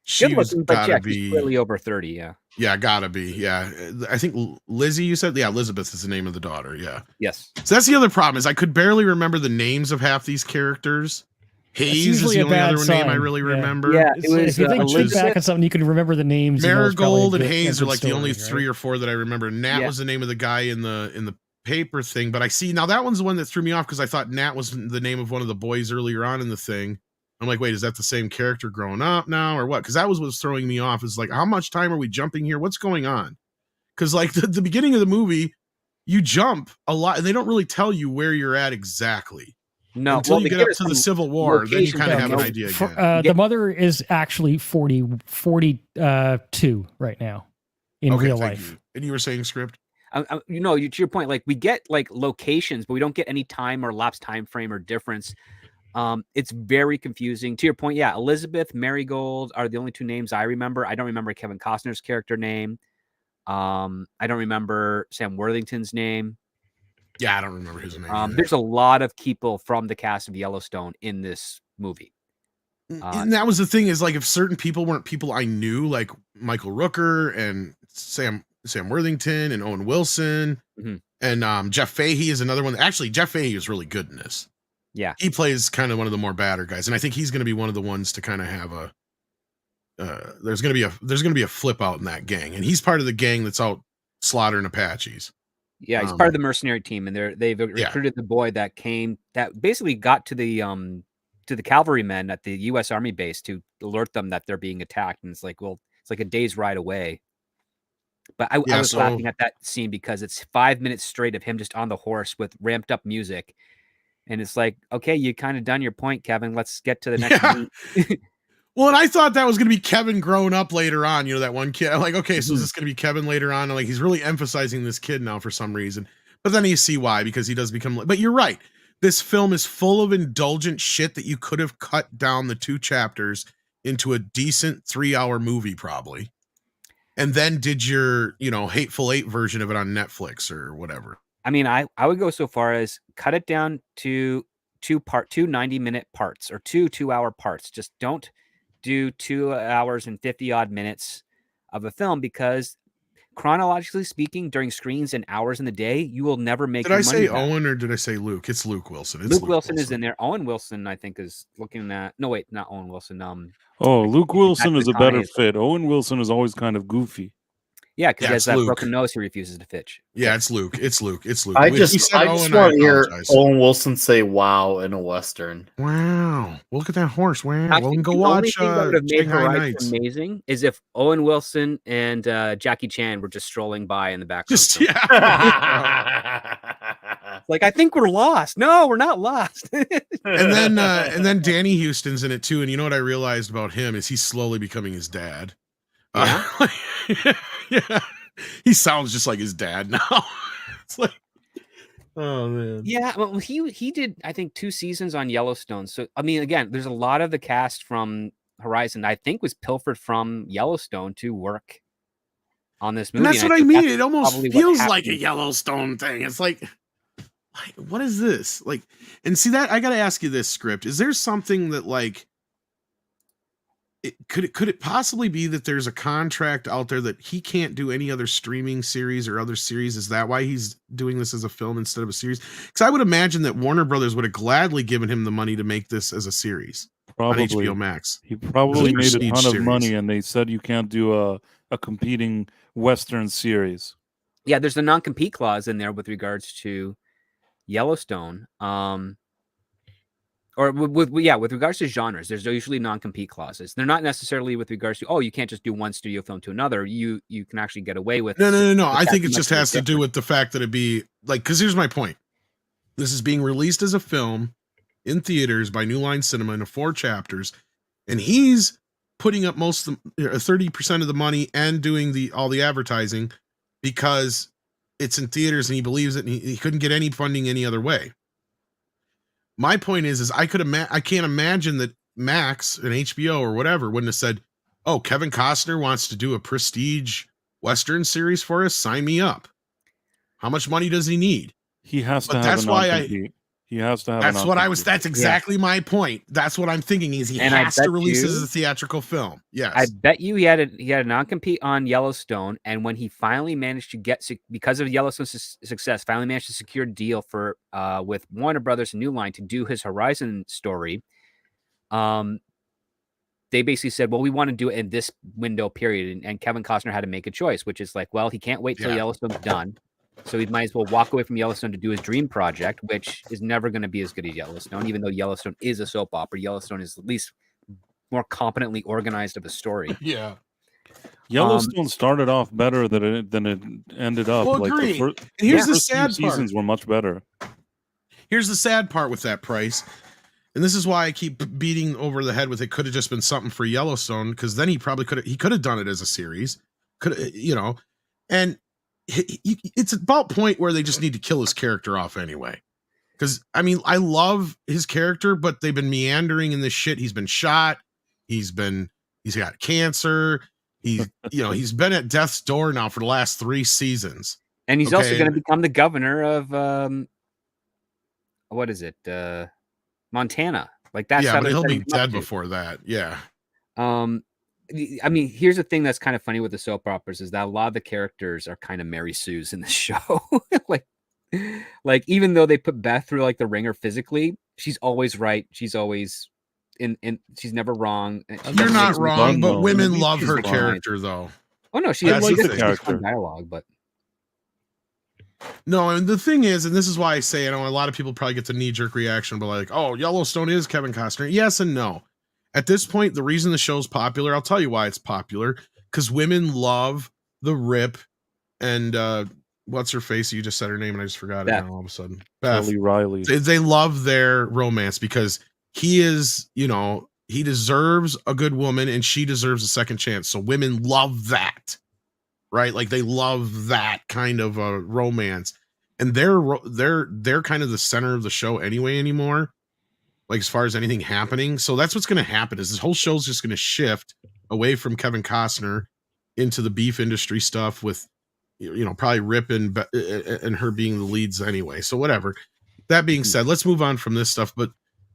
She good looking, but gotta she's clearly over 30. Yeah. Yeah, gotta be. Yeah, I think Lizzie. You said, yeah, Elizabeth is the name of the daughter. Yeah. Yes. So that's the other problem is I could barely remember the names of half these characters. Hayes is the only other name I really remember. Yeah, it was. If you think back on something, you can remember the names. Marigold and Hayes are like the only 3 or 4 that I remember. Nat was the name of the guy in the paper thing, but I see now that one's the one that threw me off because I thought Nat was the name of one of the boys earlier on in the thing. I'm like, wait, is that the same character growing up now or what? Because that was what's throwing me off. Is like, how much time are we jumping here? What's going on? Because like the beginning of the movie, you jump a lot, and they don't really tell you where you're at exactly. No, until you get up to the Civil War, then you kind of have an idea again. The mother is actually 42 right now in real life. And you were saying script? To your point, like we get like locations, but we don't get any time or lapse time frame or difference. It's very confusing. To your point, yeah, Elizabeth, Marigold are the only 2 names I remember. I don't remember Kevin Costner's character name. I don't remember Sam Worthington's name. Yeah, I don't remember his name. There's a lot of people from the cast of Yellowstone in this movie. And that was the thing is like if certain people weren't people I knew, like Michael Rooker and Sam Worthington and Owen Wilson and Jeff Fahey is another one. Actually, Jeff Fahey is really good in this. Yeah, he plays kind of one of the more badder guys, and I think he's going to be one of the ones to kind of have a. There's going to be a flip out in that gang, and he's part of the gang that's out slaughtering Apaches. Yeah, he's part of the mercenary team, and they've recruited the boy that basically got to the cavalrymen at the U.S. Army base to alert them that they're being attacked, and it's like, well, it's like a day's ride away. But I was laughing at that scene because it's 5 minutes straight of him just on the horse with ramped up music. And it's like, okay, you kind of done your point, Kevin. Let's get to the next. Well, and I thought that was going to be Kevin growing up later on. You know, that one kid. I'm like, okay, so is this going to be Kevin later on? I'm like, he's really emphasizing this kid now for some reason. But then you see why, because he does become. But you're right. This film is full of indulgent shit that you could have cut down the 2 chapters into a decent 3-hour movie, probably. And then did your, Hateful Eight version of it on Netflix or whatever. I mean, I would go so far as cut it down to 2 90-minute parts or 2 2-hour parts. Just don't do 2 hours and 50 odd minutes of a film because chronologically speaking, during screens and hours in the day, you will never make. Did I say Owen or did I say Luke? It's Luke Wilson. Luke Wilson is in there. Owen Wilson, I think, is looking at. No, wait, not Owen Wilson. Luke Wilson is a better fit. Owen Wilson is always kind of goofy. Yeah, because he has that broken nose he refuses to fitch. Yeah, it's Luke. It's Luke. I just want to hear Owen Wilson say "wow" in a Western. Wow! Look at that horse! Wow! Well, we can go watch. That would have made Horizon amazing is if Owen Wilson and Jackie Chan were just strolling by in the background. Like, I think we're lost. No, we're not lost. and then Danny Houston's in it too. And you know what I realized about him is he's slowly becoming his dad. Yeah. Yeah, he sounds just like his dad now. It's like, Oh man. Yeah, well, he did, I think, 2 seasons on Yellowstone. So I mean, again, there's a lot of the cast from Horizon I think was pilfered from Yellowstone to work on this movie. And that's what I think mean. that's It almost probably what feels like a happened. Yellowstone thing. It's like, what is this? Like, and see that I got to ask you this, Script. Is there something that like could it possibly be that there's a contract out there that he can't do any other streaming series or other series? Is that why he's doing this as a film instead of a series? Because I would imagine that Warner Brothers would have gladly given him the money to make this as a series on Probably. HBO Max. He probably made a prestige ton of series. money, and they said you can't do a competing Western series. Yeah, there's a non-compete clause in there with regards to Yellowstone. Or with regards to genres, there's usually non-compete clauses. They're not necessarily with regards to, you can't just do one studio film to another. You can actually get away with. No. I think it just has to do with the fact that it be like, because here's my point. This is being released as a film in theaters by New Line Cinema in 4 chapters, and he's putting up 30% of the money and doing all the advertising because it's in theaters and he believes it, and he couldn't get any funding any other way. My point is I can't imagine that Max and HBO or whatever wouldn't have said, "Oh, Kevin Costner wants to do a prestige Western series for us. Sign me up." How much money does he need? He has to have that's a why non-compete. He has to have. That's what I was. That's exactly my point. That's what I'm thinking. Is he has to release this as a theatrical film? Yes. I bet you he had a non-compete on Yellowstone, and when he finally managed to get, because of Yellowstone's success, finally managed to secure a deal for with Warner Brothers and New Line to do his Horizon story. They basically said, "Well, we want to do it in this window period," and Kevin Costner had to make a choice, which is like, well, he can't wait till Yellowstone's done. So he might as well walk away from Yellowstone to do his dream project, which is never going to be as good as Yellowstone, even though Yellowstone is a soap opera. Yellowstone is at least more competently organized of a story. Yeah. Yellowstone started off better than it ended up. Well, like agree. the And here's the first few sad seasons part. were much better. Here's the sad part with that price. And this is why I keep beating over the head with it could have just been something for Yellowstone, because then he probably could have done it as a series. And it's about point where they just need to kill his character off anyway. Because I mean, I love his character, but they've been meandering in this shit. He's been shot. He's got cancer. He's been at death's door now for the last 3 seasons. And he's also going to become the governor of what is it? Montana. Like that's but he'll be dead before that. Yeah. I mean, here's the thing that's kind of funny with the soap operas is that a lot of the characters are kind of Mary Sue's in the show. like even though they put Beth through like the ringer physically, she's always right. She's always in she's never wrong. You're not wrong, but women love her character though. Oh no, she has the character dialogue, but no, and the thing is, and this is why I say, I know a lot of people probably get the knee-jerk reaction, but like, oh, Yellowstone is Kevin Costner. Yes and no. At this point, the reason the show's popular, I'll tell you why it's popular, because women love the Rip and what's her face? You just said her name and I just forgot it now all of a sudden. Beth. Kelly Riley. They love their romance because he is, he deserves a good woman and she deserves a second chance. So women love that, right? Like they love that kind of romance, and they're kind of the center of the show anyway anymore. Like as far as anything happening. So that's what's going to happen is this whole show's just going to shift away from Kevin Costner into the beef industry stuff with, probably Rip and her being the leads anyway. So whatever. That being said, let's move on from this stuff. But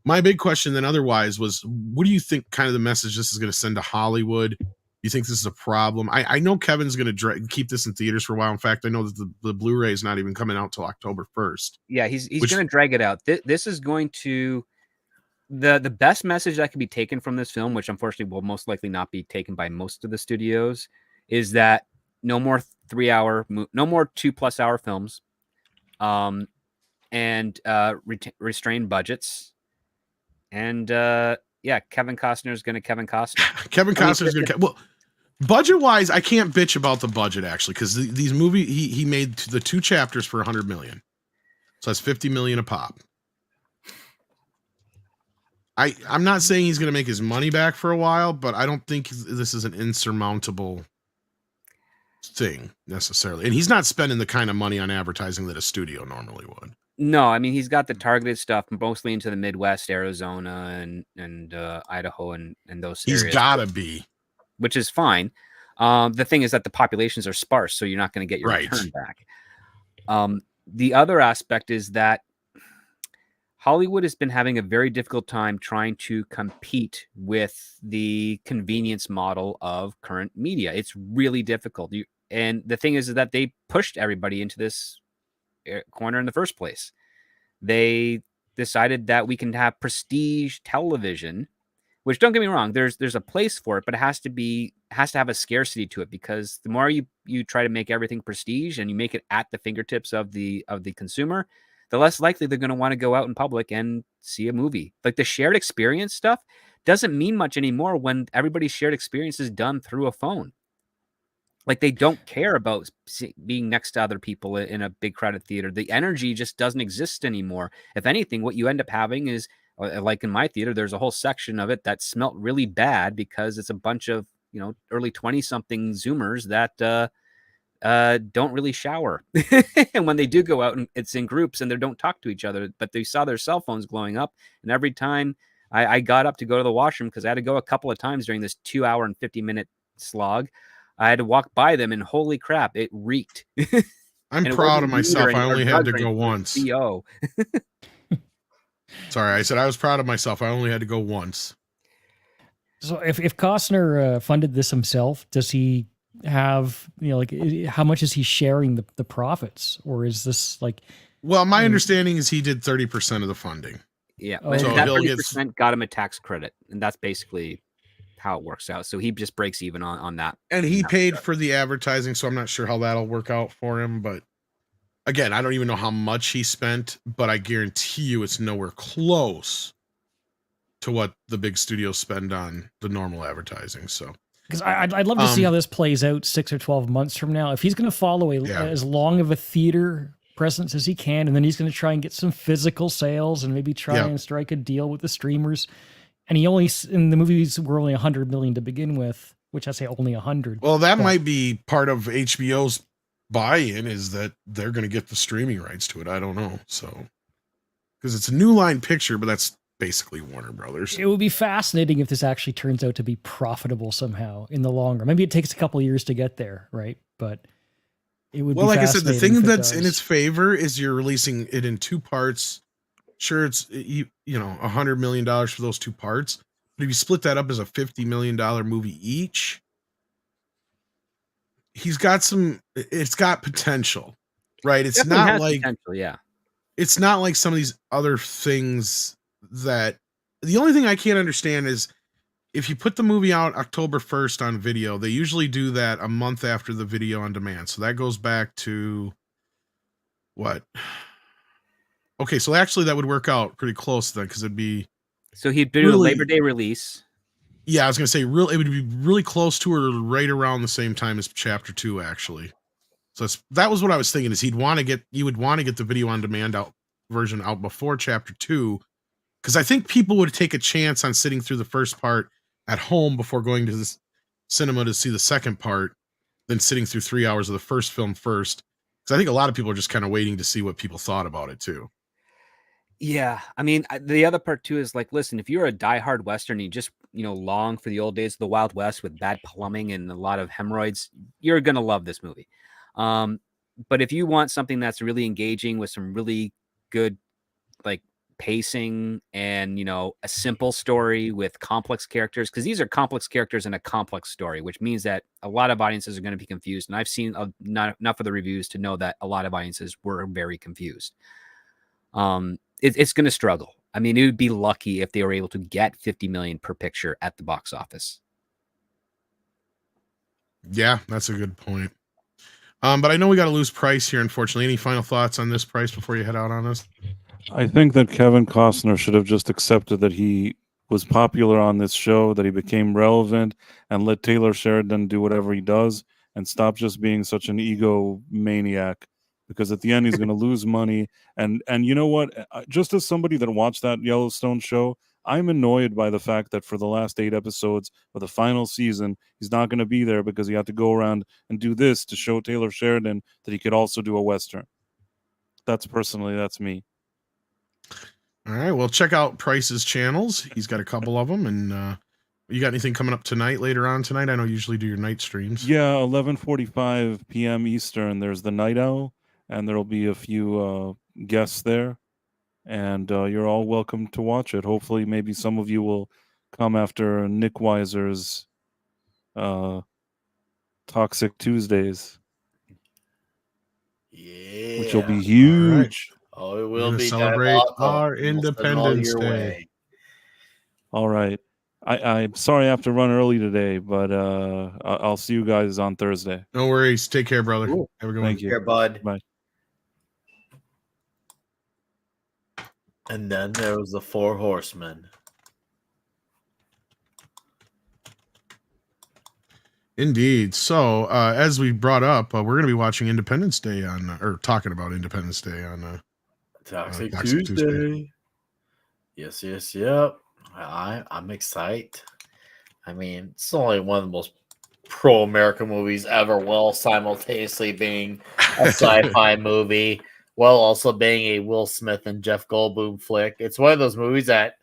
my big question then otherwise was, what do you think kind of the message this is going to send to Hollywood? You think this is a problem? I know Kevin's going to keep this in theaters for a while. In fact, I know that the Blu-ray is not even coming out till October 1st. Yeah, he's going to drag it out. This is going to... The best message that can be taken from this film, which unfortunately will most likely not be taken by most of the studios, is that no more 2+ hour films, and restrained budgets, and Kevin Costner is going to Kevin Costner. Kevin Costner is going to well, budget wise, I can't bitch about the budget actually because these movies he made the 2 chapters for $100 million, so that's $50 million a pop. I'm not saying he's going to make his money back for a while, but I don't think this is an insurmountable thing necessarily. And he's not spending the kind of money on advertising that a studio normally would. No, I mean he's got the targeted stuff mostly into the Midwest, Arizona, and Idaho, and those He's areas. gotta be. Which is fine. The thing is that the populations are sparse, so you're not going to get your Right. return back. The other aspect is that Hollywood has been having a very difficult time trying to compete with the convenience model of current media. It's really difficult. And the thing is that they pushed everybody into this corner in the first place. They decided that we can have prestige television, which, don't get me wrong, there's a place for it, but it has to have a scarcity to it, because the more you try to make everything prestige and you make it at the fingertips of the consumer, the less likely they're going to want to go out in public and see a movie. Like the shared experience stuff doesn't mean much anymore when everybody's shared experience is done through a phone. Like they don't care about being next to other people in a big crowded theater. The energy just doesn't exist anymore. If anything, what you end up having is, like in my theater, there's a whole section of it that smelt really bad because it's a bunch of, early 20-something Zoomers that don't really shower. And when they do go out, and it's in groups and they don't talk to each other, but they saw their cell phones glowing up. And every time I got up to go to the washroom, because I had to go a couple of times during this 2-hour and 50-minute slog, I had to walk by them, and holy crap, it reeked. I'm proud of myself. I only had to go once. CO. Sorry, I said I was proud of myself. I only had to go once. So if Costner funded this himself, does he have, how much is he sharing the profits? Or is this like... Well, my understanding is he did 30% of the funding. Yeah, but so that 30% got him a tax credit, and that's basically how it works out. So he just breaks even on that. And he paid for the advertising, so I'm not sure how that'll work out for him. But again, I don't even know how much he spent, but I guarantee you it's nowhere close to what the big studios spend on the normal advertising. So, because I'd love to see how this plays out 6 or 12 months from now. If he's going to follow as long of a theater presence as he can, and then he's going to try and get some physical sales and maybe try and strike a deal with the streamers. And in the movies were only 100 million to begin with, which I say only 100. Well, that might be part of HBO's buy-in, is that they're going to get the streaming rights to it. I don't know. So, because it's a New Line picture, but that's basically Warner Brothers. It would be fascinating if this actually turns out to be profitable somehow in the long run. Maybe it takes a couple of years to get there, right? But it would be like I said, the thing that's in its favor is you're releasing it in 2 parts. Sure, it's $100 million for those 2 parts, but if you split that up as a $50 million movie each, it's got potential, right? It's not like potential, it's not like some of these other things that the only thing I can't understand is if you put the movie out October 1st on video, they usually do that a month after the video on demand. So that goes back to what? Okay, so actually that would work out pretty close then, because it'd be... So he'd do a Labor Day release. Yeah, I was going to say, it would be really close to or right around the same time as Chapter 2, actually. So that was what I was thinking, is you would want to get the video on demand version out before Chapter 2, because I think people would take a chance on sitting through the first part at home before going to the cinema to see the second part, than sitting through 3 hours of the first film first. Because I think a lot of people are just kind of waiting to see what people thought about it, too. Yeah, I mean, the other part too is like, listen, if you're a diehard Western, and you just long for the old days of the Wild West with bad plumbing and a lot of hemorrhoids, you're gonna love this movie. But if you want something that's really engaging with some really good like pacing and a simple story with complex characters, because these are complex characters in a complex story, which means that a lot of audiences are going to be confused. And I've seen not enough of the reviews to know that a lot of audiences were very confused. It's going to struggle. I mean, it would be lucky if they were able to get 50 million per picture at the box office. Yeah, that's a good point. But I know we got to lose price here, unfortunately. Any final thoughts on this price before you head out on us? I think that Kevin Costner should have just accepted that he was popular on this show, that he became relevant, and let Taylor Sheridan do whatever he does and stop just being such an egomaniac. Because at the end, he's going to lose money. And you know what? Just as somebody that watched that Yellowstone show, I'm annoyed by the fact that for the last 8 episodes of the final season, he's not going to be there because he had to go around and do this to show Taylor Sheridan that he could also do a Western. That's me. All right. Well, check out Price's channels. He's got a couple of them. And you got anything coming up tonight, later on tonight? I know you usually do your night streams. Yeah, 11:45 p.m. Eastern. There's the Night Owl, and there'll be a few guests there. And you're all welcome to watch it. Hopefully, maybe some of you will come after Nick Weiser's Toxic Tuesdays. Yeah. Which will be huge. Oh, it will be. Celebrate diabolical. our You'll send it all Independence your Day. way. All right. I'm sorry I have to run early today, but I'll see you guys on Thursday. No worries. Take care, brother. Cool. Have a good Thank one. you. Here, bud. Bye. And then there was the Four Horsemen. Indeed. So, as we brought up, we're going to be watching Independence Day or talking about Independence Day on Toxic Toxic Tuesday. Yes, yep. I'm excited. I mean, it's only one of the most pro-American movies ever, while simultaneously being a sci-fi movie, while also being a Will Smith and Jeff Goldblum flick. It's one of those movies that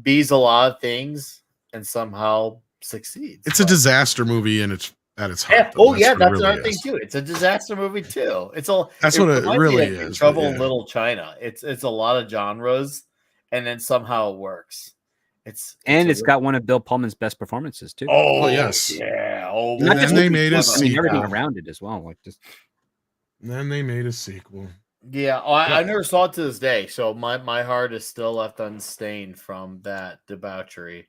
bees a lot of things and somehow succeeds. It's a disaster movie, and it's at its heart. Yeah. though. That's what it another really thing is. too. It's a disaster movie too. That's what it reminds me really of is, Trouble but in yeah. Little China. It's a lot of genres, and then somehow it works. It's got one of Bill Pullman's best performances too. Oh, yes. yeah. Oh, And then they made a I mean, everything sequel. around it as well. Like just And then they made a sequel. yeah. I never saw it to this day, so my heart is still left unstained from that debauchery.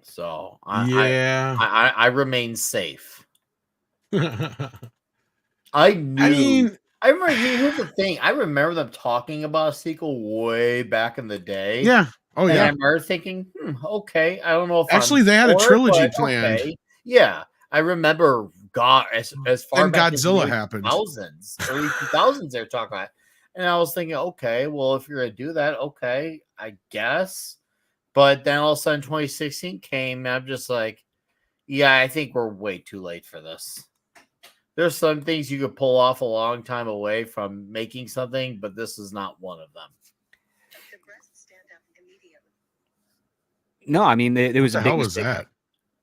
So I remain safe. I knew. I remember. Here's the thing. I remember them talking about a sequel way back in the day. Yeah. Oh, and yeah. I remember thinking, okay, I don't know if Actually, I'm they had a for it, trilogy but planned. okay. Yeah, I remember. God, as far Then back as the Godzilla early happened. 2000s, early 2000s, they're talking about. And I was thinking, okay, well, if you're gonna do that, okay, I guess. But then all of a sudden, 2016 came, and I'm just like, yeah, I think we're way too late for this. There's some things you could pull off a long time away from making something, but this is not one of them. no, I mean there was What a the big hell was mistake. that?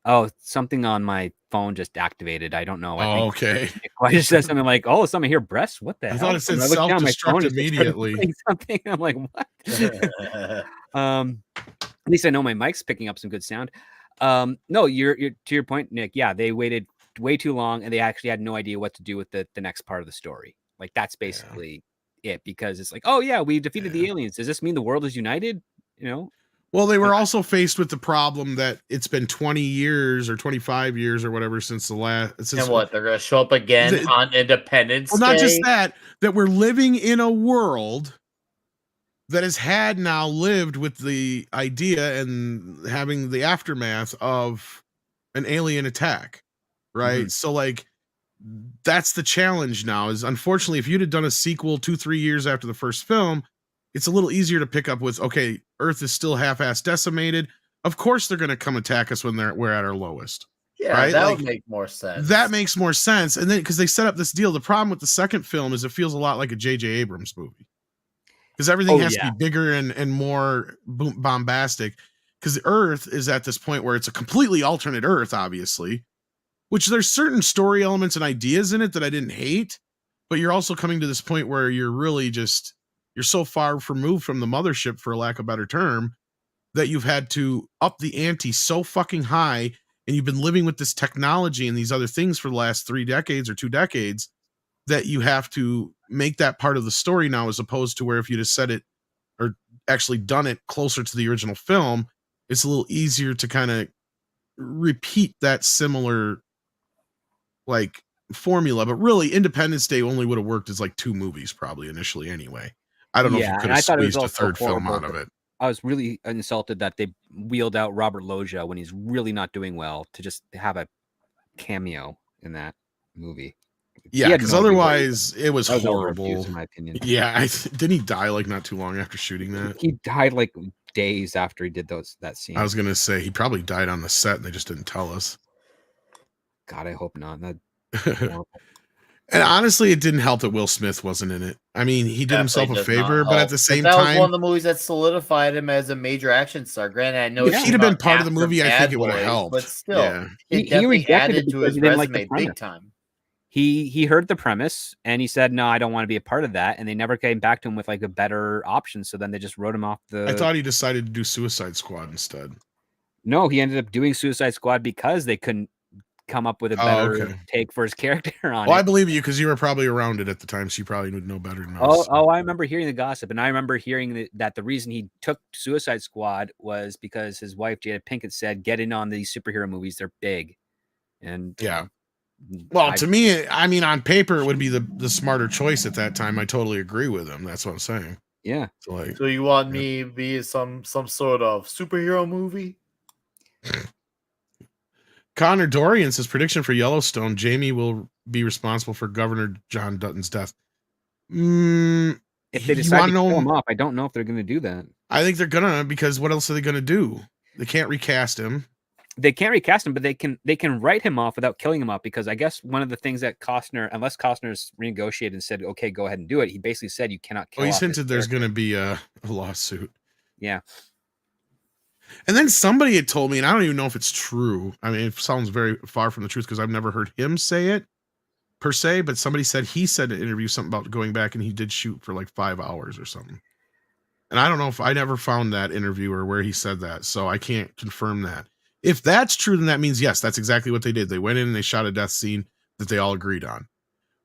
Oh, something on my phone just activated. I don't know. I Oh, think okay. I just said something like, "Oh, something here, breasts." What the I hell? thought it said And I looked down, my phone self-destruct just started immediately. playing something. I'm like, what? At least I know my mic's picking up some good sound. No, you're to your point, Nick. Yeah, they waited way too long, and they actually had no idea what to do with the next part of the story. Like that's basically it, because it's like, oh yeah, we defeated the aliens. Does this mean the world is united? You know. Well, they were also faced with the problem that it's been 20 years or 25 years or whatever since the last. And what, they're going to show up again on Independence Day? Well, not just that we're living in a world that has had now lived with the idea and having the aftermath of an alien attack, right? Mhm. So, like, that's the challenge now is, unfortunately, if you'd have done a sequel 2-3 years after the first film, it's a little easier to pick up with, okay, Earth is still half-ass decimated. Of course they're going to come attack us when we're at our lowest. Yeah, right? that Like, would make more sense. That makes more sense. And then, because they set up this deal, the problem with the second film is it feels a lot like a J.J. Abrams movie. Because everything has to be bigger and more bombastic. Because the Earth is at this point where it's a completely alternate Earth, obviously, which there's certain story elements and ideas in it that I didn't hate, but you're also coming to this point where you're really just, you're so far removed from the mothership, for lack of a better term, that you've had to up the ante so fucking high, and you've been living with this technology and these other things for the last 3 decades or 2 decades, that you have to make that part of the story now, as opposed to where if you just said it or actually done it closer to the original film, it's a little easier to kind of repeat that similar like formula. But really, Independence Day only would have worked as like 2 movies probably initially anyway. I don't know if you could have squeezed a third film out of it. I was really insulted that they wheeled out Robert Loggia when he's really not doing well to just have a cameo in that movie. Yeah, because otherwise it was horrible, in my opinion. Yeah, didn't he die like not too long after shooting that? He died like days after he did that scene. I was gonna say he probably died on the set and they just didn't tell us. God, I hope not. And honestly, it didn't help that Will Smith wasn't in it. I mean, he did himself a Definitely does not favor, but at help. the But same that was time, one of the movies that solidified him as a major action star. Granted, I know if it he'd came have been out part of the after movie, I think Bad it would have Boys, helped. but still, Yeah. it He definitely rejected it added to because his he didn't like the resume premise. big time. He heard the premise and he said, "No, I don't want to be a part of that." And they never came back to him with like a better option. So then they just wrote him off the. I thought he decided to do Suicide Squad instead. No, he ended up doing Suicide Squad because they couldn't come up with a better take for his character on Well, it. I believe you because you were probably around it at the time, so you probably would know better than Oh, us. I remember hearing the gossip, and I remember hearing that the reason he took Suicide Squad was because his wife Jada Pinkett said, "Get in on these superhero movies; they're big." And yeah, well, to me, I mean, on paper, it would be the smarter choice at that time. I totally agree with him. That's what I'm saying. Yeah. So you want me to be some sort of superhero movie? Connor Dorian says prediction for Yellowstone: Jamie will be responsible for Governor John Dutton's death. If they decide to kill him off, I don't know if they're going to do that. I think they're gonna, because what else are they gonna do? They can't recast him. They can't recast him, but they can write him off without killing him off, because I guess one of the things that Costner, unless Costner's renegotiated and said, "Okay, go ahead and do it," he basically said you cannot kill. Oh, he's off hinted there's going to be a lawsuit. Yeah. And then somebody had told me, and I don't even know if it's true. I mean, it sounds very far from the truth because I've never heard him say it per se, but somebody said he said in an interview something about going back and he did shoot for like 5 hours or something. And I don't know if I never found that interview or where he said that, so I can't confirm that. If that's true, then that means, yes, that's exactly what they did. They went in and they shot a death scene that they all agreed on.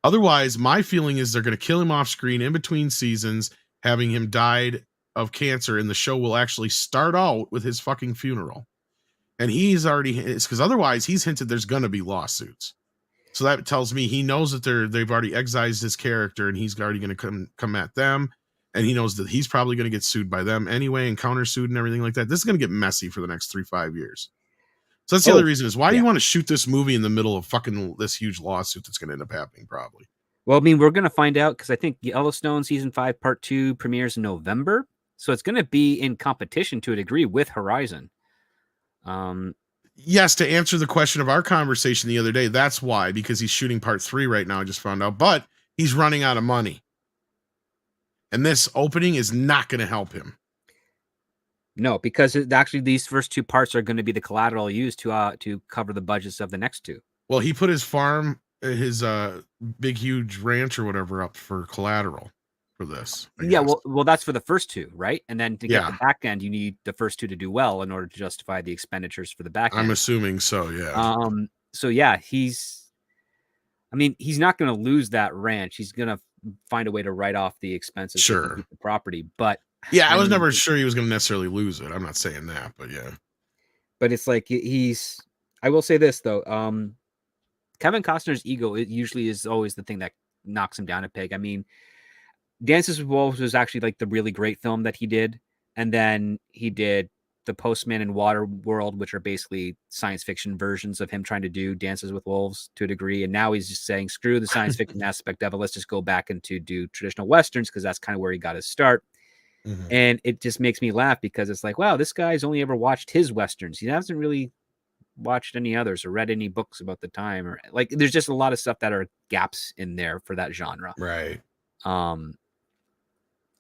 Otherwise, my feeling is they're going to kill him off screen in between seasons, having him died of cancer, and the show will actually start out with his fucking funeral. And he's already, because otherwise he's hinted there's going to be lawsuits. So that tells me he knows that they've already excised his character and he's already going to come at them. And he knows that he's probably going to get sued by them anyway and countersued and everything like that. This is going to get messy for the next 3-5 years. So that's the other reason is why do you want to shoot this movie in the middle of fucking this huge lawsuit that's going to end up happening probably? Well, I mean, we're going to find out because I think Yellowstone season 5 part 2 premieres in November. So it's going to be in competition to a degree with Horizon. Yes, to answer the question of our conversation the other day, that's why, because he's shooting part 3 right now. I just found out, but he's running out of money. And this opening is not going to help him. No, because actually these first 2 parts are going to be the collateral used to cover the budgets of the next 2. Well, he put his farm, his big, huge ranch or whatever up for collateral for this. Yeah, well, that's for the first 2, right? And then to get the back end, you need the first 2 to do well in order to justify the expenditures for the back end. I'm assuming so, yeah. So yeah, he's not going to lose that ranch. He's going to find a way to write off the expenses for the property. But yeah, I was never sure he was going to necessarily lose it. I'm not saying that, but yeah. But it's like I will say this though. Kevin Costner's ego, it usually is always the thing that knocks him down a peg. I mean, Dances with Wolves was actually like the really great film that he did. And then he did The Postman and Waterworld, which are basically science fiction versions of him trying to do Dances with Wolves to a degree. And now he's just saying, screw the science fiction aspect of it. Let's just go back into do traditional Westerns because that's kind of where he got his start. Mm-hmm. And it just makes me laugh because it's like, wow, this guy's only ever watched his Westerns. He hasn't really watched any others or read any books about the time, or like there's just a lot of stuff that are gaps in there for that genre. Right.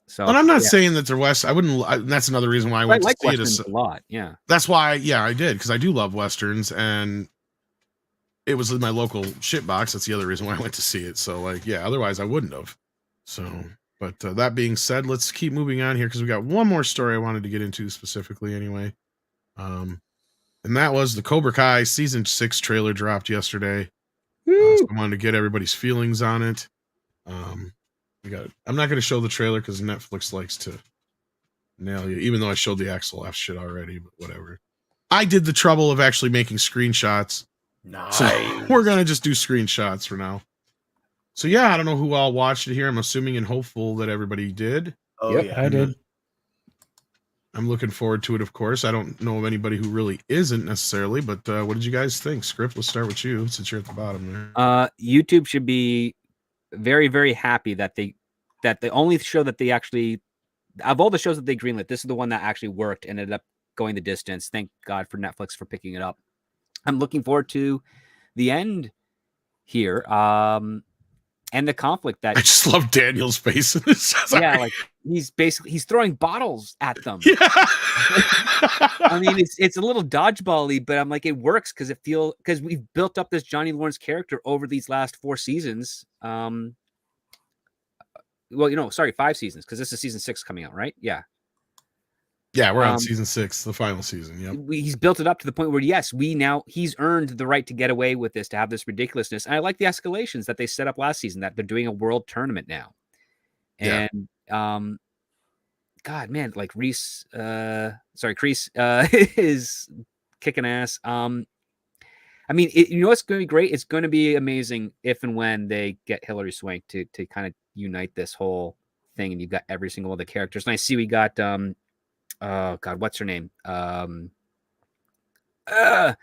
So, and I'm not saying that they're West. I wouldn't. That's another reason why I went to see Westerns a lot. Yeah. That's why. Yeah, I did because I do love Westerns, and it was in my local shit box. That's the other reason why I went to see it. So like, yeah, otherwise I wouldn't have. So, but that being said, let's keep moving on here because we got one more story I wanted to get into specifically anyway. And that was the Cobra Kai season 6 trailer dropped yesterday. So I wanted to get everybody's feelings on it. I'm not going to show the trailer because Netflix likes to nail you, even though I showed the Axel F shit already, but whatever. I did the trouble of actually making screenshots. Nice. So we're going to just do screenshots for now. So yeah, I don't know who all watched it here. I'm assuming and hopeful that everybody did. Oh, yeah. I did. I'm looking forward to it, of course. I don't know of anybody who really isn't necessarily, but what did you guys think? Script, let's start with you since you're at the bottom there. YouTube should be very, very happy that the only show that they actually, of all the shows that they greenlit, this is the one that actually worked and ended up going the distance. Thank God for Netflix for picking it up. I'm looking forward to the end here. and the conflict that I just love Daniel's face in this. yeah, like he's throwing bottles at them. Yeah. I mean, it's a little dodgeball-y, but I'm like, it works because we've built up this Johnny Lawrence character over these last 4 seasons. Well, sorry, 5 seasons, because this is season 6 coming out, right? Yeah. Yeah, we're on season 6, the final season. Yep. He's built it up to the point where, yes, he's earned the right to get away with this, to have this ridiculousness. And I like the escalations that they set up last season, that they're doing a world tournament now. And, God, man, like Kreese is kicking ass. I mean, what's going to be great? It's going to be amazing if and when they get Hilary Swank to kind of unite this whole thing, and you've got every single one of the characters. And I see we got oh God, what's her name? The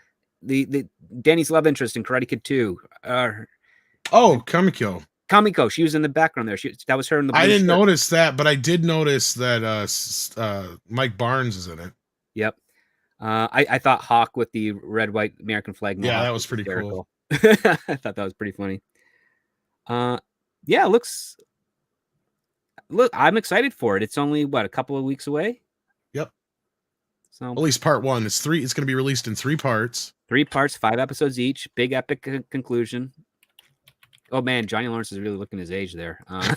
Danny's love interest in Karate Kid 2. Kamiko. She was in the background there. That was her in the blue I didn't shirt. notice that, but I did notice that Mike Barnes is in it. Yep. I thought Hawk with the red, white American flag. Yeah, that was pretty cool. I thought that was pretty funny. Yeah, look, I'm excited for it. It's only a couple of weeks away. Yep. So at least part 1. It's going to be released in 3 parts. 3 parts, 5 episodes each. Big epic conclusion. Oh man, Johnny Lawrence is really looking his age there. A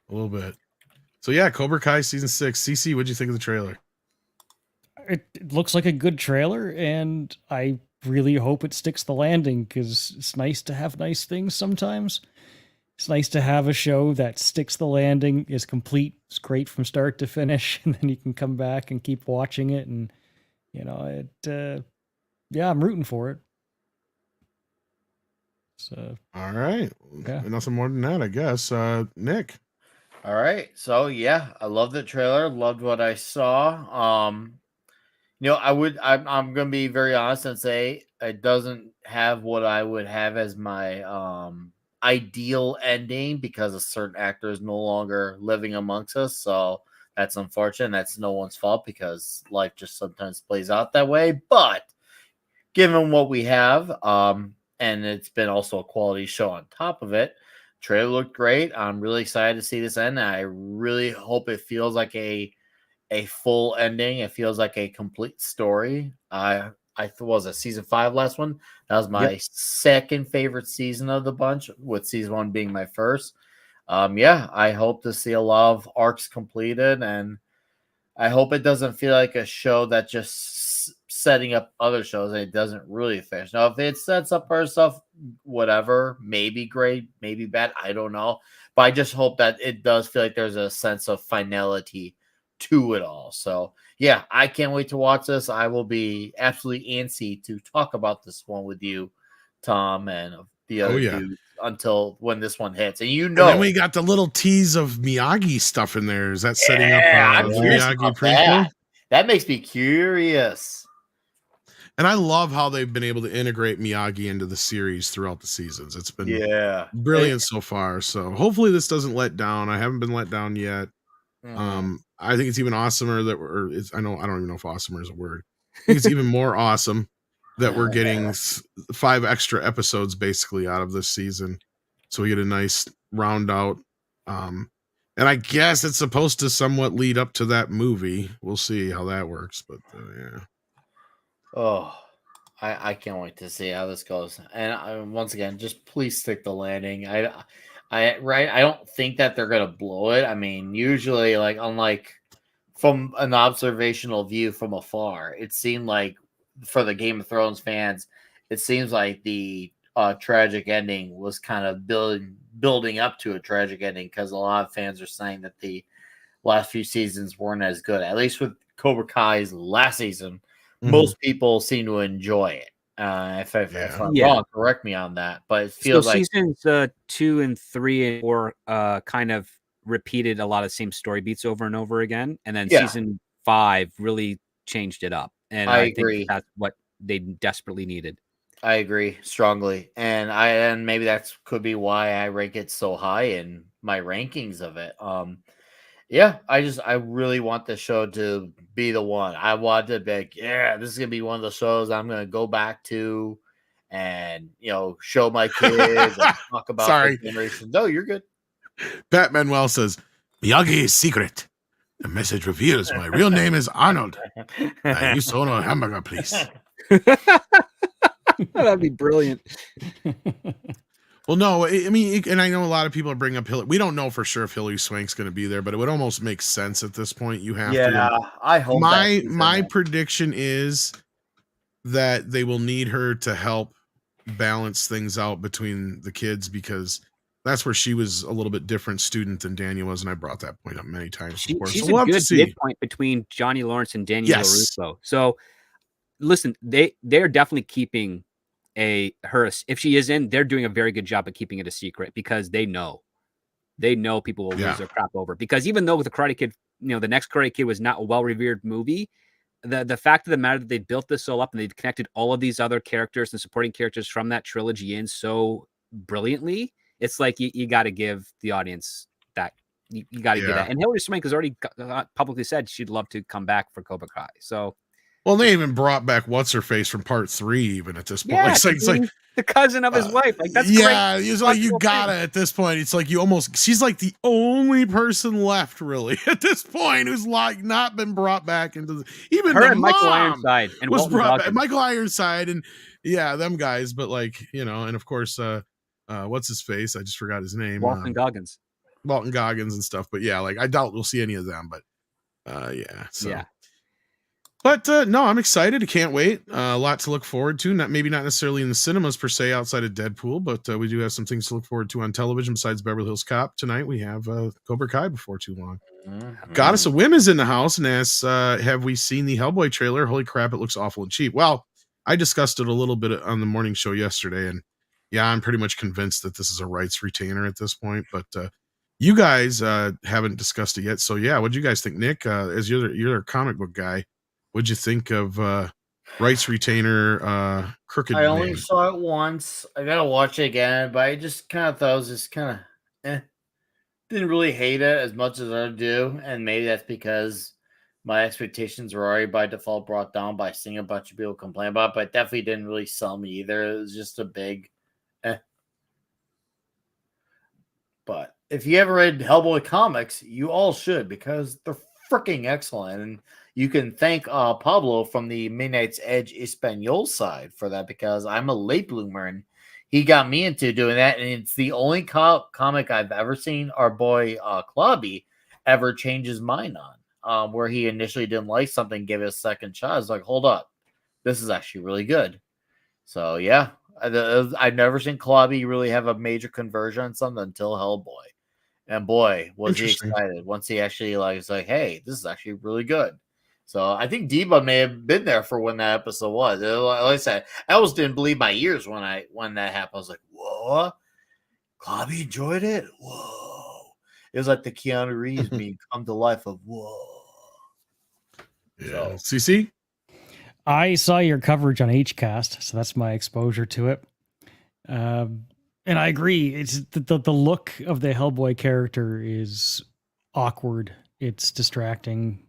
little bit. So yeah, Cobra Kai season 6. CC, what'd you think of the trailer? It looks like a good trailer, and I really hope it sticks the landing, because it's nice to have nice things sometimes. It's nice to have a show that sticks the landing, is complete, it's great from start to finish, and then you can come back and keep watching it, and I'm rooting for it. So all right, yeah, nothing more than that, I guess. Nick. All right, so yeah, I loved the trailer, loved what I saw. I'm gonna be very honest and say it doesn't have what I would have as my ideal ending, because a certain actor is no longer living amongst us. So that's unfortunate. That's no one's fault, because life just sometimes plays out that way. But given what we have, and it's been also a quality show on top of it, trailer looked great. I'm really excited to see this end. I really hope it feels like a full ending. It feels like a complete story. I was a season 5 last one. That was my second favorite season of the bunch, with season 1 being my first. I hope to see a lot of arcs completed, and I hope it doesn't feel like a show that just setting up other shows and it doesn't really finish. Now, if it sets up other stuff, whatever, maybe great, maybe bad, I don't know. But I just hope that it does feel like there's a sense of finality to it all. So yeah, I can't wait to watch this. I will be absolutely antsy to talk about this one with you, Tom, and the other dudes until when this one hits. And then we got the little tease of Miyagi stuff in there. Is that setting up the Miyagi prequel? That makes me curious. And I love how they've been able to integrate Miyagi into the series throughout the seasons. It's been brilliant so far. So hopefully this doesn't let down. I haven't been let down yet. I think it's even awesomer that I don't even know if awesomer is a word. I think it's even more awesome that we're getting 5 extra episodes basically out of this season. So we get a nice round out. And I guess it's supposed to somewhat lead up to that movie. We'll see how that works, but yeah. Oh, I can't wait to see how this goes. And once again, just please stick the landing. I don't think that they're gonna blow it. I mean, usually, like, unlike from an observational view from afar, it seemed like for the Game of Thrones fans, it seems like the tragic ending was kind of building up to a tragic ending, because a lot of fans are saying that the last few seasons weren't as good. At least with Cobra Kai's last season, most people seem to enjoy it. If I'm wrong, correct me on that. But it feels like seasons 2 and 3 and 4 kind of repeated a lot of the same story beats over and over again, and then season 5 really changed it up. And I agree. think that's what they desperately needed. I agree strongly, and maybe that could be why I rank it so high in my rankings of it. I really want the show to be the one. I want to be like, this is gonna be one of the shows I'm gonna go back to and show my kids and talk about Sorry. the generation. No, you're good. Pat Manuel says, Miyagi is secret. The message reveals my real name is Arnold. You sold a hamburger, please. That'd be brilliant. Well, no, I mean, and I know a lot of people are bringing up Hillary. We don't know for sure if Hillary Swank's going to be there, but it would almost make sense at this point. You have to. Yeah, I hope. My prediction is that they will need her to help balance things out between the kids, because that's where she was a little bit different student than Daniel was, and I brought that point up many times before. She's So we'll a good have to see. midpoint between Johnny Lawrence and Daniel LaRusso. So, listen, they're definitely keeping her. If she is in, they're doing a very good job of keeping it a secret, because they know people will lose their crap over. Because even though with the Karate Kid, the next Karate Kid was not a well-revered movie, the fact of the matter that they built this all up and they've connected all of these other characters and supporting characters from that trilogy in so brilliantly, it's like you got to give the audience that. You got to get that. And Hillary Swank has already publicly said she'd love to come back for Cobra Kai. So. Well, they even brought back What's-Her-Face from part 3 even at this point. Yeah, it's like the cousin of his wife. Like, that's great. He's like, you gotta at this point. It's like she's like the only person left really at this point who's like not been brought back into even her the and Michael Ironside and was Walton brought Goggins. back. Michael Ironside and them guys, but and of course what's his face? I just forgot his name. Walton Goggins and stuff. But I doubt we'll see any of them, but so. Yeah. But no, I'm excited. I can't wait. A lot to look forward to. Not necessarily in the cinemas per se outside of Deadpool, but we do have some things to look forward to on television besides Beverly Hills Cop. Tonight we have Cobra Kai before too long. Goddess of Whim is in the house and asks, have we seen the Hellboy trailer? Holy crap, it looks awful and cheap. Well, I discussed it a little bit on the morning show yesterday, and I'm pretty much convinced that this is a rights retainer at this point, but you guys haven't discussed it yet. So what'd you guys think? Nick, as you're a comic book guy, what'd you think of rights retainer Crooked I only Man? saw it once. I gotta watch it again, but I just kind of thought it was just kind of didn't really hate it as much as I do, and maybe that's because my expectations were already by default brought down by seeing a bunch of people complain about it, but it definitely didn't really sell me either. It was just a big But if you ever read Hellboy comics, you all should, because they're freaking excellent. And you can thank Pablo from the Midnight's Edge Espanol side for that, because I'm a late bloomer and he got me into doing that. And it's the only comic I've ever seen our boy Clubby ever change his mind on, where he initially didn't like something, gave it a second shot. I was like, hold up, this is actually really good. So yeah, I've never seen Clubby really have a major conversion on something until Hellboy. And boy, was he excited once he actually was like, hey, this is actually really good. So I think Deba may have been there for when that episode was. Like I said, I almost didn't believe my ears when that happened. I was like, whoa, Clubby enjoyed it? Whoa. It was like the Keanu Reeves being come to life of whoa. Yeah. So, CC? I saw your coverage on HCast, so that's my exposure to it. And I agree. It's the look of the Hellboy character is awkward. It's distracting.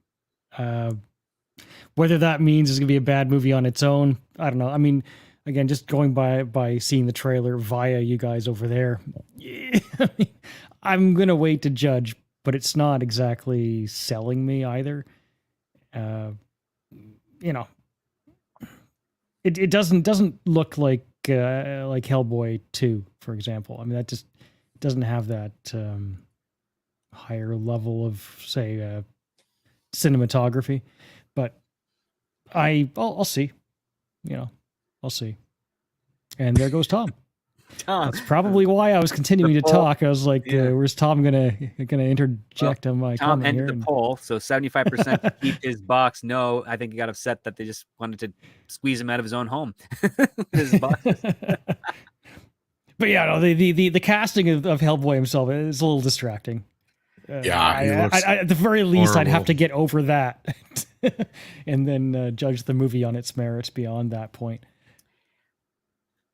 Whether that means it's gonna be a bad movie on its own, I don't know. I mean, again, just going by seeing the trailer via you guys over there, I'm gonna wait to judge, but it's not exactly selling me either. It doesn't look like Hellboy 2, for example. I mean, that just doesn't have that higher level of, say, cinematography. But I'll see. I'll see. And there goes Tom. That's probably why I was continuing to talk. I was like, "Where's Tom gonna interject on my Tom comment here?" ended the poll, so 75% keep his box. No, I think he got upset that they just wanted to squeeze him out of his own home. His box. But yeah, no, the casting of Hellboy himself is a little distracting. At the very least, horrible. I'd have to get over that, and then judge the movie on its merits beyond that point.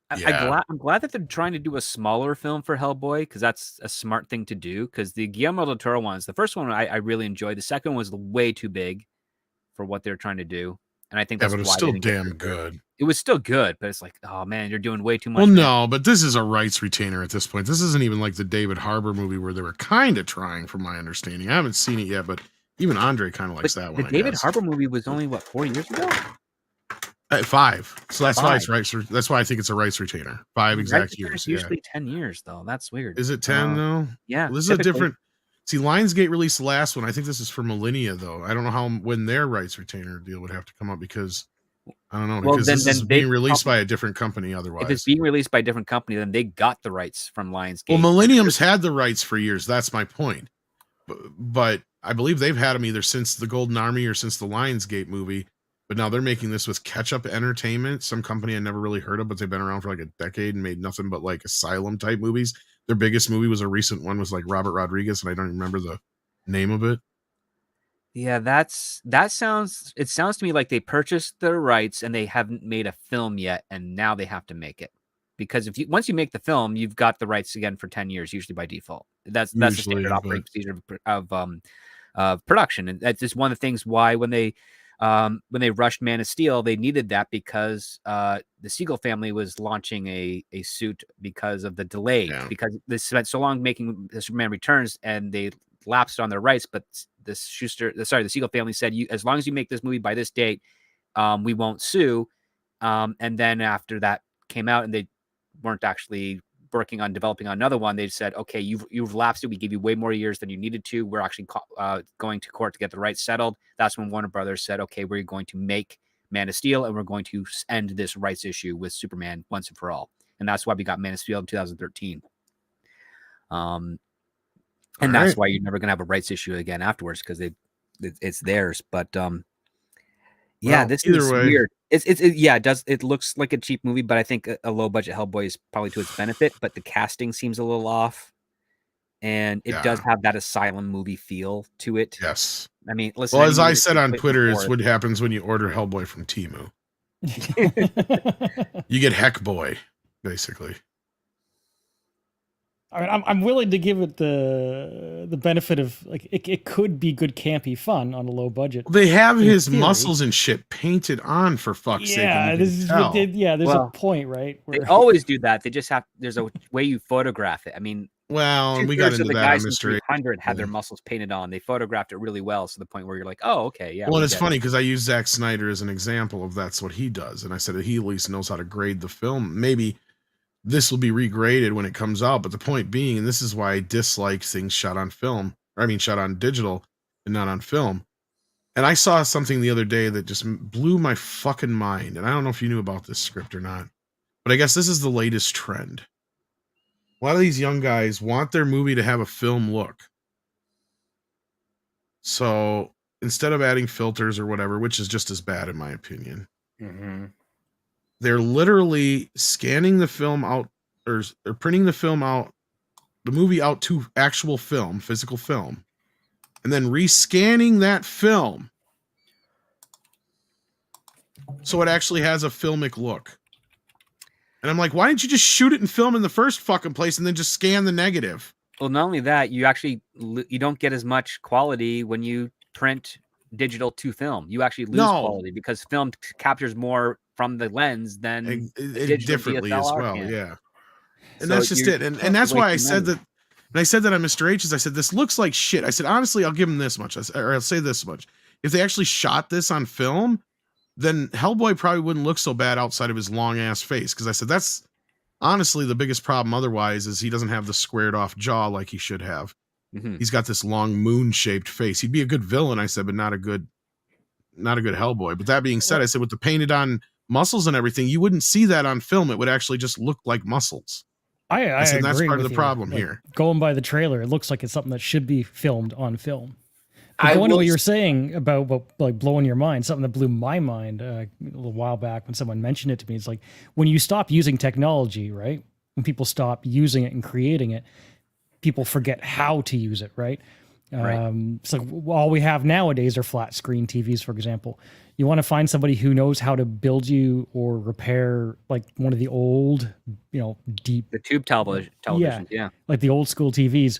I'm glad that they're trying to do a smaller film for Hellboy, because that's a smart thing to do. Because the Guillermo del Toro ones, the first one I really enjoyed. The second one was way too big for what they're trying to do, and I think that's but it's still damn good. it was still good, but it's like, oh man, you're doing way too much. Well, man. no, but this is a rights retainer at this point. This isn't even like the David Harbour movie where they were kind of trying, from my understanding. I haven't seen it yet, but even Andre kind of likes But that the one. David Harbour movie was only what 4 years ago. 5. So that's why 5. it's rights. That's why I think it's a rights retainer. 5 exact years. It's usually 10 years though. That's weird. Is it 10 though? Yeah. Well, this is a different. See, Lionsgate released the last one. I think this is for Millennia though. I don't know when their rights retainer deal would have to come up because I don't know because this is being released by a different company. Otherwise, if it's being released by a different company, then they got the rights from Lionsgate. Well, Millennium's had the rights for years. That's my point. But I believe they've had them either since the Golden Army or since the Lionsgate movie. But now they're making this with Ketchup Entertainment, some company I never really heard of, but they've been around for like a decade and made nothing but like asylum type movies. Their biggest movie was a recent one, was like Robert Rodriguez, and I don't even remember the name of it. Yeah, it sounds to me like they purchased the rights and they haven't made a film yet, and now they have to make it. Because once you make the film, you've got the rights again for 10 years, usually by default. That's the standard operating procedure of production. And that's just one of the things why when they rushed Man of Steel, they needed that because the Siegel family was launching a suit because of the delay, because they spent so long making the Superman Returns and they lapsed on their rights. But the Siegel family said, as long as you make this movie by this date, we won't sue. And then after that came out and they weren't actually working on developing another one, they said, okay, you've lapsed it. We give you way more years than you needed to. We're actually going to court to get the rights settled. That's when Warner Brothers said, okay, we're going to make Man of Steel and we're going to end this rights issue with Superman once and for all. And that's why we got Man of Steel in 2013. And that's why you're never going to have a rights issue again afterwards, because it's theirs. But yeah, this is weird. It looks like a cheap movie, but I think a low budget Hellboy is probably to its benefit. But the casting seems a little off, and it does have that asylum movie feel to it. Yes. I mean, listen. Well, as I said on Twitter, it's what happens when you order Hellboy from Temu. You get Heckboy, basically. I mean, I'm willing to give it the benefit of like it could be good campy fun on a low budget. They have his muscles and shit painted on, for fuck's sake. Yeah, there's a point, right? They always do that. They just there's a way you photograph it. I mean, well, we got into the that guys on in Mr. 300 had their muscles painted on. They photographed it really well, to the point where you're like, oh, okay, yeah. Well, it's funny because I use Zack Snyder as an example of that's what he does, and I said that he at least knows how to grade the film. Maybe this will be regraded when it comes out, but the point being, and this is why I dislike things shot on digital and not on film. And I saw something the other day that just blew my fucking mind. And I don't know if you knew about this script or not, but I guess this is the latest trend. A lot of these young guys want their movie to have a film look. So instead of adding filters or whatever, which is just as bad in my opinion, they're literally scanning the film out or printing the movie out to actual film, physical film, and then rescanning that film so it actually has a filmic look. And I'm like, why didn't you just shoot it in film in the first fucking place and then just scan the negative? Well, not only that, you don't get as much quality when you print digital to film. You actually lose quality because film captures more from the lens than differently as well. Can. Yeah. And so that's just it. And that's why I said that. And I said that on Mr. H's. I said, this looks like shit. I said, honestly, I'll give him this much. Or I'll say this much. If they actually shot this on film, then Hellboy probably wouldn't look so bad outside of his long ass face. Because I said, that's honestly the biggest problem otherwise is he doesn't have the squared off jaw like he should have. He's got this long moon shaped face. He'd be a good villain, I said, but not a good Hellboy. But that being said, I said with the painted on muscles and everything, you wouldn't see that on film. It would actually just look like muscles. I said that's agree part of with the you. problem Like, here. Going by the trailer, it looks like it's something that should be filmed on film. But going to what you're saying about like blowing your mind, something that blew my mind a little while back when someone mentioned it to me. It's like when you stop using technology, right? When people stop using it and creating it, people forget how to use it, right? So all we have nowadays are flat screen TVs, for example. You want to find somebody who knows how to build you or repair like one of the old, the tube television, yeah, like the old school TVs.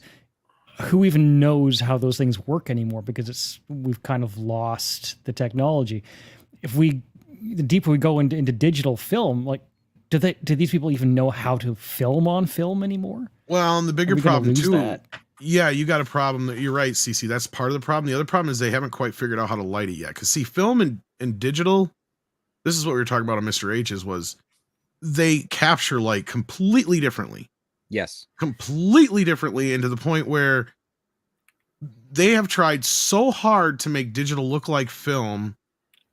Who even knows how those things work anymore? Because we've kind of lost the technology. If we the deeper we go into digital film, like, do these people even know how to film on film anymore? Well, and the Are bigger we gonna problem lose too. that? Yeah, you got a problem. You're right, CC. That's part of the problem. The other problem is they haven't quite figured out how to light it yet. Because see, film and digital, this is what we were talking about on Mr. H's, was they capture light completely differently. Yes. Completely differently, and to the point where they have tried so hard to make digital look like film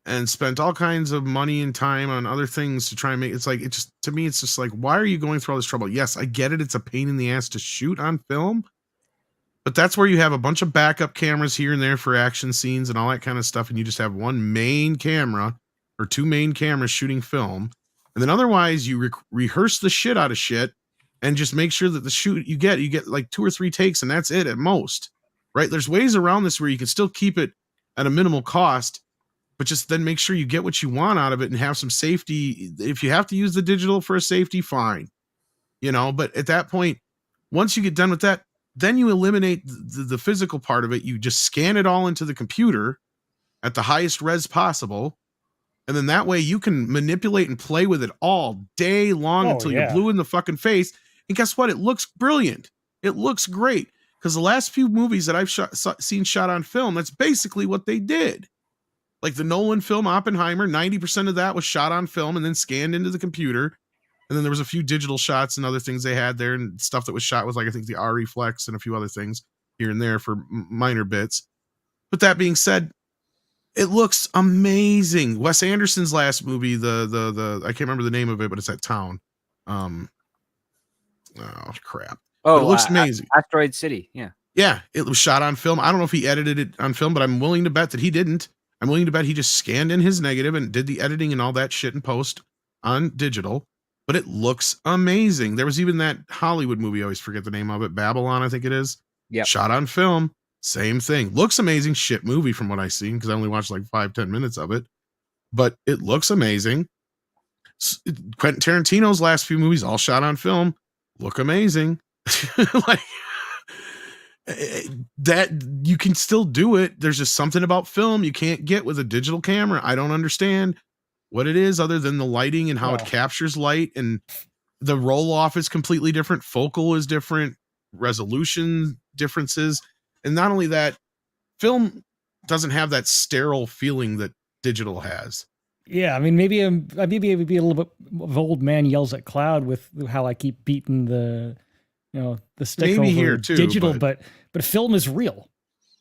and spent all kinds of money and time on other things to try and make it's like, it just, to me, it's just like, why are you going through all this trouble? Yes, I get it. It's a pain in the ass to shoot on film, but that's where you have a bunch of backup cameras here and there for action scenes and all that kind of stuff. And you just have one main camera or two main cameras shooting film. And then otherwise you rehearse the shit out of shit and just make sure that the shoot you get like 2 or 3 takes and that's it at most, right? There's ways around this where you can still keep it at a minimal cost, but just then make sure you get what you want out of it and have some safety. If you have to use the digital for a safety, fine, but at that point, once you get done with that, then you eliminate the physical part of it. You just scan it all into the computer at the highest res possible. And then that way you can manipulate and play with it all day long until you're blue in the fucking face. And guess what? It looks brilliant. It looks great. Because the last few movies that I've seen shot on film, that's basically what they did. Like the Nolan film Oppenheimer, 90% of that was shot on film and then scanned into the computer. And then there was a few digital shots and other things they had there and stuff that was shot with, like, I think the R reflex and a few other things here and there for minor bits. But that being said, it looks amazing. Wes Anderson's last movie, the I can't remember the name of it, but it's that town. Oh crap. Oh, it looks amazing. Asteroid City. Yeah. Yeah. It was shot on film. I don't know if he edited it on film, but I'm willing to bet that he didn't. I'm willing to bet he just scanned in his negative and did the editing and all that shit in post on digital, but it looks amazing. There was even that Hollywood movie. I always forget the name of it. Babylon, I think it is. Yeah. Shot on film. Same thing. Looks amazing. Shit movie from what I've seen, because I only watched like 5-10 minutes of it, but it looks amazing. Quentin Tarantino's last few movies, all shot on film, look amazing. Like that, you can still do it. There's just something about film you can't get with a digital camera. I don't understand what it is other than the lighting and how it captures light, and the roll off is completely different. Focal is different, resolution differences. And not only that, film doesn't have that sterile feeling that digital has. Yeah, I mean, maybe it would be a little bit of old man yells at cloud with how I keep beating the stick Maybe over here too, digital, but film is real,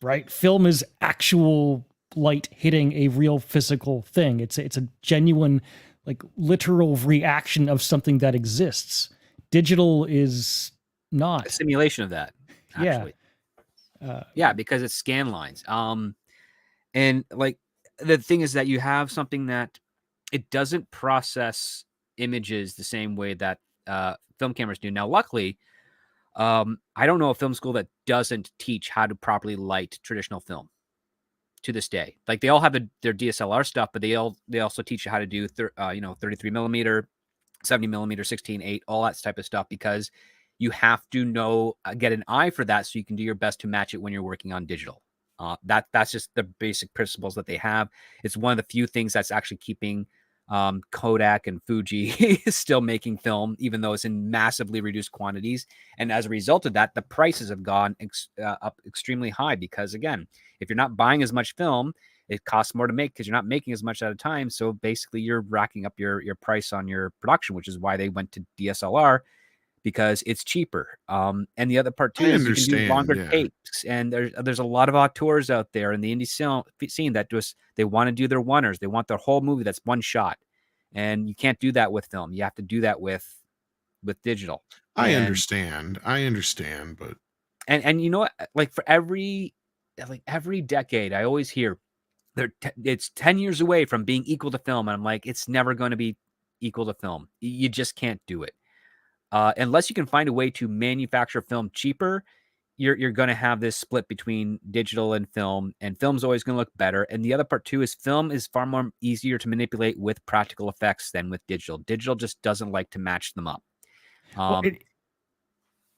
right? Film is actual light hitting a real physical thing. It's a genuine, like, literal reaction of something that exists. Digital is not a simulation of that. Actually. Yeah. Because it's scan lines. And like the thing is that you have something that it doesn't process images the same way that film cameras do. Now, luckily, I don't know a film school that doesn't teach how to properly light traditional film to this day. Like, they all have their DSLR stuff, but they also teach you how to do 33 millimeter, 70 millimeter, 16:8, all that type of stuff, because you have to get an eye for that so you can do your best to match it when you're working on digital. That's just the basic principles that they have. It's one of the few things that's actually keeping Kodak and Fuji still making film, even though it's in massively reduced quantities. And as a result of that, the prices have gone up extremely high, because, again, if you're not buying as much film, it costs more to make because you're not making as much at a time. So basically you're racking up your price on your production, which is why they went to DSLR, because it's cheaper. And the other part too is you can do longer takes. And there's a lot of auteurs out there in the indie scene that they want to do their oneers. They want their whole movie that's one shot. And you can't do that with film. You have to do that with digital. I understand, but and you know what? Like, for every decade, I always hear it's 10 years away from being equal to film. And I'm like, it's never going to be equal to film. You just can't do it. Unless you can find a way to manufacture film cheaper, you're going to have this split between digital and film's always going to look better. And the other part too is film is far more easier to manipulate with practical effects than with digital. Digital just doesn't like to match them up.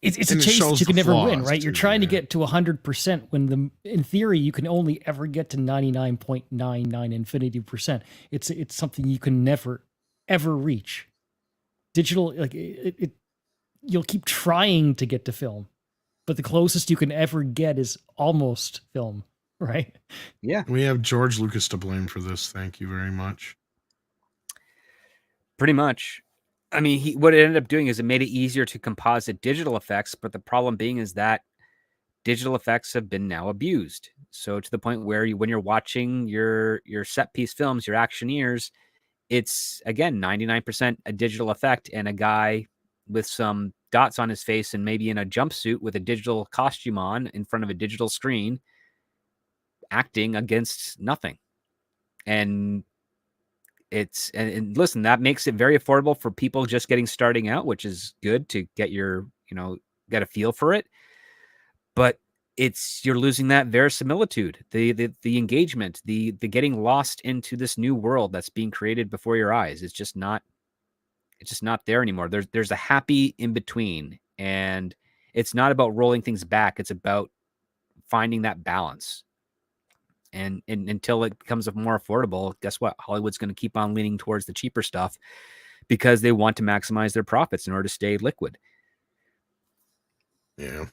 it's a And it chase that shows you can the never win, flaws, right? You're too, trying to yeah. get to 100% when in theory you can only ever get to 99.99 infinity%. It's something you can never ever reach. Digital, like you'll keep trying to get to film, but the closest you can ever get is almost film, right? Yeah, We have George Lucas to blame for this. Thank you very much. pretty much. I mean, what it ended up doing is it made it easier to composite digital effects, but the problem being is that digital effects have been now abused. So to the point where when you're watching your set piece films, your actioneers, it's again 99% a digital effect and a guy with some dots on his face and maybe in a jumpsuit with a digital costume on in front of a digital screen acting against nothing. And and listen, that makes it very affordable for people just starting out, which is good to get get a feel for it. But you're losing that verisimilitude, the engagement, the getting lost into this new world that's being created before your eyes. It's just not there anymore. There's a happy in between, and it's not about rolling things back. It's about finding that balance. And until it becomes more affordable, guess what? Hollywood's going to keep on leaning towards the cheaper stuff because they want to maximize their profits in order to stay liquid. Yeah.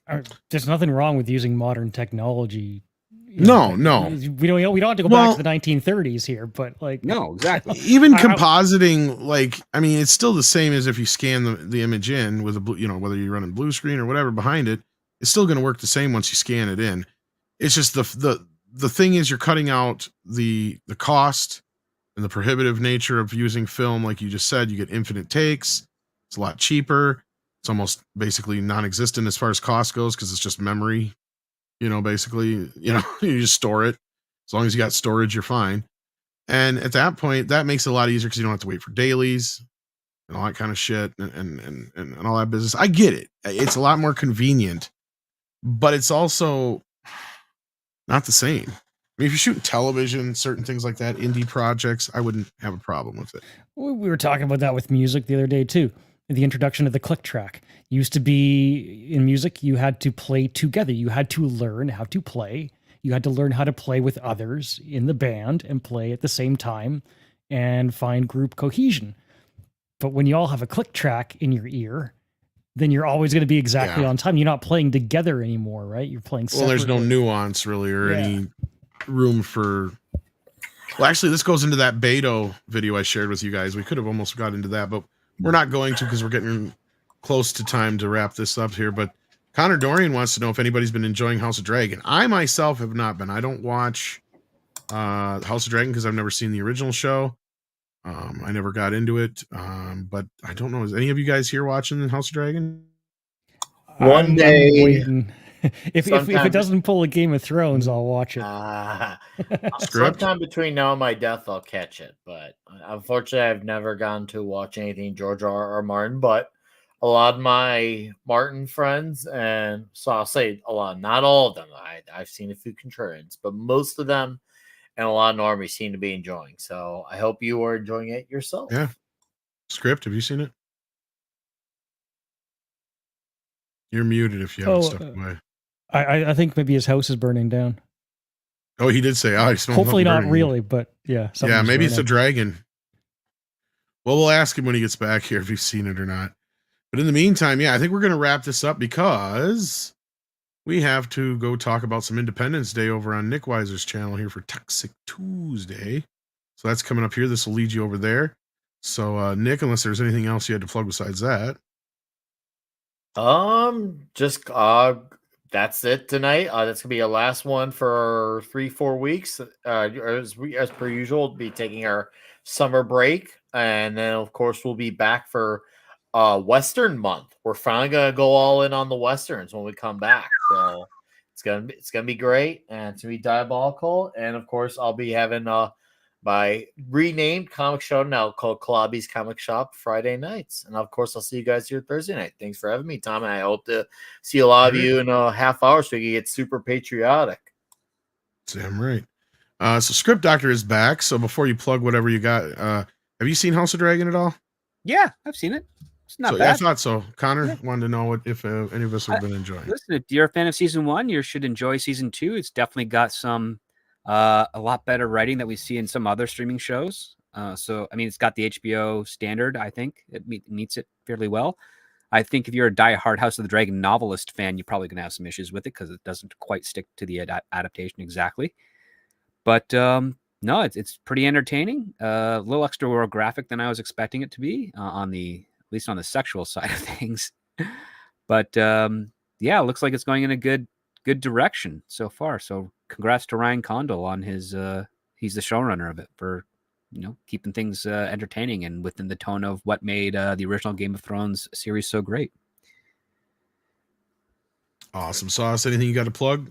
There's nothing wrong with using modern technology. No. We don't have to go back to the 1930s here, but like no, exactly. Even compositing, it's still the same as if you scan the image in with whether you're running blue screen or whatever behind it, it's still going to work the same once you scan it in. It's just the thing is you're cutting out the cost and the prohibitive nature of using film. Like you just said, you get infinite takes. It's a lot cheaper. It's almost basically non-existent as far as cost goes because it's just memory. Basically, you just store it. As long as you got storage, you're fine. And at that point, that makes it a lot easier because you don't have to wait for dailies and all that kind of shit and all that business. I get it. It's a lot more convenient, but it's also not the same. I mean, if you're shooting television, certain things like that, indie projects, I wouldn't have a problem with it. We were talking about that with music the other day too. The introduction of the click track used to be in music. You had to play together. You had to learn how to play. You had to learn how to play with others in the band and play at the same time and find group cohesion. But when you all have a click track in your ear, then you're always going to be exactly on time. You're not playing together anymore, right? You're playing separately. Well, there's no nuance really or any room for... Well, actually, this goes into that Beto video I shared with you guys. We could have almost got into that, but we're not going to because we're getting close to time to wrap this up here. But Connor Dorian wants to know if anybody's been enjoying House of Dragon. I myself have not been. I don't watch House of Dragon because I've never seen the original show. I never got into it. But I don't know. Is any of you guys here watching House of Dragon? One day. I'm waiting. If it doesn't pull a Game of Thrones, I'll watch it. Sometime between now and my death, I'll catch it. But unfortunately, I've never gotten to watch anything George R. Martin. But a lot of my Martin friends, and so I'll say a lot, not all of them. I've seen a few contrarians, but most of them and a lot of normies seem to be enjoying. So I hope you are enjoying it yourself. Yeah. Script, have you seen it? You're muted if you haven't stepped away. I think maybe his house is burning down. Oh, he did say, I smell hopefully not burning. really, but yeah. Yeah, maybe it's a burning. dragon. Well, we'll ask him when he gets back here if he's seen it or not. But in the meantime, I think we're going to wrap this up because we have to go talk about some Independence Day over on Nick Weiser's channel here for Toxic Tuesday. So that's coming up here. This will lead you over there. So, Nick, unless there's anything else you had to plug besides that. Just that's it tonight. That's gonna be our last one for 3-4 weeks. As per usual, we'll be taking our summer break, and then of course we'll be back for Western month. We're finally gonna go all in on the Westerns when we come back. So it's gonna be great, and it's gonna be diabolical. And of course, I'll be having my renamed comic show now called Kalabby's Comic Shop Friday nights. And of course, I'll see you guys here Thursday night. Thanks for having me, Tom. And I hope to see a lot of you in a half hour so we can get super patriotic. Damn right. So Script Doctor is back. So before you plug whatever you got, have you seen House of Dragon at all? Yeah, I've seen it. It's not So bad. yeah, I thought so. Connor wanted to know if any of us have been enjoying. Listen, if you're a fan of season 1, you should enjoy season 2. It's definitely got some a lot better writing that we see in some other streaming shows. So I mean, it's got the HBO standard. I think it meets it fairly well. I think if you're a diehard House of the Dragon novelist fan, you're probably going to have some issues with it because it doesn't quite stick to the adaptation exactly. But no, it's pretty entertaining. A little extra more graphic than I was expecting it to be at least on the sexual side of things. But yeah, it looks like it's going in a good direction so far. So congrats to Ryan Condal on his he's the showrunner of it for keeping things entertaining and within the tone of what made the original Game of Thrones series so great. Awesome sauce. Anything you got to plug?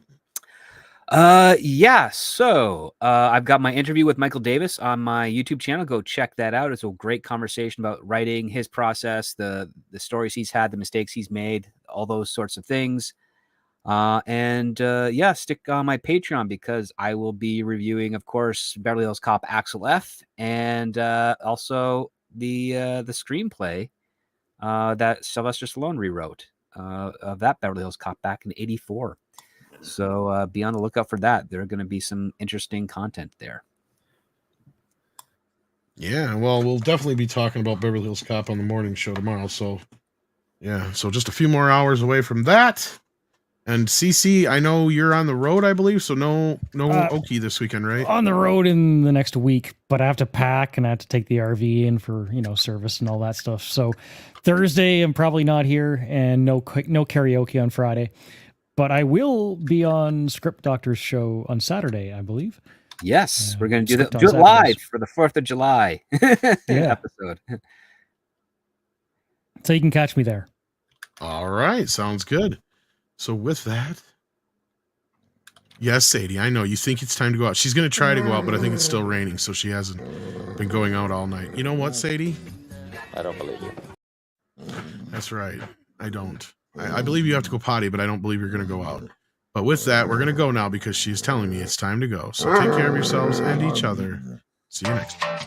Yeah. So I've got my interview with Michael Davis on my YouTube channel. Go check that out. It's a great conversation about writing, his process, the stories he's had, the mistakes he's made, all those sorts of things. Yeah, stick on my Patreon because I will be reviewing, of course, Beverly Hills Cop Axel F, and also the screenplay that Sylvester Stallone rewrote of that Beverly Hills Cop back in '84. So be on the lookout for that. There are going to be some interesting content there. Yeah, well, we'll definitely be talking about Beverly Hills Cop on the morning show tomorrow. So yeah, so just a few more hours away from that. And CC, I know you're on the road, I believe, so no Okie this weekend, right? On the road in the next week, but I have to pack and I have to take the RV in for service and all that stuff. So Thursday I'm probably not here, and no karaoke on Friday, but I will be on Script Doctor's show on Saturday, I believe. Yes, we're going to do it live for the 4th of July episode. So you can catch me there. All right, sounds good. So with that, yes, Sadie, I know you think it's time to go out. She's going to try to go out, but I think it's still raining, so she hasn't been going out all night. You know what, Sadie? I don't believe you. That's right. I don't. I believe you have to go potty, but I don't believe you're going to go out. But with that, we're going to go now because she's telling me it's time to go. So take care of yourselves and each other. See you next time.